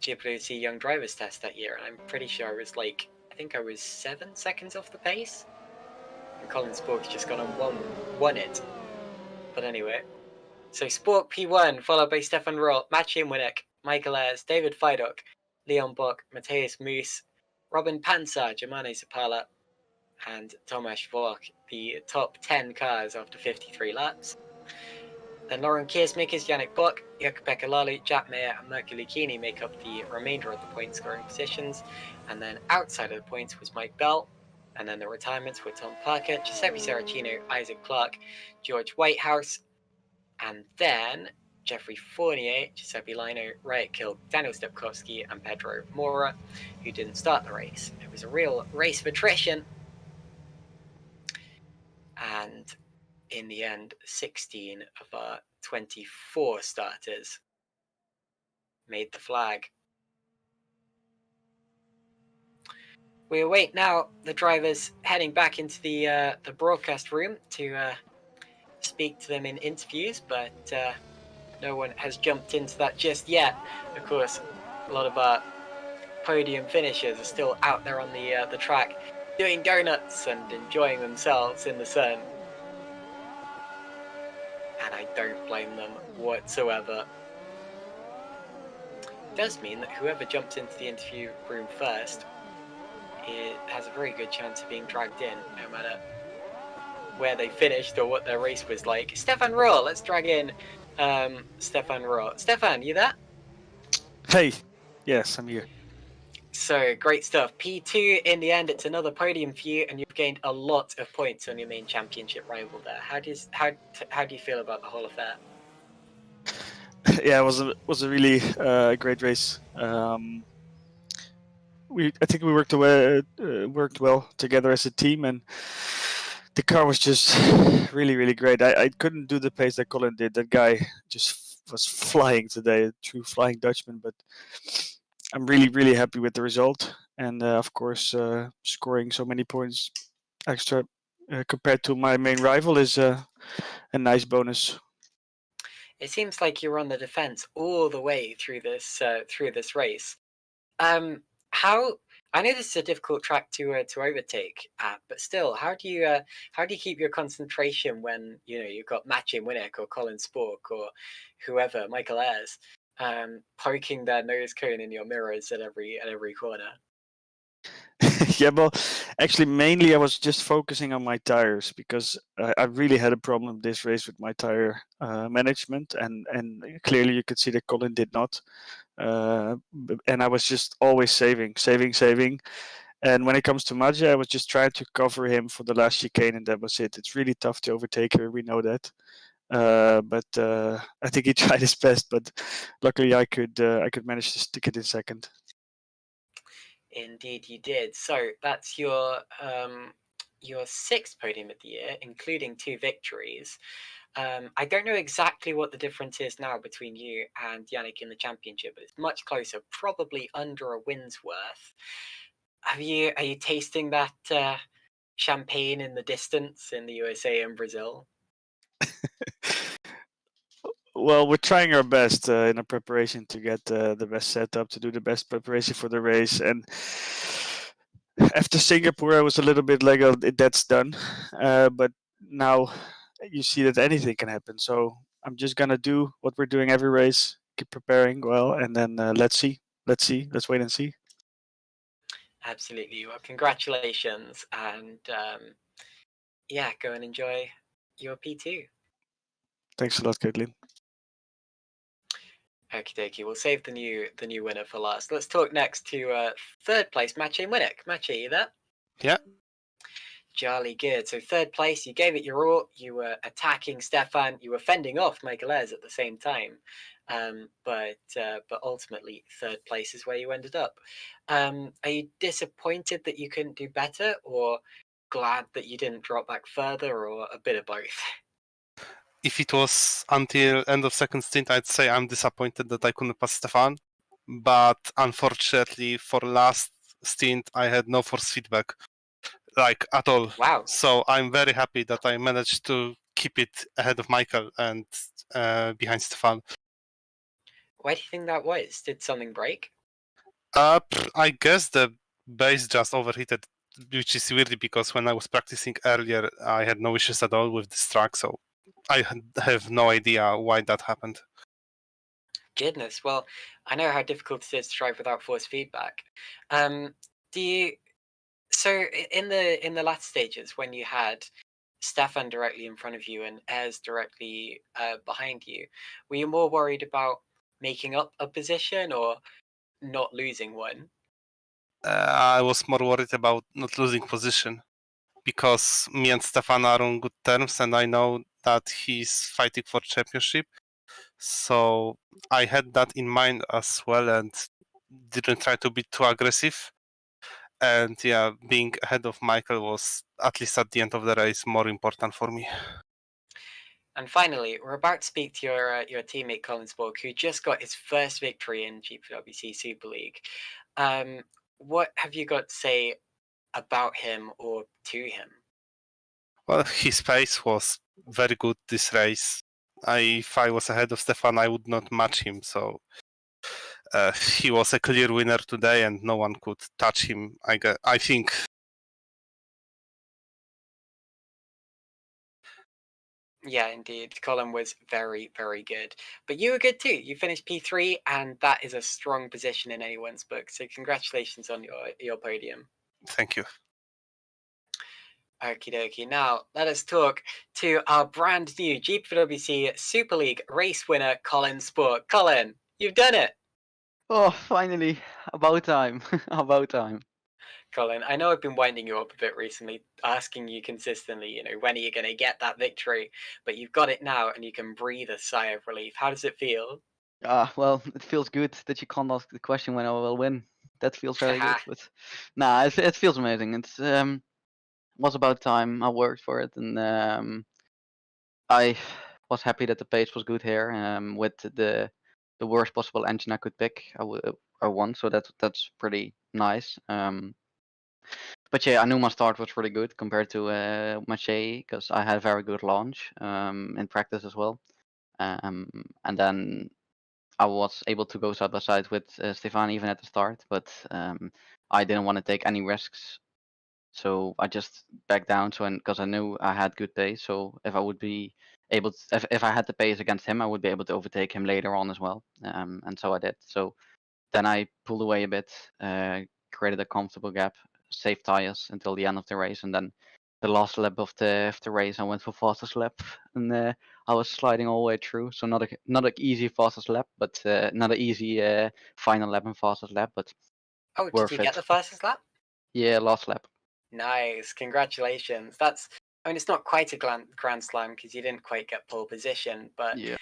Speaker 1: GPWC Young Drivers test that year, and I'm pretty sure I was I think I was 7 seconds off the pace. And Colin Spork's just gone and won it. But anyway, so Spork P1, followed by Stefan Roth, Maciej Winnick, Michael Ayres, David Fidok, Leon Bock, Matthias Moos, Robin Panzer, Germano Zapala, and Tomasz Vork, the top 10 cars after 53 laps. Then Lauren Kiersmakers, Yannick Bock, Jukka-Pekka Lalu, Jack Mayer, and Mirko Lucchini make up the remainder of the point scoring positions. And then outside of the points was Mike Bell. And then the retirements were Tom Parker, Giuseppe Saracino, Isaac Clark, George Whitehouse, and then Jeffrey Fournier, Giuseppe Lino, Riot Kill, Daniel Stepkowski, and Pedro Mora, who didn't start the race. It was a real race of attrition. And in the end, 16 of our 24 starters made the flag. We await now the drivers heading back into the broadcast room to speak to them in interviews, but no one has jumped into that just yet. Of course, a lot of our podium finishers are still out there on the track doing donuts and enjoying themselves in the sun. And I don't blame them whatsoever. It does mean that whoever jumps into the interview room first, it has a very good chance of being dragged in, no matter where they finished or what their race was like. Stefan Rohr, let's drag in Stefan Rohr. Stefan, you there?
Speaker 3: Hey, yes, I'm here.
Speaker 1: So, great stuff. P2 in the end, it's another podium for you, and you've gained a lot of points on your main championship rival there. How do you feel about the whole affair?
Speaker 3: Yeah, it was a really great race. I think we worked well together as a team, and the car was just really great. I couldn't do the pace that Colin did. That guy just was flying today, a true flying Dutchman. But I'm really happy with the result, and of course, scoring so many points extra compared to my main rival is a nice bonus.
Speaker 1: It seems like you're on the defense all the way through this race. How I know this is a difficult track to overtake at, but still, how do you keep your concentration when you've got Maciej Winnick or Colin Spork or whoever, Michael Ayres, poking their nose cone in your mirrors at every corner?
Speaker 3: Yeah, well, actually, mainly I was just focusing on my tires because I really had a problem this race with my tire management, and clearly you could see that Colin did not. And I was just always saving. And when it comes to Maciej, I was just trying to cover him for the last chicane, and that was it. It's really tough to overtake her. We know that. But I think he tried his best, but luckily I could manage to stick it in second.
Speaker 1: Indeed, you did. So that's your 6th podium of the year, including 2 victories. I don't know exactly what the difference is now between you and Yannick in the championship, but it's much closer, probably under a win's worth. Are you tasting that champagne in the distance in the USA and Brazil?
Speaker 3: Well, we're trying our best in our preparation to get the best setup, to do the best preparation for the race. And after Singapore, I was a little bit like, oh, that's done. But now you see that anything can happen. So I'm just going to do what we're doing every race, keep preparing well, and then let's wait and see.
Speaker 1: Absolutely. Well, congratulations. And go and enjoy your P2.
Speaker 3: Thanks a lot, Caitlin.
Speaker 1: Okie dokie. We'll save the new winner for last. Let's talk next to 3rd place, Maciej Winnick. Maciej, you there?
Speaker 4: Yeah.
Speaker 1: Jolly good. So third place, you gave it your all. You were attacking Stefan. You were fending off Michael Ayres at the same time. But ultimately, third place is where you ended up. Are you disappointed that you couldn't do better, or glad that you didn't drop back further, or a bit of both?
Speaker 4: If it was until end of second stint, I'd say I'm disappointed that I couldn't pass Stefan. But unfortunately, for last stint, I had no force feedback, like at all.
Speaker 1: Wow.
Speaker 4: So I'm very happy that I managed to keep it ahead of Michael and behind Stefan.
Speaker 1: Why do you think that was? Did something break?
Speaker 4: I guess the base just overheated, which is weird because when I was practicing earlier, I had no issues at all with this track. So I have no idea why that happened.
Speaker 1: Goodness. Well, I know how difficult it is to drive without force feedback. Do you? So in the latter stages, when you had Stefan directly in front of you and Ayres directly behind you, were you more worried about making up a position or not losing one?
Speaker 4: I was more worried about not losing position because me and Stefan are on good terms, and I know that he's fighting for championship. So I had that in mind as well, and didn't try to be too aggressive. And yeah, being ahead of Michael was, at least at the end of the race, more important for me.
Speaker 1: And finally, we're about to speak to your teammate Colin Spork, who just got his first victory in GPWC Super League. What have you got to say about him or to him?
Speaker 4: Well, his pace was very good this race. If I was ahead of Stefan, I would not match him. So he was a clear winner today, and no one could touch him. I think.
Speaker 1: Yeah, indeed. Colin was very, very good. But you were good too. You finished P3, and that is a strong position in anyone's book. So congratulations on your podium.
Speaker 4: Thank you.
Speaker 1: Okie dokie. Now, let us talk to our brand new GPWC Super League race winner, Colin Sport. Colin, you've done it!
Speaker 5: Oh, finally. About time. About time.
Speaker 1: Colin, I know I've been winding you up a bit recently, asking you consistently, when are you going to get that victory? But you've got it now and you can breathe a sigh of relief. How does it feel?
Speaker 5: Well, it feels good that you can't ask the question when I will win. That feels very good. But nah, it feels amazing. It's was about time. I worked for it, and I was happy that the pace was good here. With the worst possible engine I could pick, I won. So that's pretty nice. But yeah, I knew my start was really good compared to Maché because I had a very good launch in practice as well. And then I was able to go side by side with Stefan even at the start, but I didn't want to take any risks. So I just backed down. So because I knew I had good pace, so if I would be able to, if I had the pace against him, I would be able to overtake him later on as well. And so I did. So then I pulled away a bit, created a comfortable gap, saved tires until the end of the race, and then the last lap of the race, I went for fastest lap, and I was sliding all the way through. So not an easy fastest lap, but not an easy final lap and fastest lap, but
Speaker 1: Oh,
Speaker 5: worth
Speaker 1: did you get
Speaker 5: it.
Speaker 1: the fastest lap?
Speaker 5: Yeah, last lap.
Speaker 1: Nice, congratulations. It's not quite a grand slam because you didn't quite get pole position, but
Speaker 5: Yeah.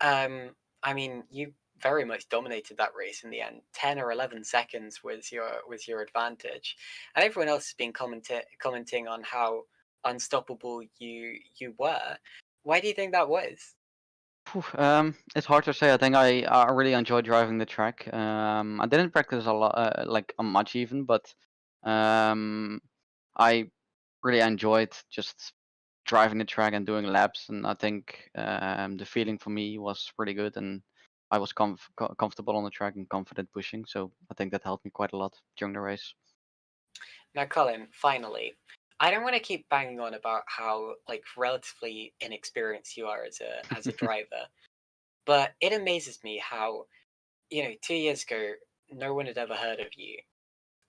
Speaker 1: I mean, you very much dominated that race in the end. 10 or 11 seconds was your advantage, and everyone else has been commenting on how unstoppable you were. Why do you think that was?
Speaker 5: It's hard to say. I think I really enjoy driving the track. I didn't practice a lot, like much even, but I really enjoyed just driving the track and doing laps. And I think the feeling for me was pretty good, and I was comfortable on the track and confident pushing. So I think that helped me quite a lot during the race.
Speaker 1: Now, Colin, finally, I don't want to keep banging on about how relatively inexperienced you are as a driver, but it amazes me how 2 years ago no one had ever heard of you,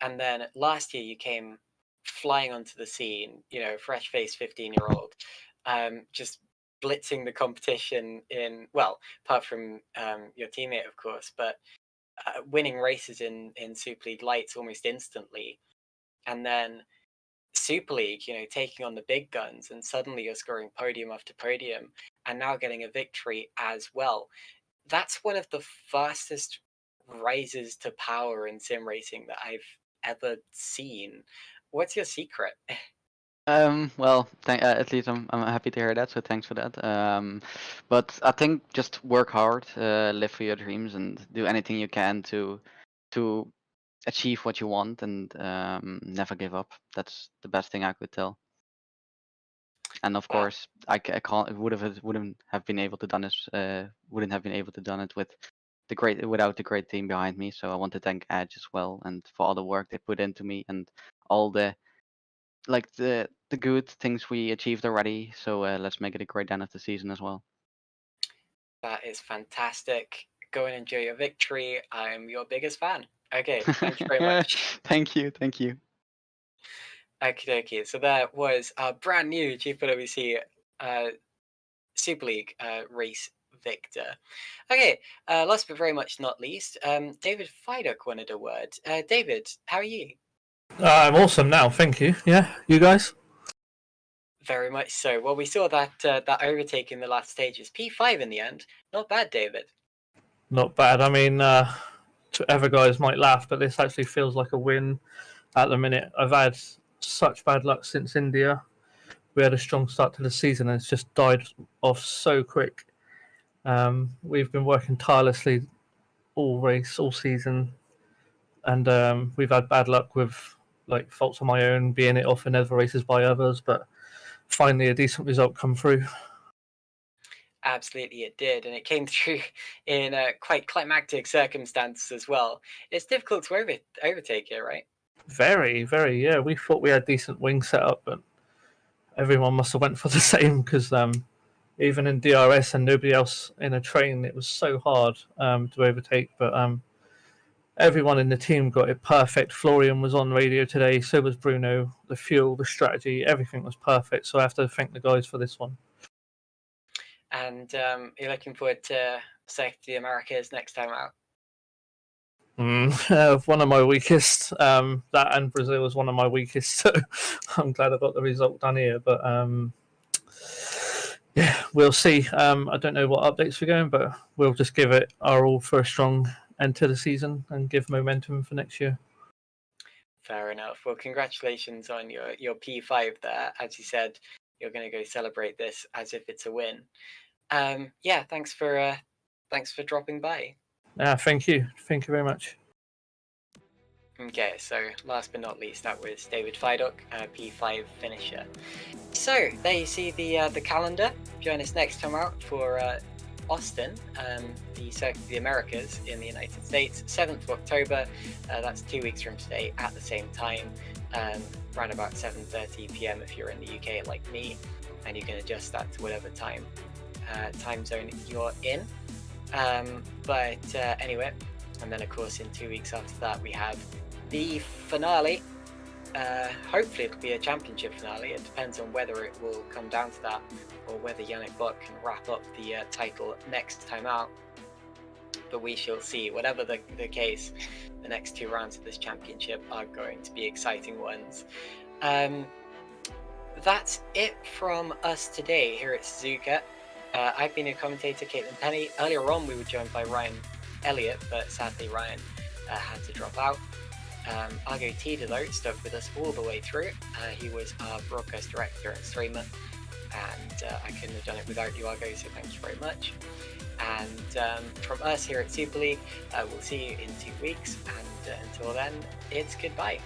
Speaker 1: and then last year you came flying onto the scene, fresh-faced 15-year-old, just blitzing the competition apart from your teammate, of course, but winning races in Super League Lights almost instantly. And then Super League, taking on the big guns, and suddenly you're scoring podium after podium, and now getting a victory as well. That's one of the fastest rises to power in sim racing that I've ever seen. What's your secret?
Speaker 5: Well, at least I'm happy to hear that. So thanks for that. But I think just work hard, live for your dreams, and do anything you can to achieve what you want, and never give up. That's the best thing I could tell. And of
Speaker 1: Wow.
Speaker 5: course, I can't wouldn't have been able to done this. Wouldn't have been able to done it without the great team behind me. So I want to thank Edge as well, and for all the work they put into me, and all the good things we achieved already. So let's make it a great end of the season as well.
Speaker 1: That is fantastic. Go and enjoy your victory. I'm your biggest fan. Okay, thank you very much.
Speaker 5: Thank you.
Speaker 1: Okie dokie. So that was a brand new GPWC Super League race victor. Okay, last but very much not least, David Fiduk wanted a word. David, how are you?
Speaker 6: I'm awesome now, thank you. Yeah, you guys?
Speaker 1: Very much so. Well, we saw that that overtake in the last stages. P5 in the end. Not bad, David.
Speaker 6: Not bad. I mean, other guys might laugh, but this actually feels like a win at the minute. I've had such bad luck since India. We had a strong start to the season and it's just died off so quick. We've been working tirelessly all season, and we've had bad luck with faults of my own, being it off in other races by others, but finally a decent result come through.
Speaker 1: Absolutely, it did, and it came through in quite climactic circumstances as well. It's difficult to overtake here, right?
Speaker 6: Very, very, yeah. We thought we had decent wing setup, but everyone must have went for the same because even in DRS and nobody else in a train, it was so hard to overtake. But everyone in the team got it perfect. Florian was on radio today, so was Bruno. The fuel, the strategy, everything was perfect. So I have to thank the guys for this one.
Speaker 1: And you're looking forward to Circuit of the Americas next time out?
Speaker 6: One of my weakest. That and Brazil was one of my weakest. So I'm glad I got the result done here. But yeah, we'll see. I don't know what updates we're going, but we'll just give it our all for a strong end to the season and give momentum for next year.
Speaker 1: Fair enough. Well, congratulations on your P5 there. As you said, you're going to go celebrate this as if it's a win. Yeah, thanks for dropping by.
Speaker 6: Thank you very much.
Speaker 1: Okay, so last but not least, that was David Fiduk, P5 finisher. So there you see the calendar. Join us next time out for Austin, the Circuit of the Americas in the United States, 7th of October. That's 2 weeks from today at the same time, around about 7:30 p.m. if you're in the UK like me, and you can adjust that to whatever time zone you're in. But anyway, and then of course in 2 weeks after that we have the finale. Hopefully it'll be a championship finale. It depends on whether it will come down to that or whether Yannick Buck can wrap up the title next time out. But we shall see. Whatever the case, the next 2 rounds of this championship are going to be exciting ones. That's it from us today here at Suzuka. I've been your commentator, Caitlin Penny. Earlier on we were joined by Ryan Elliott, but sadly Ryan had to drop out. Argo Tida though stuck with us all the way through. He was our broadcast director and streamer, and I couldn't have done it without you, Argo, so thank you very much. And from us here at Super League, we'll see you in 2 weeks, and until then, it's goodbye.